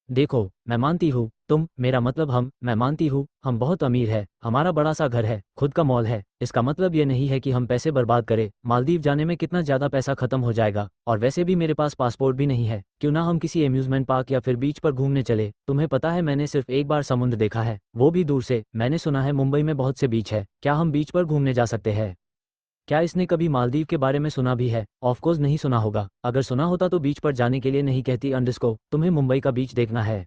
देखो, मैं मानती हूँ तुम, मेरा मतलब हम, मैं मानती हूँ हम बहुत अमीर है, हमारा बड़ा सा घर है, खुद का मॉल है, इसका मतलब ये नहीं है कि हम पैसे बर्बाद करें। मालदीव जाने में कितना ज़्यादा पैसा खत्म हो जाएगा, और वैसे भी मेरे पास पासपोर्ट भी नहीं है। क्यों ना हम किसी एम्यूजमेंट पार्क या फिर बीच पर घूमने चले। तुम्हें पता है मैंने सिर्फ एक बार समुद्र देखा है, वो भी दूर से। मैंने सुना है मुंबई में बहुत से बीच है, क्या हम बीच पर घूमने जा सकते हैं? क्या इसने कभी मालदीव के बारे में सुना भी है? ऑफकोर्स नहीं सुना होगा, अगर सुना होता तो बीच पर जाने के लिए नहीं कहती अंडिस्को, तुम्हें मुंबई का बीच देखना है।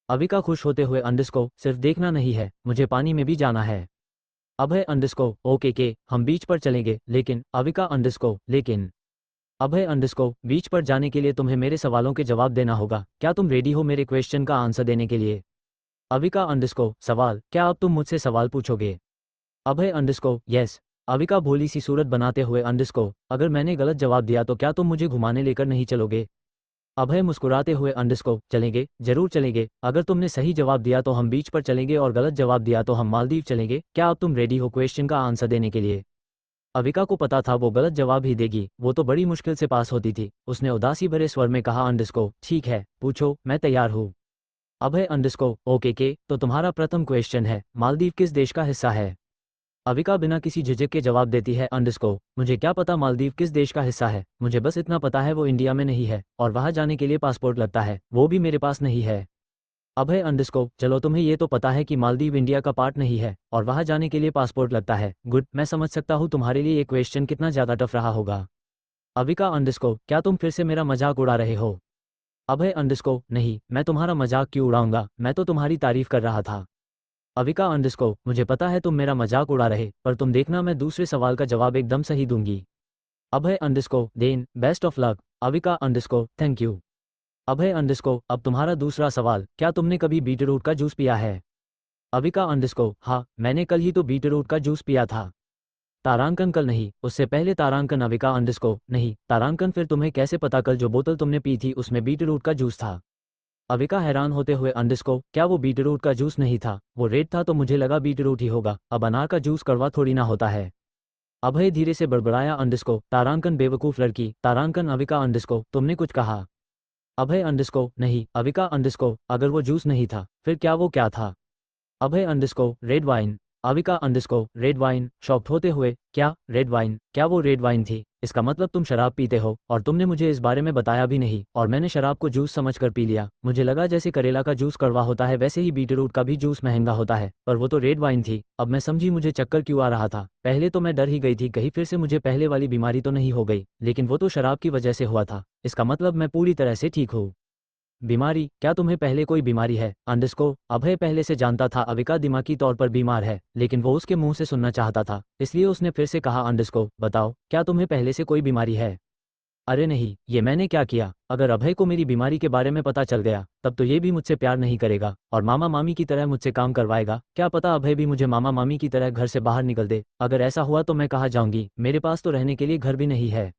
अविका खुश होते हुए, अंडिस्को, सिर्फ देखना नहीं है, मुझे पानी में भी जाना है। अभय, अंडिस्को, ओके के, हम बीच पर चलेंगे, लेकिन अविका, अंडिस्को, लेकिन अभय, अंडिस्को, बीच पर जाने के लिए तुम्हें मेरे सवालों के जवाब देना होगा। क्या तुम रेडी हो मेरे क्वेश्चन का आंसर देने के लिए? अविका, अंडिस्को, सवाल? क्या अब तुम मुझसे सवाल पूछोगे? अभय, अंडिस्को, यस। अविका भोली सी सूरत बनाते हुए, अंडिस्को, अगर मैंने गलत जवाब दिया तो क्या तुम मुझे घुमाने लेकर नहीं चलोगे? अभय मुस्कुराते हुए, अंडिस्को, चलेंगे, जरूर चलेंगे। अगर तुमने सही जवाब दिया तो हम बीच पर चलेंगे और गलत जवाब दिया तो हम मालदीव चलेंगे। क्या अब तुम रेडी हो क्वेश्चन का आंसर देने के लिए? अविका को पता था वो गलत जवाब ही देगी, वो तो बड़ी मुश्किल से पास होती थी। उसने उदासी भरे स्वर में कहा, अंडिस्को, ठीक है, पूछो, मैं तैयार हूँ। अभय, अंडिस्को, ओके के, तो तुम्हारा प्रथम क्वेश्चन है, मालदीव किस देश का हिस्सा है? अविका बिना किसी झिझक के जवाब देती है, अंडिस्को, मुझे क्या पता मालदीव किस देश का हिस्सा है, मुझे बस इतना पता है वो इंडिया में नहीं है, और वहां जाने के लिए पासपोर्ट लगता है, वो भी मेरे पास नहीं है। अभय, अंडिस्को, चलो तुम्हें ये तो पता है कि मालदीव इंडिया का पार्ट नहीं है, और वहां जाने के लिए पासपोर्ट लगता है। गुड, मैं समझ सकता हूँ तुम्हारे लिए ये क्वेश्चन कितना ज़्यादा टफ रहा होगा। अविका, अंडिस्को, क्या तुम फिर से मेरा मजाक उड़ा रहे हो? अभय, अंडिस्को, नहीं, मैं तुम्हारा मजाक क्यों उड़ाऊंगा, मैं तो तुम्हारी तारीफ कर रहा था। अविका, अंडिस्को, मुझे पता है तुम मेरा मजाक उड़ा रहे, पर तुम देखना मैं दूसरे सवाल का जवाब एकदम सही दूंगी। Abhay, underscore, then best of luck. Avika, underscore, thank you. Abhay, underscore, अब तुम्हारा दूसरा सवाल, क्या तुमने कभी बीटरूट का जूस पिया है? अविका, अंडिस्को, हाँ, मैंने कल ही तो बीटरूट का जूस पिया था। तारांकन, कल नहीं, उससे पहले तारांकन। अविका, अंडिस्को, नहीं, तारांकन, फिर तुम्हें कैसे पता कल जो बोतल तुमने पी थी उसमें बीटरूट का जूस था? अविका हैरान होते हुए, अंडिस्को, क्या वो बीटरूट का जूस नहीं था? वो रेड था तो मुझे लगा बीटरूट ही होगा, अब अनार का जूस कड़वा थोड़ी ना होता है। अभय धीरे से बड़बड़ाया, अंडिस्को, तारांकन बेवकूफ लड़की। तारांकन, अविका, अंडिस्को, तुमने कुछ कहा? अभय, अंडिस्को, नहीं। अविका, अंडिस्को, अगर वो जूस नहीं था फिर क्या वो क्या था? Abhay, underscore, red wine. Avika, underscore, red wine, shocked होते हुए, क्या रेड वाइन? क्या वो रेड वाइन थी? इसका मतलब तुम शराब पीते हो, और तुमने मुझे इस बारे में बताया भी नहीं, और मैंने शराब को जूस समझकर पी लिया। मुझे लगा जैसे करेला का जूस कड़वा होता है वैसे ही बीटरूट का भी जूस महंगा होता है, पर वो तो रेड वाइन थी। अब मैं समझी मुझे चक्कर क्यों आ रहा था। पहले तो मैं डर ही गई थी कहीं फिर से मुझे पहले वाली बीमारी तो नहीं हो गई, लेकिन वो तो शराब की वजह से हुआ था। इसका मतलब मैं पूरी तरह से ठीक हूँ। बीमारी? क्या तुम्हें पहले कोई बीमारी है? अंडिस्को, अभय पहले से जानता था अविका दिमागी तौर पर बीमार है, लेकिन वो उसके मुंह से सुनना चाहता था, इसलिए उसने फिर से कहा, अंडिस्को, बताओ, क्या तुम्हें पहले से कोई बीमारी है? अरे नहीं, ये मैंने क्या किया? अगर अभय को मेरी बीमारी के बारे में पता चल गया तब तो ये भी मुझसे प्यार नहीं करेगा और मामा मामी की तरह मुझसे काम करवाएगा। क्या पता अभय भी मुझे मामा मामी की तरह घर से बाहर निकल दे। अगर ऐसा हुआ तो मैं कहाँ जाऊंगी, मेरे पास तो रहने के लिए घर भी नहीं है।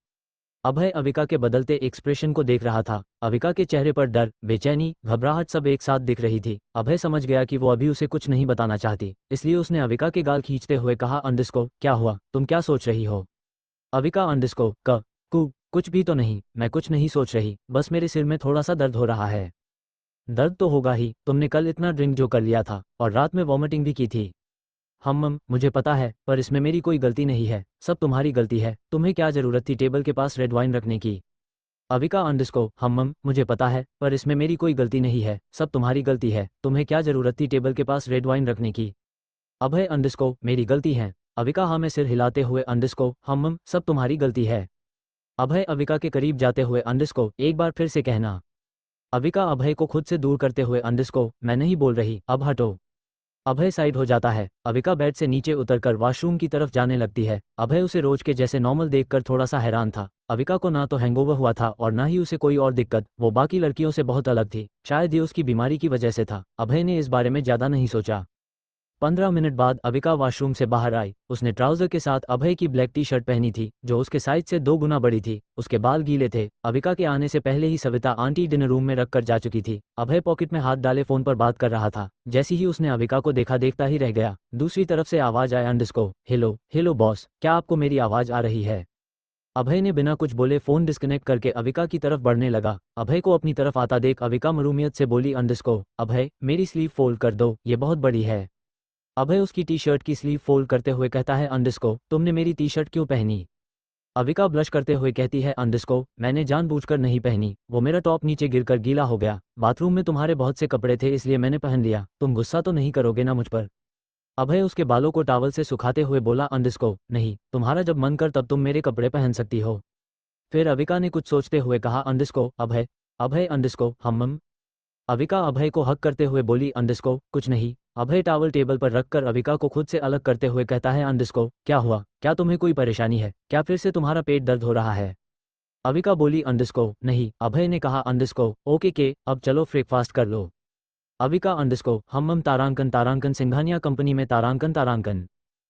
अभय अविका के बदलते एक्सप्रेशन को देख रहा था। अविका के चेहरे पर डर, बेचैनी, घबराहट सब एक साथ दिख रही थी। अभय समझ गया कि वो अभी उसे कुछ नहीं बताना चाहती, इसलिए उसने अविका के गाल खींचते हुए कहा, अंडिस्को, क्या हुआ? तुम क्या सोच रही हो? अविका, अंडिस्को, कुछ भी तो नहीं, मैं कुछ नहीं सोच रही, बस मेरे सिर में थोड़ा सा दर्द हो रहा है। दर्द तो होगा ही, तुमने कल इतना ड्रिंक जो कर लिया था, और रात में वॉमिटिंग भी की थी। मुझे पता है, पर इसमें मेरी कोई गलती नहीं है, सब तुम्हारी गलती है। तुम्हें क्या जरूरत थी टेबल के पास रेड वाइन रखने की? अविका अंडरस्को हम मुझे पता है, पर इसमें मेरी कोई गलती नहीं है, सब तुम्हारी गलती है, तुम्हें क्या जरूरत थी टेबल के पास रेड वाइन रखने की। अभय अंडरस्को मेरी गलती है। अविका हाँ में सिर हिलाते हुए अंडरस्को हम सब तुम्हारी गलती है। अभय अविका के करीब जाते हुए अंडरस्को एक बार फिर से कहना। अविका अभय को खुद से दूर करते हुए अंडरस्को मैं नहीं बोल रही, अब हटो। अभय साइड हो जाता है। अविका बेड से नीचे उतरकर वॉशरूम की तरफ जाने लगती है। अभय उसे रोज के जैसे नॉर्मल देखकर थोड़ा सा हैरान था। अविका को ना तो हैंगओवर हुआ था और ना ही उसे कोई और दिक्कत, वो बाकी लड़कियों से बहुत अलग थी। शायद ये उसकी बीमारी की वजह से था। अभय ने इस बारे में ज्यादा नहीं सोचा। 15 मिनट बाद अविका वॉशरूम से बाहर आई। उसने ट्राउजर के साथ अभय की ब्लैक टी शर्ट पहनी थी, जो उसके साइज से 2 गुना बड़ी थी। उसके बाल गीले थे। अविका के आने से पहले ही सविता आंटी डिनर रूम में रखकर जा चुकी थी। अभय पॉकेट में हाथ डाले फोन पर बात कर रहा था। जैसे ही उसने अविका को देखा देखता ही रह गया। दूसरी तरफ से आवाज आया अंडरस्को हेलो हेलो बॉस, क्या आपको मेरी आवाज आ रही है। अभय ने बिना कुछ बोले फोन डिस्कनेक्ट करके अविका की तरफ बढ़ने लगा। अभय को अपनी तरफ आता देख अविका मरूमियत से बोली अंडरस्को अभय मेरी स्लीव फोल्ड कर दो, ये बहुत बड़ी है। अभय उसकी टी शर्ट की स्लीव फोल्ड करते हुए कहता है अंडरस्को तुमने मेरी टी शर्ट क्यों पहनी। अविका ब्लश करते हुए कहती है अंडरस्को मैंने जानबूझकर नहीं पहनी, वो मेरा टॉप नीचे गिरकर गीला हो गया। बाथरूम में तुम्हारे बहुत से कपड़े थे इसलिए मैंने पहन लिया। तुम गुस्सा तो नहीं करोगे ना मुझ पर। अभय उसके बालों को टॉवल से सुखाते हुए बोला अंडरस्को नहीं, तुम्हारा जब मन कर तब तुम मेरे कपड़े पहन सकती हो। फिर अविका ने कुछ सोचते हुए कहा अंडरस्को अभय। अभय अंडरस्को हम। अविका अभय को हक करते हुए बोली अंडरस्को कुछ नहीं। अभय टॉवल टेबल पर रखकर अविका को खुद से अलग करते हुए कहता है अंडरस्को क्या हुआ, क्या तुम्हें कोई परेशानी है, क्या फिर से तुम्हारा पेट दर्द हो रहा है। अविका बोली अंडरस्को नहीं। अभय ने कहा अंडरस्को ओके के अब चलो ब्रेकफास्ट कर लो। अविका अंडरस्को हम तारांकन तारांकन सिंघानिया कंपनी में तारांकन तारांकन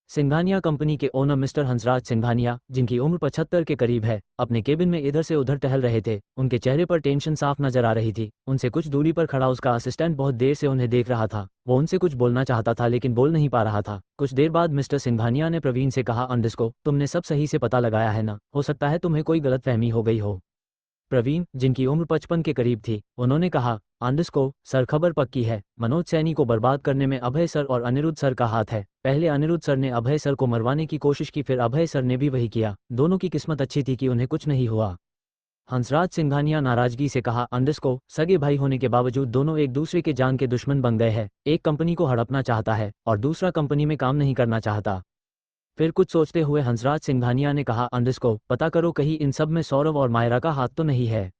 सिंघानिया कंपनी के ओनर मिस्टर हंसराज सिंघानिया, जिनकी उम्र 75 के करीब है, अपने केबिन में इधर से उधर टहल रहे थे। उनके चेहरे पर टेंशन साफ नजर आ रही थी। उनसे कुछ दूरी पर खड़ा उसका असिस्टेंट बहुत देर से उन्हें देख रहा था। वो उनसे कुछ बोलना चाहता था लेकिन बोल नहीं पा रहा था। कुछ देर बाद मिस्टर सिंघानिया ने प्रवीण से कहा अंडरस्को तुमने सब सही से पता लगाया है ना, हो सकता है तुम्हें कोई गलतफहमी हो गई हो। प्रवीण, जिनकी उम्र 55 के करीब थी, उन्होंने कहा आंडस को सर खबर पक्की है, मनोज सैनी को बर्बाद करने में अभय सर और अनिरुद्ध सर का हाथ है। पहले अनिरुद्ध सर ने अभय सर को मरवाने की कोशिश की, फिर अभय सर ने भी वही किया। दोनों की किस्मत अच्छी थी कि उन्हें कुछ नहीं हुआ। हंसराज सिंघानिया नाराजगी से कहा आंडस को सगे भाई होने के बावजूद दोनों एक दूसरे के जान के दुश्मन बन गए हैं। एक कंपनी को हड़पना चाहता है और दूसरा कंपनी में काम नहीं करना चाहता। फिर कुछ सोचते हुए हंसराज सिंघानिया ने कहा अंडरस्को पता करो कहीं इन सब में सौरव और मायरा का हाथ तो नहीं है।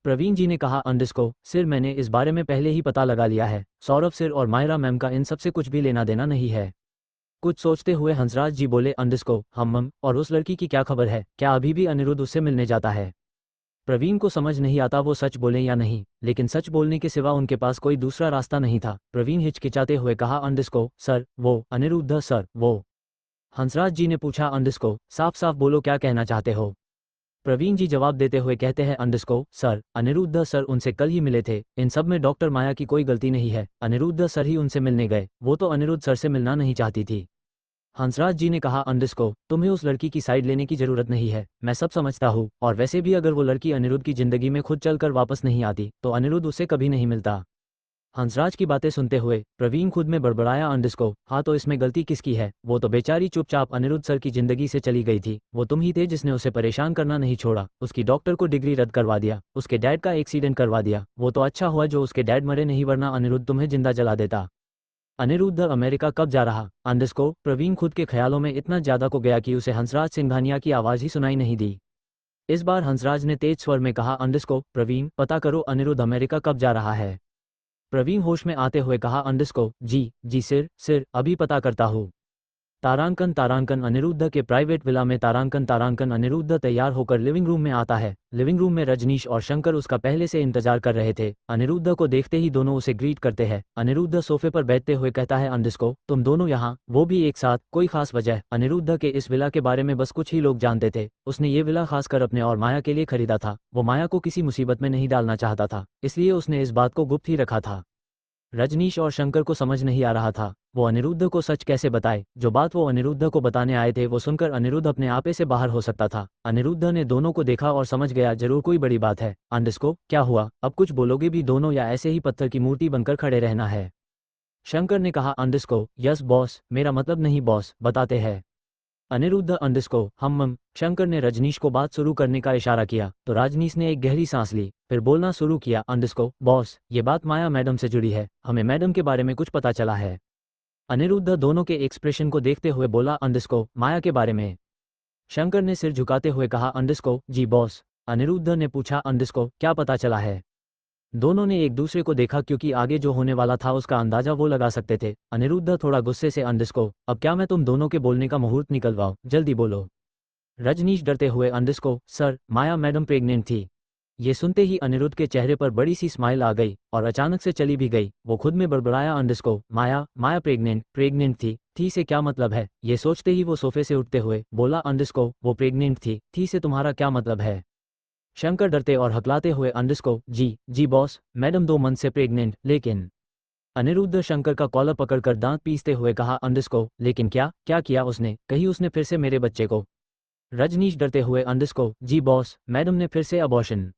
प्रवीण जी ने कहा अंडरस्को सिर मैंने इस बारे में पहले ही पता लगा लिया है। सौरभ सिर और मायरा मैम का इन सब से कुछ भी लेना देना नहीं है। कुछ सोचते हुए हंसराज जी बोले अंडरस्को हम और उस लड़की की क्या खबर है, क्या अभी भी अनिरुद्ध उससे मिलने जाता है। प्रवीण को समझ नहीं आता वो सच बोले या नहीं, लेकिन सच बोलने के सिवा उनके पास कोई दूसरा रास्ता नहीं था। प्रवीण हिचकिचाते हुए कहा अंडरस्को सर वो अनिरुद्ध सर वो। हंसराज जी ने पूछा अंडरस्को साफ साफ बोलो क्या कहना चाहते हो। प्रवीण जी जवाब देते हुए कहते हैं अंडरस्को सर अनिरुद्ध सर उनसे कल ही मिले थे। इन सब में डॉक्टर माया की कोई गलती नहीं है, अनिरुद्ध सर ही उनसे मिलने गए, वो तो अनिरुद्ध सर से मिलना नहीं चाहती थी। हंसराज जी ने कहा अंडरस्को तुम्हें उस लड़की की साइड लेने की जरूरत नहीं है, मैं सब समझता हूँ, और वैसे भी अगर वो लड़की अनिरुद्ध की जिंदगी में खुद चलकर वापस नहीं आती तो अनिरुद्ध उससे कभी नहीं मिलता। हंसराज की बातें सुनते हुए प्रवीण खुद में बड़बड़ाया अंडरस्को हाँ तो इसमें गलती किसकी है, वो तो बेचारी चुपचाप अनिरुद्ध सर की जिंदगी से चली गई थी। वो तुम ही थे जिसने उसे परेशान करना नहीं छोड़ा, उसकी डॉक्टर को डिग्री रद्द करवा दिया, उसके डैड का एक्सीडेंट करवा दिया। वो तो अच्छा हुआ जो उसके डैड मरे नहीं, वरना अनिरुद्ध तुम्हें जिंदा जला देता। अनिरुद्ध अमेरिका कब जा रहा। अंडरस्को प्रवीण खुद के ख्यालों में इतना ज्यादा को गया कि उसे हंसराज सिंघानिया की आवाज ही सुनाई नहीं दी। इस बार हंसराज ने तेज स्वर में कहा अंडरस्को प्रवीण पता करो अनिरुद्ध अमेरिका कब जा रहा है। प्रवीण होश में आते हुए कहा अंडरस्को जी जी सिर सिर अभी पता करता हूँ। तारांकन तारांकन अनिरुद्ध के प्राइवेट विला में तारांकन तारांकन अनिरुद्ध तैयार होकर लिविंग रूम में आता है। लिविंग रूम में रजनीश और शंकर उसका पहले से इंतजार कर रहे थे। अनिरुद्ध को देखते ही दोनों उसे ग्रीट करते हैं। अनिरुद्ध सोफे पर बैठते हुए कहता है अंडरस्को तुम दोनों यहाँ, वो भी एक साथ, कोई खास वजह। अनिरुद्ध के इस विला के बारे में बस कुछ ही लोग जानते थे। उसने ये विला खासकर अपने और माया के लिए खरीदा था। वो माया को किसी मुसीबत में नहीं डालना चाहता था, इसलिए उसने इस बात को गुप्त ही रखा था। रजनीश और शंकर को समझ नहीं आ रहा था वो अनिरुद्ध को सच कैसे बताए। जो बात वो अनिरुद्ध को बताने आए थे वो सुनकर अनिरुद्ध अपने आपे से बाहर हो सकता था। अनिरुद्ध ने दोनों को देखा और समझ गया जरूर कोई बड़ी बात है। अंडरस्को क्या हुआ, अब कुछ बोलोगे भी दोनों या ऐसे ही पत्थर की मूर्ति बनकर खड़े रहना है। शंकर ने कहा अंडरस्को यस बॉस, मेरा मतलब नहीं बॉस, बताते हैं। अनिरुद्ध अंडरस्को हम शंकर ने रजनीश को बात शुरू करने का इशारा किया तो रजनीश ने एक गहरी सांस ली, फिर बोलना शुरू किया। अंडरस्को बॉस, ये बात माया मैडम से जुड़ी है, हमें मैडम के बारे में कुछ पता चला है। अनिरुद्ध दोनों के एक्सप्रेशन को देखते हुए बोला। अंडरस्को माया के बारे में? शंकर ने सिर झुकाते हुए कहा। अंडरस्को जी बॉस। अनिरुद्ध ने पूछा। अंडरस्को क्या पता चला है? दोनों ने एक दूसरे को देखा क्योंकि आगे जो होने वाला था उसका अंदाजा वो लगा सकते थे। अनिरुद्ध थोड़ा गुस्से से। अंडरस्को अब क्या मैं तुम दोनों के बोलने का मुहूर्त निकलवाऊं, जल्दी बोलो। रजनीश डरते हुए। अंडरस्को सर, माया मैडम प्रेग्नेंट थी। ये सुनते ही अनिरुद्ध के चेहरे पर बड़ी सी स्माइल आ गई और अचानक से चली भी गई। वो खुद में बड़बड़ाया। अंडरस्को माया माया प्रेग्नेंट थी से क्या मतलब है? ये सोचते ही वो सोफे से उठते हुए बोला। अंडरस्को वो प्रेग्नेंट थी से तुम्हारा क्या मतलब है? शंकर डरते और हकलाते हुए। अंडरस्को जी बॉस, मैडम 2 मंथ से प्रेग्नेंट। लेकिन अनिरुद्ध शंकर का कॉलर पकड़कर दांत पीसते हुए कहा। अंडरस्को लेकिन क्या क्या किया उसने? कहीं उसने फिर से मेरे बच्चे को? रजनीश डरते हुए। अंडरस्को जी बॉस, मैडम ने फिर से अबॉर्शन।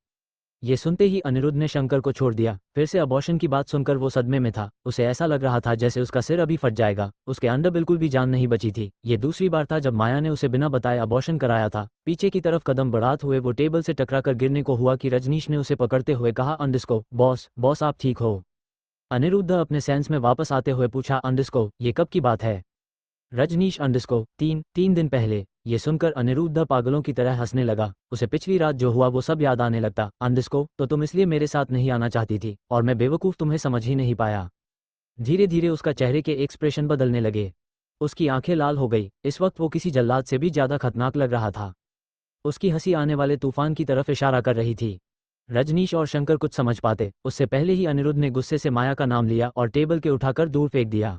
ये सुनते ही अनिरुद्ध ने शंकर को छोड़ दिया। फिर से अबॉर्शन की बात सुनकर वो सदमे में था। उसे ऐसा लग रहा था जैसे उसका सिर अभी फट जाएगा। उसके अंदर बिल्कुल भी जान नहीं बची थी। ये दूसरी बार था जब माया ने उसे बिना बताए अबॉर्शन कराया था। पीछे की तरफ कदम बढ़ाते हुए वो टेबल से टकराकर गिरने को हुआ कि रजनीश ने उसे पकड़ते हुए कहा। अंडरस्को बॉस आप ठीक हो? अनिरुद्ध अपने सेंस में वापस आते हुए पूछा। अंडरस्को ये कब की बात है? रजनीश अंडरस्को तीन दिन पहले। ये सुनकर अनिरुद्ध पागलों की तरह हंसने लगा। उसे पिछली रात जो हुआ वो सब याद आने लगता। अंडरस्को तो तुम इसलिए मेरे साथ नहीं आना चाहती थी और मैं बेवकूफ़ तुम्हें समझ ही नहीं पाया। धीरे धीरे उसका चेहरे के एक्सप्रेशन बदलने लगे। उसकी आंखें लाल हो गई। इस वक्त वो किसी जल्लाद से भी ज्यादा खतरनाक लग रहा था। उसकी हंसी आने वाले तूफान की तरफ इशारा कर रही थी। रजनीश और शंकर कुछ समझ पाते उससे पहले ही अनिरुद्ध ने गुस्से से माया का नाम लिया और टेबल के उठाकर दूर फेंक दिया।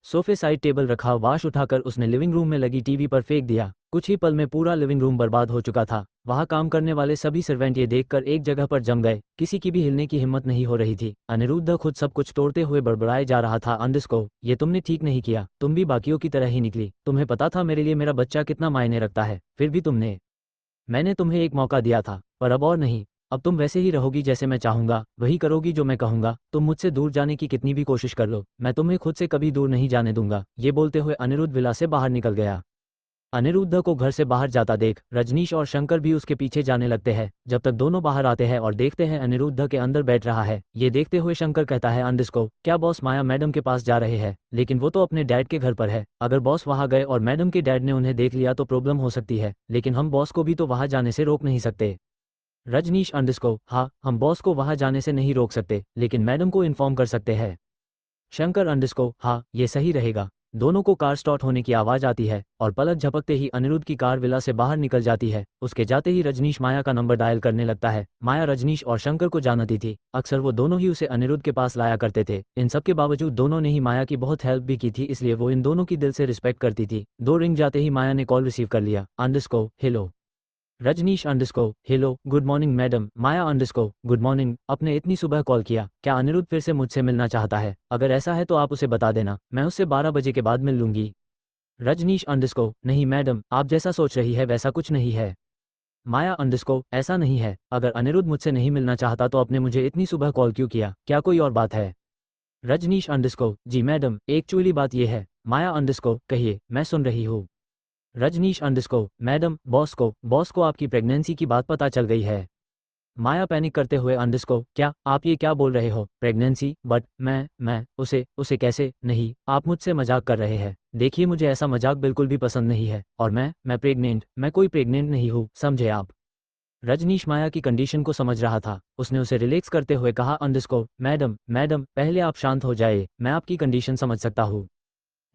सोफे साइड टेबल रखा वाश उठाकर उसने लिविंग रूम में लगी टीवी पर फेंक दिया। कुछ ही पल में पूरा लिविंग रूम बर्बाद हो चुका था। वहां काम करने वाले सभी सर्वेंट ये देखकर एक जगह पर जम गए। किसी की भी हिलने की हिम्मत नहीं हो रही थी। अनिरुद्ध खुद सब कुछ तोड़ते हुए बड़बड़ाए जा रहा था। अंडरस्को ये तुमने ठीक नहीं किया, तुम भी बाकियों की तरह ही निकली। तुम्हें पता था मेरे लिए मेरा बच्चा कितना मायने रखता है, फिर भी मैंने तुम्हें एक मौका दिया था, पर अब और नहीं। अब तुम वैसे ही रहोगी जैसे मैं चाहूंगा, वही करोगी जो मैं कहूंगा। तुम मुझसे दूर जाने की कितनी भी कोशिश कर लो, मैं तुम्हें खुद से कभी दूर नहीं जाने दूंगा। ये बोलते हुए अनिरुद्ध विला से बाहर निकल गया। अनिरुद्ध को घर से बाहर जाता देख रजनीश और शंकर भी उसके पीछे जाने लगते हैं। जब तक दोनों बाहर आते हैं और देखते हैं अनिरुद्ध के अंदर बैठ रहा है। ये देखते हुए शंकर कहता है। अंडरस्को क्या बॉस माया मैडम के पास जा रहे हैं? लेकिन वो तो अपने डैड के घर पर है। अगर बॉस वहां गए और मैडम के डैड ने उन्हें देख लिया तो प्रॉब्लम हो सकती है। लेकिन हम बॉस को भी तो वहां जाने से रोक नहीं सकते। रजनीश अंडरस्को हाँ, हम बॉस को वहां जाने से नहीं रोक सकते, लेकिन मैडम को इन्फॉर्म कर सकते हैं। शंकर अंडरस्को हाँ, ये सही रहेगा। दोनों को कार स्टार्ट होने की आवाज आती है और पलक झपकते ही अनिरुद्ध की कार विला से बाहर निकल जाती है। उसके जाते ही रजनीश माया का नंबर डायल करने लगता है। माया रजनीश और शंकर को जानती थी। अक्सर वो दोनों ही उसे अनिरुद्ध के पास लाया करते थे। इन सब के बावजूद दोनों ने ही माया की बहुत हेल्प भी की थी, इसलिए वो इन दोनों की दिल से रिस्पेक्ट करती थी। 2 रिंग जाते ही माया ने कॉल रिसीव कर लिया। Underscore hello. Rajneesh underscore hello good morning madam. Maya underscore good morning. आपने इतनी सुबह कॉल किया, क्या अनिरुद्ध फिर से मुझसे मिलना चाहता है? अगर ऐसा है तो आप उसे बता देना, मैं उससे 12 बजे के बाद मिल लूंगी। रजनीश अंडरस्को नहीं मैडम, आप जैसा सोच रही है वैसा कुछ नहीं है। माया अंडरस्को ऐसा नहीं है, अगर अनिरुद्ध मुझसे नहीं मिलना चाहता तो आपने मुझे इतनी सुबह कॉल क्यों किया? क्या कोई और बात है? रजनीश अंडरस्को जी मैडम, एक्चुअली बात यह है। माया अंडरस्को कहिए, मैं सुन रही हूँ। रजनीश अंडरस्को मैडम, बॉस को आपकी प्रेगनेंसी की बात पता चल गई है। माया पैनिक करते हुए अंडरस्को क्या, आप ये क्या बोल रहे हो? प्रेगनेंसी? बट मैं उसे कैसे? नहीं, आप मुझसे मजाक कर रहे हैं। देखिए मुझे ऐसा मजाक बिल्कुल भी पसंद नहीं है। और मैं कोई प्रेग्नेंट नहीं हूँ, समझे आप? रजनीश माया की कंडीशन को समझ रहा था। उसने उसे रिलैक्स करते हुए कहा। अंडरस्को मैडम पहले आप शांत हो जाए, मैं आपकी कंडीशन समझ सकता हूँ।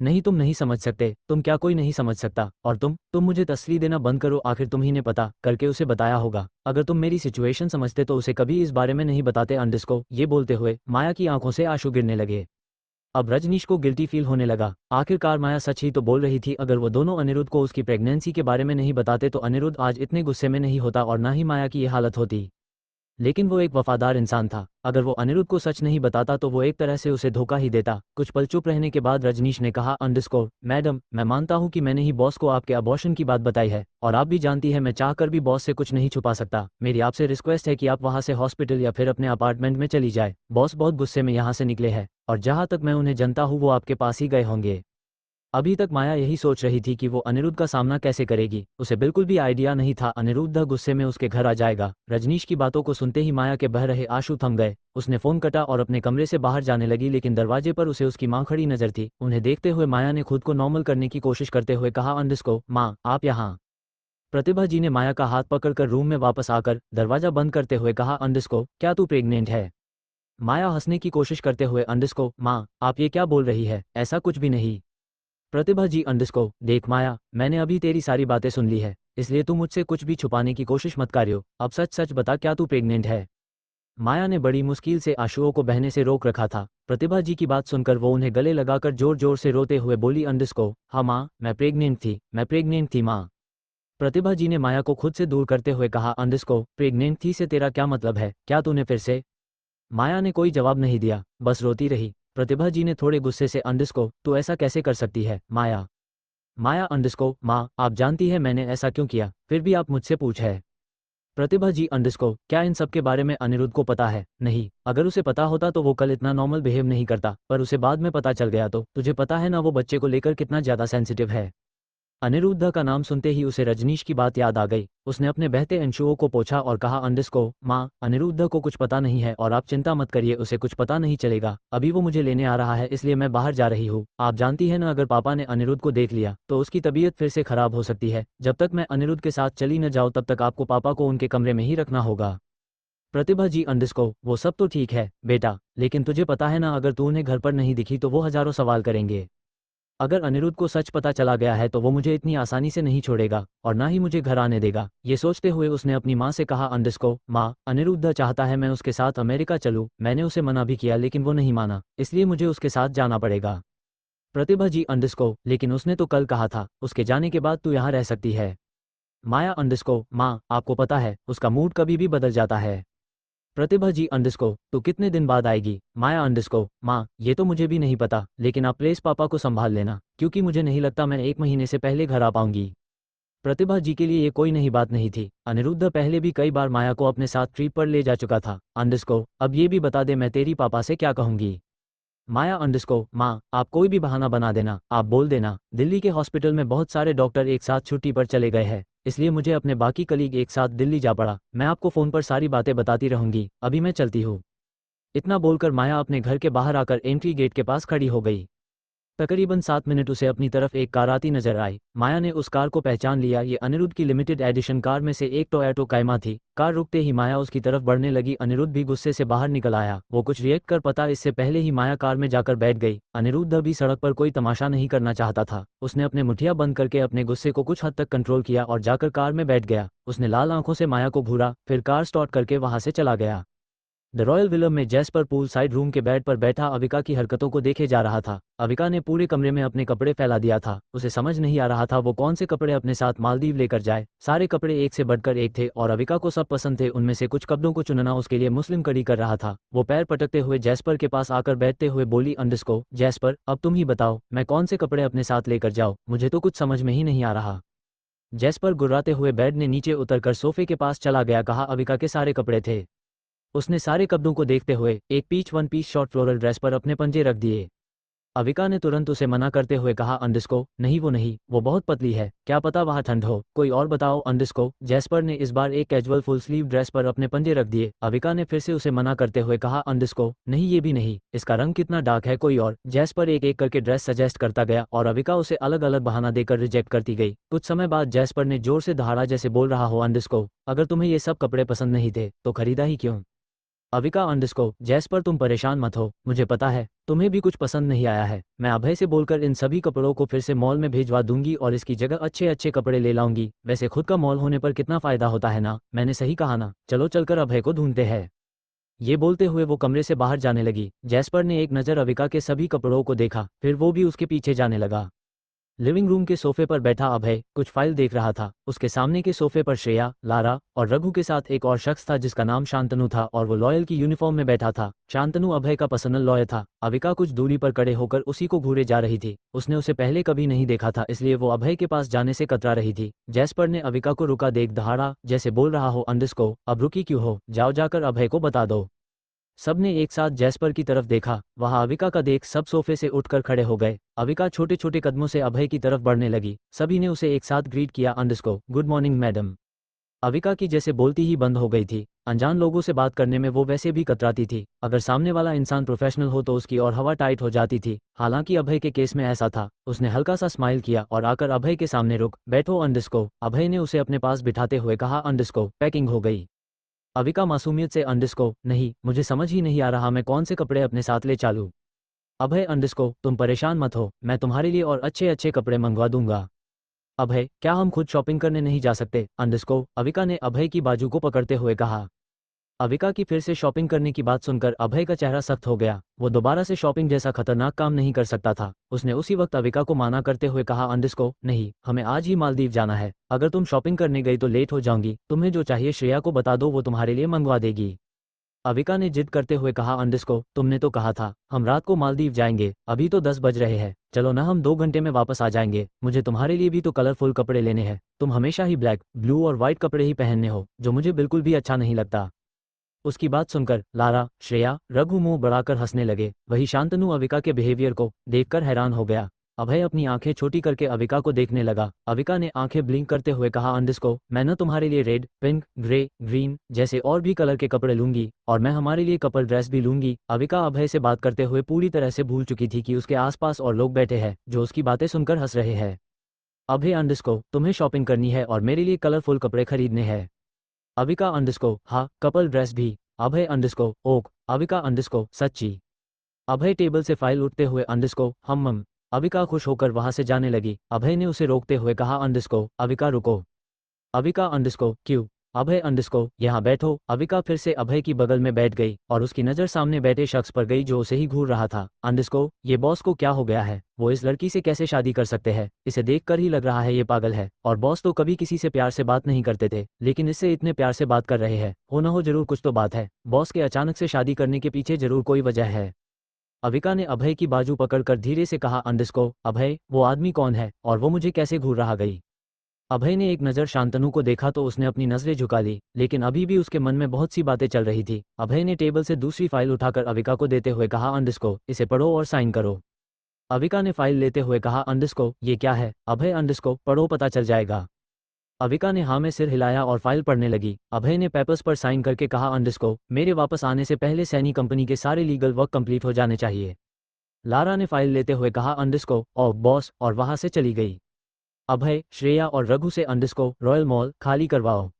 नहीं तुम नहीं समझ सकते, तुम क्या कोई नहीं समझ सकता? और तुम मुझे तसल्ली देना बंद करो, आखिर तुम ही ने पता करके उसे बताया होगा। अगर तुम मेरी सिचुएशन समझते तो उसे कभी इस बारे में नहीं बताते। अंडरस्को ये बोलते हुए माया की आंखों से आंसू गिरने लगे। अब रजनीश को गिल्टी फील होने लगा। आखिरकार माया सच ही तो बोल रही थी। अगर वो दोनों अनिरुद्ध को उसकी प्रेगनेंसी के बारे में नहीं बताते तो अनिरुद्ध आज इतने गुस्से में नहीं होता और ना ही माया की ये हालत होती। लेकिन वो एक वफादार इंसान था। अगर वो अनिरुद्ध को सच नहीं बताता तो वो एक तरह से उसे धोखा ही देता। कुछ पल चुप रहने के बाद रजनीश ने कहा। अंडरस्को मैडम, मैं मानता हूँ कि मैंने ही बॉस को आपके अबॉर्शन की बात बताई है और आप भी जानती है मैं चाहकर भी बॉस से कुछ नहीं छुपा सकता। मेरी आपसे रिक्वेस्ट है कि आप वहाँ से हॉस्पिटल या फिर अपने अपार्टमेंट में चली जाए। बॉस बहुत गुस्से में यहाँ से निकले हैं और जहाँ तक मैं उन्हें जानता हूँ वो आपके पास ही गए होंगे। अभी तक माया यही सोच रही थी कि वो अनिरुद्ध का सामना कैसे करेगी। उसे बिल्कुल भी आइडिया नहीं था अनिरुद्ध गुस्से में उसके घर आ जाएगा। रजनीश की बातों को सुनते ही माया के बह रहे आंसू थम गए। उसने फोन कटा और अपने कमरे से बाहर जाने लगी, लेकिन दरवाजे पर उसे उसकी माँ खड़ी नजर थी। उन्हें देखते हुए माया ने खुद को नॉर्मल करने की कोशिश करते हुए कहा, अंडरस्को माँ आप यहाँ। प्रतिभा जी ने माया का हाथ पकड़कर रूम में वापस आकर दरवाजा बंद करते हुए कहा, अंडरस्को क्या तू प्रेग्नेंट है। माया हंसने की कोशिश करते हुए, अंडरस्को माँ आप ये क्या बोल रही है, ऐसा कुछ भी नहीं। प्रतिभा जी अंडरस्को देख माया, मैंने अभी तेरी सारी बातें सुन ली है, इसलिए तू मुझसे कुछ भी छुपाने की कोशिश मत करियो। अब सच सच बता, क्या तू प्रेग्नेंट है। माया ने बड़ी मुश्किल से आंसुओं को बहने से रोक रखा था। प्रतिभा जी की बात सुनकर वो उन्हें गले लगाकर जोर जोर से रोते हुए बोली, अंडरस्को हाँ माँ मैं प्रेग्नेंट थी माँ। प्रतिभा जी ने माया को खुद से दूर करते हुए कहा, अंडरस्को प्रेग्नेंट थी से तेरा क्या मतलब है, क्या तूने फिर से। माया ने कोई जवाब नहीं दिया, बस रोती रही। प्रतिभा जी ने थोड़े गुस्से से, अंडरस्को तू ऐसा कैसे कर सकती है माया। माया अंडरस्को माँ आप जानती है मैंने ऐसा क्यों किया, फिर भी आप मुझसे पूछ है। प्रतिभा जी अंडरस्को क्या इन सब के बारे में अनिरुद्ध को पता है। नहीं, अगर उसे पता होता तो वो कल इतना नॉर्मल बिहेव नहीं करता, पर उसे बाद में पता चल गया तो तुझे पता है ना वो बच्चे को लेकर कितना ज्यादा सेंसिटिव है। अनिरुद्ध का नाम सुनते ही उसे रजनीश की बात याद आ गई। उसने अपने बहते अंशुओं को पोंछा और कहा, अंडरस्को माँ अनिरुद्ध को कुछ पता नहीं है और आप चिंता मत करिए, उसे कुछ पता नहीं चलेगा। अभी वो मुझे लेने आ रहा है इसलिए मैं बाहर जा रही हूँ। आप जानती है ना अगर पापा ने अनिरुद्ध को देख लिया तो उसकी तबीयत फिर से खराब हो सकती है। जब तक मैं अनिरुद्ध के साथ चली न जाऊँ तब तक आपको पापा को उनके कमरे में ही रखना होगा। प्रतिभा जी अंडरस्को वो सब तो ठीक है बेटा, लेकिन तुझे पता है ना अगर तू उन्हें घर पर नहीं दिखी तो वो हजारों सवाल करेंगे। अगर अनिरुद्ध को सच पता चला गया है तो वो मुझे इतनी आसानी से नहीं छोड़ेगा और ना ही मुझे घर आने देगा। ये सोचते हुए उसने अपनी माँ से कहा, अंडरस्को माँ अनिरुद्ध चाहता है मैं उसके साथ अमेरिका चलूँ। मैंने उसे मना भी किया लेकिन वो नहीं माना, इसलिए मुझे उसके साथ जाना पड़ेगा। प्रतिभा जी अंडरस्को लेकिन उसने तो कल कहा था उसके जाने के बाद तू यहाँ रह सकती है। माया अंडरस्को माँ आपको पता है उसका मूड कभी भी बदल जाता है। प्रतिभा जी अंडरस्को तो कितने दिन बाद आएगी। माया अंडरस्को माँ ये तो मुझे भी नहीं पता, लेकिन आप प्लीज पापा को संभाल लेना क्योंकि मुझे नहीं लगता मैं 1 महीने से पहले घर आ पाऊंगी। प्रतिभा जी के लिए ये कोई नई बात नहीं थी। अनिरुद्ध पहले भी कई बार माया को अपने साथ ट्रिप पर ले जा चुका था। अंडरस्को अब ये भी बता दे मैं तेरी पापा से क्या कहूंगी। माया अंडरस्को माँ आप कोई भी बहाना बना देना, आप बोल देना दिल्ली के हॉस्पिटल में बहुत सारे डॉक्टर एक साथ छुट्टी पर चले गए हैं, इसलिए मुझे अपने बाकी कलीग एक साथ दिल्ली जा पड़ा। मैं आपको फ़ोन पर सारी बातें बताती रहूंगी, अभी मैं चलती हूँ। इतना बोलकर माया अपने घर के बाहर आकर एंट्री गेट के पास खड़ी हो गई। तकरीबन 7 मिनट उसे अपनी तरफ एक कार आती नजर आई। माया ने उस कार को पहचान लिया, ये अनिरुद्ध की लिमिटेड एडिशन कार में से एक टोयोटा काइमा थी। कार रुकते ही माया उसकी तरफ बढ़ने लगी। अनिरुद्ध भी गुस्से से बाहर निकल आया, वो कुछ रिएक्ट कर पता इससे पहले ही माया कार में जाकर बैठ गई। अनिरुद्ध भी सड़क पर कोई तमाशा नहीं करना चाहता था। उसने अपने मुठिया बंद करके अपने गुस्से को कुछ हद तक कंट्रोल किया और जाकर कार में बैठ गया। उसने लाल आंखों से माया को घूरा, फिर कार स्टार्ट करके वहां से चला गया। द रॉयल विलम में जैस्पर पूल साइड रूम के बेड पर बैठा अविका की हरकतों को देखे जा रहा था। अविका ने पूरे कमरे में अपने कपड़े फैला दिया था। उसे समझ नहीं आ रहा था वो कौन से कपड़े अपने साथ मालदीव लेकर जाए। सारे कपड़े एक से बढ़कर एक थे और अविका को सब पसंद थे। उनमें से कुछ कपड़ों को चुनना उसके लिए मुस्लिम कड़ी कर रहा था। वो पैर पटकते हुए जैस्पर के पास आकर बैठते हुए बोली, अंडरस्को जैस्पर अब तुम ही बताओ मैं कौन से कपड़े अपने साथ लेकर जाऊँ, मुझे तो कुछ समझ में ही नहीं आ रहा। जैस्पर गुर्राते हुए बेड ने नीचे उतरकर सोफे के पास चला गया। कहा अविका के सारे कपड़े थे। उसने सारे कपड़ों को देखते हुए एक peach one piece short floral dress पर अपने पंजे रख दिए। अविका ने तुरंत उसे मना करते हुए कहा, अंडरस्को नहीं वो नहीं, वो बहुत पतली है, क्या पता वहाँ ठंड हो, कोई और बताओ। अंडरस्को जैस्पर ने इस बार एक कैजुअल फुल स्लीव ड्रेस पर अपने पंजे रख दिए। अविका ने फिर से उसे मना करते हुए कहा, अंडरस्को नहीं ये भी नहीं, इसका रंग कितना डार्क है, कोई और। जैस्पर एक एक करके ड्रेस सजेस्ट करता गया और अविका उसे अलग अलग बहाना देकर रिजेक्ट करती गई। कुछ समय बाद जैस्पर ने जोर से दहाड़ा जैसे बोल रहा हो, अंडरस्को अगर तुम्हें ये सब कपड़े पसंद नहीं थे तो खरीदा ही क्यों। अविका अंडरस्को जैस्पर तुम परेशान मत हो, मुझे पता है तुम्हें भी कुछ पसंद नहीं आया है। मैं अभय से बोलकर इन सभी कपड़ों को फिर से मॉल में भेजवा दूंगी और इसकी जगह अच्छे अच्छे कपड़े ले लाऊंगी। वैसे खुद का मॉल होने पर कितना फायदा होता है ना, मैंने सही कहा ना, चलो चलकर अभय को ढूंढते हैं। ये बोलते हुए वो कमरे से बाहर जाने लगी। जैस्पर ने एक नज़र अविका के सभी कपड़ों को देखा, फिर वो भी उसके पीछे जाने लगा। लिविंग रूम के सोफे पर बैठा अभय कुछ फाइल देख रहा था। उसके सामने के सोफे पर श्रेया, लारा और रघु के साथ एक और शख्स था जिसका नाम शांतनु था और वो लॉयल की यूनिफॉर्म में बैठा था। शांतनु अभय का पर्सनल लॉयर था। अविका कुछ दूरी पर खड़े होकर उसी को घूरे जा रही थी। उसने उसे पहले कभी नहीं देखा था इसलिए वो अभय के पास जाने से कतरा रही थी। जैस्पर ने अविका को रुका देख दहाड़ा जैसे बोल रहा हो, अंडरस्को अब रुकी क्यों हो, जाओ जाकर अभय को बता दो। सबने एक साथ जैस्पर की तरफ देखा। वहां अविका का देख सब सोफे से उठकर खड़े हो गए। अविका छोटे छोटे कदमों से अभय की तरफ बढ़ने लगी। सभी ने उसे एक साथ ग्रीट किया। अंडरस्को गुड मॉर्निंग मैडम। अविका की जैसे बोलती ही बंद हो गई थी। अनजान लोगों से बात करने में वो वैसे भी कतराती थी। अगर सामने वाला इंसान प्रोफेशनल हो तो उसकी और हवा टाइट हो जाती थी। हालांकि अभय के केस में ऐसा था। उसने हल्का सा स्माइल किया और आकर अभय के सामने रुक बैठो अंडरस्को। अभय ने उसे अपने पास बिठाते हुए कहा अंडरस्को पैकिंग हो गई। अविका मासूमियत से अंडरस्को नहीं मुझे समझ ही नहीं आ रहा मैं कौन से कपड़े अपने साथ ले चालूं। अभय अंडरस्को तुम परेशान मत हो मैं तुम्हारे लिए और अच्छे अच्छे कपड़े मंगवा दूंगा। अभय क्या हम खुद शॉपिंग करने नहीं जा सकते अंडरस्को अविका ने अभय की बाजू को पकड़ते हुए कहा। अविका की फिर से शॉपिंग करने की बात सुनकर अभय का चेहरा सख्त हो गया। वो दोबारा से शॉपिंग जैसा खतरनाक काम नहीं कर सकता था। उसने उसी वक्त अविका को माना करते हुए कहा अंडरस्को नहीं हमें आज ही मालदीव जाना है। अगर तुम शॉपिंग करने गई तो लेट हो जाऊंगी। तुम्हें जो चाहिए श्रेया को बता दो वो तुम्हारे लिए मंगवा देगी। अविका ने जिद करते हुए कहा अंडरस्को तुमने तो कहा था हम रात को मालदीव जाएंगे। अभी तो 10 बज रहे हैं। चलो ना हम 2 घंटे में वापस आ जाएंगे। मुझे तुम्हारे लिए भी तो कलरफुल कपड़े लेने हैं। तुम हमेशा ही ब्लैक ब्लू और वाइट कपड़े ही पहनने हो जो मुझे बिल्कुल भी अच्छा नहीं लगता। उसकी बात सुनकर लारा श्रेया रघु मुंह बढ़ाकर हंसने लगे। वही शांतनु अविका के बिहेवियर को देखकर हैरान हो गया। अभय अपनी आंखें छोटी करके अविका को देखने लगा। अविका ने आंखें ब्लिंक करते हुए कहा अंडरस्को मैं न तुम्हारे लिए रेड पिंक ग्रे ग्रीन जैसे और भी कलर के कपड़े लूंगी और मैं हमारे लिए कपल ड्रेस भी लूंगी। अविका अभय से बात करते हुए पूरी तरह से भूल चुकी थी कि उसके आसपास और लोग बैठे हैं जो उसकी बातें सुनकर हंस रहे हैं। अभय अंडरस्को तुम्हें शॉपिंग करनी है और मेरे लिए कलरफुल कपड़े खरीदने हैं। अविका अंडरस्को हाँ कपल ड्रेस भी। अभय अंडरस्को ओक। अविका अंडरस्को सच्ची। अभय टेबल से फाइल उठते हुए अंडरस्को हम। अविका खुश होकर वहां से जाने लगी। अभय ने उसे रोकते हुए कहा अंडरस्को अविका रुको। अविका अंडरस्को क्यों। अभय अंडरस्को यहाँ बैठो। अविका फिर से अभय की बगल में बैठ गई और उसकी नज़र सामने बैठे शख्स पर गई जो उसे ही घूर रहा था। अंडरस्को ये बॉस को क्या हो गया है। वो इस लड़की से कैसे शादी कर सकते हैं। इसे देखकर ही लग रहा है ये पागल है। और बॉस तो कभी किसी से प्यार से बात नहीं करते थे लेकिन इससे इतने प्यार से बात कर रहे हैं। हो ना हो जरूर कुछ तो बात है। बॉस के अचानक से शादी करने के पीछे जरूर कोई वजह है। अविका ने अभय की बाजू पकड़कर धीरे से कहा अंडरस्को अभय वो आदमी कौन है और वो मुझे कैसे घूर रहा गई। अभय ने एक नज़र शांतनु को देखा तो उसने अपनी नज़रें झुका ली लेकिन अभी भी उसके मन में बहुत सी बातें चल रही थी। अभय ने टेबल से दूसरी फाइल उठाकर अविका को देते हुए कहा अंडरस्को इसे पढ़ो और साइन करो। अविका ने फाइल लेते हुए कहा अंडरस्को ये क्या है। अभय अंडरस्को पढ़ो पता चल जाएगा। अविका ने हाँ में सिर हिलाया और फाइल पढ़ने लगी। अभय ने पेपर्स पर साइन करके कहा अंडरस्को मेरे वापस आने से पहले सैनी कंपनी के सारे लीगल वर्क कंप्लीट हो जाने चाहिए। लारा ने फाइल लेते हुए कहा अंडरस्को ओ बॉस और वहां से चली गई। अभय श्रेया और रघु से अंडरस्को रॉयल मॉल खाली करवाओ।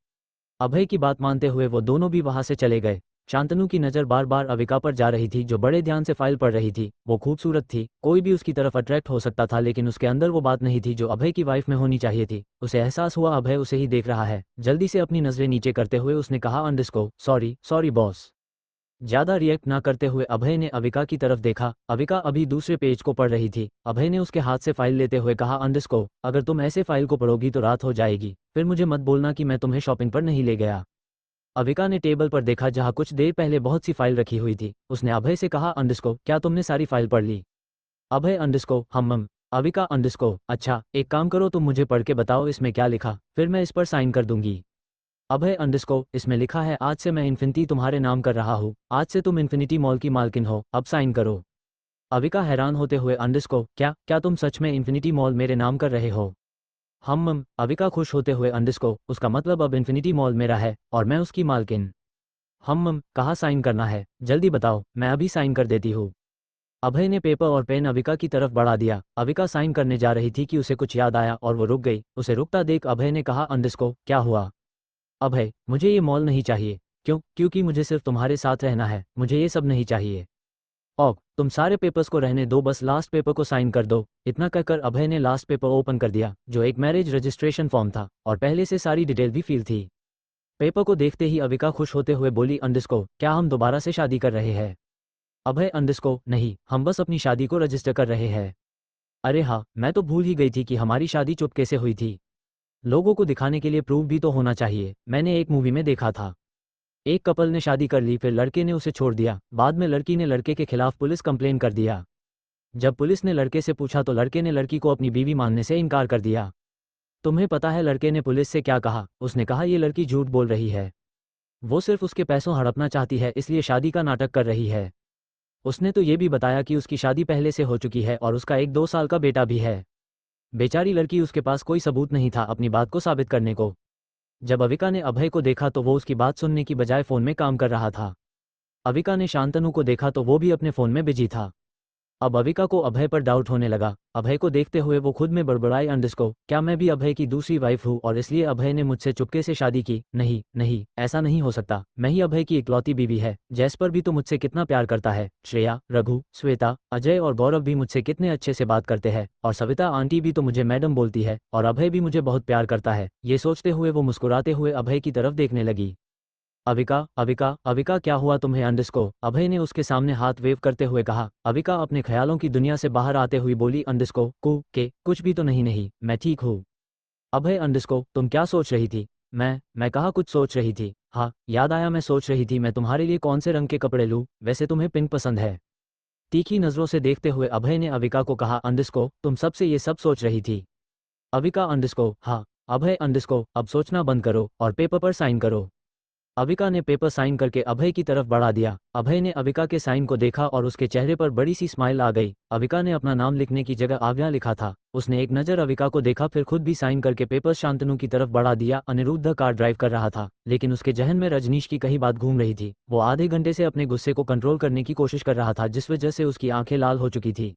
अभय की बात मानते हुए वो दोनों भी वहां से चले गए। शांतनु की नज़र बार बार अविका पर जा रही थी जो बड़े ध्यान से फाइल पढ़ रही थी। वो खूबसूरत थी। कोई भी उसकी तरफ अट्रैक्ट हो सकता था लेकिन उसके अंदर वो बात नहीं थी जो अभय की वाइफ में होनी चाहिए थी। उसे एहसास हुआ अभय उसे ही देख रहा है। जल्दी से अपनी नज़रें नीचे करते हुए उसने कहा अंडरस्को सॉरी सॉरी बॉस। ज्यादा रिएक्ट ना करते हुए अभय ने अविका की तरफ देखा। अविका अभी दूसरे पेज को पढ़ रही थी। अभय ने उसके हाथ से फाइल लेते हुए कहा अंडरस्को अगर तुम ऐसे फाइल को पढ़ोगी तो रात हो जाएगी। फिर मुझे मत बोलना कि मैं तुम्हें शॉपिंग पर नहीं ले गया। अविका ने टेबल पर देखा जहां कुछ देर पहले बहुत सी फाइल रखी हुई थी। उसने अभय से कहा अंडरस्को क्या तुमने सारी फाइल पढ़ ली। अभय अंडरस्को हम। अविका अंडरस्को अच्छा एक काम करो तुम मुझे पढ़ के बताओ इसमें क्या लिखा फिर मैं इस पर साइन कर दूंगी। अभय अंडरस्को इसमें लिखा है आज से मैं इन्फिनिटी तुम्हारे नाम कर रहा हूँ। आज से तुम इन्फिनिटी मॉल की मालकिन हो। अब साइन करो। अविका हैरान होते हुए अंडरस्को क्या क्या तुम सच में इन्फिनिटी मॉल मेरे नाम कर रहे हो। हम। अविका खुश होते हुए अंडरस्को उसका मतलब अब इन्फिनिटी मॉल मेरा है और मैं उसकी मालकिन। हम कहाँ साइन करना है जल्दी बताओ मैं अभी साइन कर देती हूँ। अभय ने पेपर और पेन अविका की तरफ बढ़ा दिया। अविका साइन करने जा रही थी कि उसे कुछ याद आया और वो रुक गई। उसे रुकता देख अभय ने कहा अंडरस्को क्या हुआ। अभय मुझे ये मॉल नहीं चाहिए। क्यों क्योंकि मुझे सिर्फ तुम्हारे साथ रहना है। मुझे ये सब नहीं चाहिए। ओक तुम सारे पेपर्स को रहने दो बस लास्ट पेपर को साइन कर दो। इतना कहकर अभय ने लास्ट पेपर ओपन कर दिया जो एक मैरिज रजिस्ट्रेशन फॉर्म था और पहले से सारी डिटेल भी फिल थी। पेपर को देखते ही अविका खुश होते हुए बोली अंडरस्को क्या हम दोबारा से शादी कर रहे हैं। अभय अंडरस्को नहीं हम बस अपनी शादी को रजिस्टर कर रहे हैं। अरे हाँ मैं तो भूल ही गई थी कि हमारी शादी चुपके से हुई थी। लोगों को दिखाने के लिए प्रूफ भी तो होना चाहिए। मैंने एक मूवी में देखा था एक कपल ने शादी कर ली फिर लड़के ने उसे छोड़ दिया। बाद में लड़की ने लड़के के खिलाफ पुलिस कंप्लेन कर दिया। जब पुलिस ने लड़के से पूछा तो लड़के ने लड़की को अपनी बीवी मानने से इनकार कर दिया। तुम्हें पता है लड़के ने पुलिस से क्या कहा। उसने कहा ये लड़की झूठ बोल रही है। वो सिर्फ उसके पैसों हड़पना चाहती है, इसलिए शादी का नाटक कर रही है। उसने तो ये भी बताया कि उसकी शादी पहले से हो चुकी है और उसका एक 2 साल का बेटा भी है। बेचारी लड़की, उसके पास कोई सबूत नहीं था अपनी बात को साबित करने को। जब अविका ने अभय को देखा तो वो उसकी बात सुनने की बजाय फ़ोन में काम कर रहा था। अविका ने शांतनु को देखा तो वो भी अपने फ़ोन में बिजी था। अब अविका को अभय पर डाउट होने लगा। अभय को देखते हुए वो खुद में बड़बड़ाई, अंडरस्को क्या मैं भी अभय की दूसरी वाइफ हूँ और इसलिए अभय ने मुझसे चुपके से शादी की? नहीं नहीं, ऐसा नहीं हो सकता। मैं ही अभय की इकलौती बीवी है। जैस्पर भी तो मुझसे कितना प्यार करता है। श्रेया, रघु, श्वेता, अजय और गौरव भी मुझसे कितने अच्छे से बात करते हैं और सविता आंटी भी तो मुझे मैडम बोलती है और अभय भी मुझे बहुत प्यार करता है। ये सोचते हुए वो मुस्कुराते हुए अभय की तरफ देखने लगी। अविका, अविका, अविका क्या हुआ तुम्हें? अंडरस्को अभय ने उसके सामने हाथ वेव करते हुए कहा। अविका अपने ख्यालों की दुनिया से बाहर आते हुई बोली, अंडरस्को के कुछ भी तो नहीं। नहीं, मैं ठीक हूँ। अभय, अंडरस्को तुम क्या सोच रही थी? मैं कहा कुछ सोच रही थी। हाँ, याद आया, मैं सोच रही थी मैं तुम्हारे लिए कौन से रंग के कपड़े लूँ। वैसे तुम्हें पिंक पसंद है। तीखी नज़रों से देखते हुए अभय ने अविका को कहा, अंडरस्को तुम सबसे ये सब सोच रही थी? अविका, अंडरस्को हाँ। अभय, अंडरस्को अब सोचना बंद करो और पेपर पर साइन करो। अविका ने पेपर साइन करके अभय की तरफ बढ़ा दिया। अभय ने अविका के साइन को देखा और उसके चेहरे पर बड़ी सी स्माइल आ गई। अविका ने अपना नाम लिखने की जगह आज्ञा लिखा था। उसने एक नज़र अविका को देखा, फिर खुद भी साइन करके पेपर शांतनु की तरफ बढ़ा दिया। अनिरुद्ध कार ड्राइव कर रहा था, लेकिन उसके जहन में रजनीश की कही बात घूम रही थी। वो आधे घंटे से अपने गुस्से को कंट्रोल करने की कोशिश कर रहा था, जिस वजह से उसकी आंखें लाल हो चुकी थी।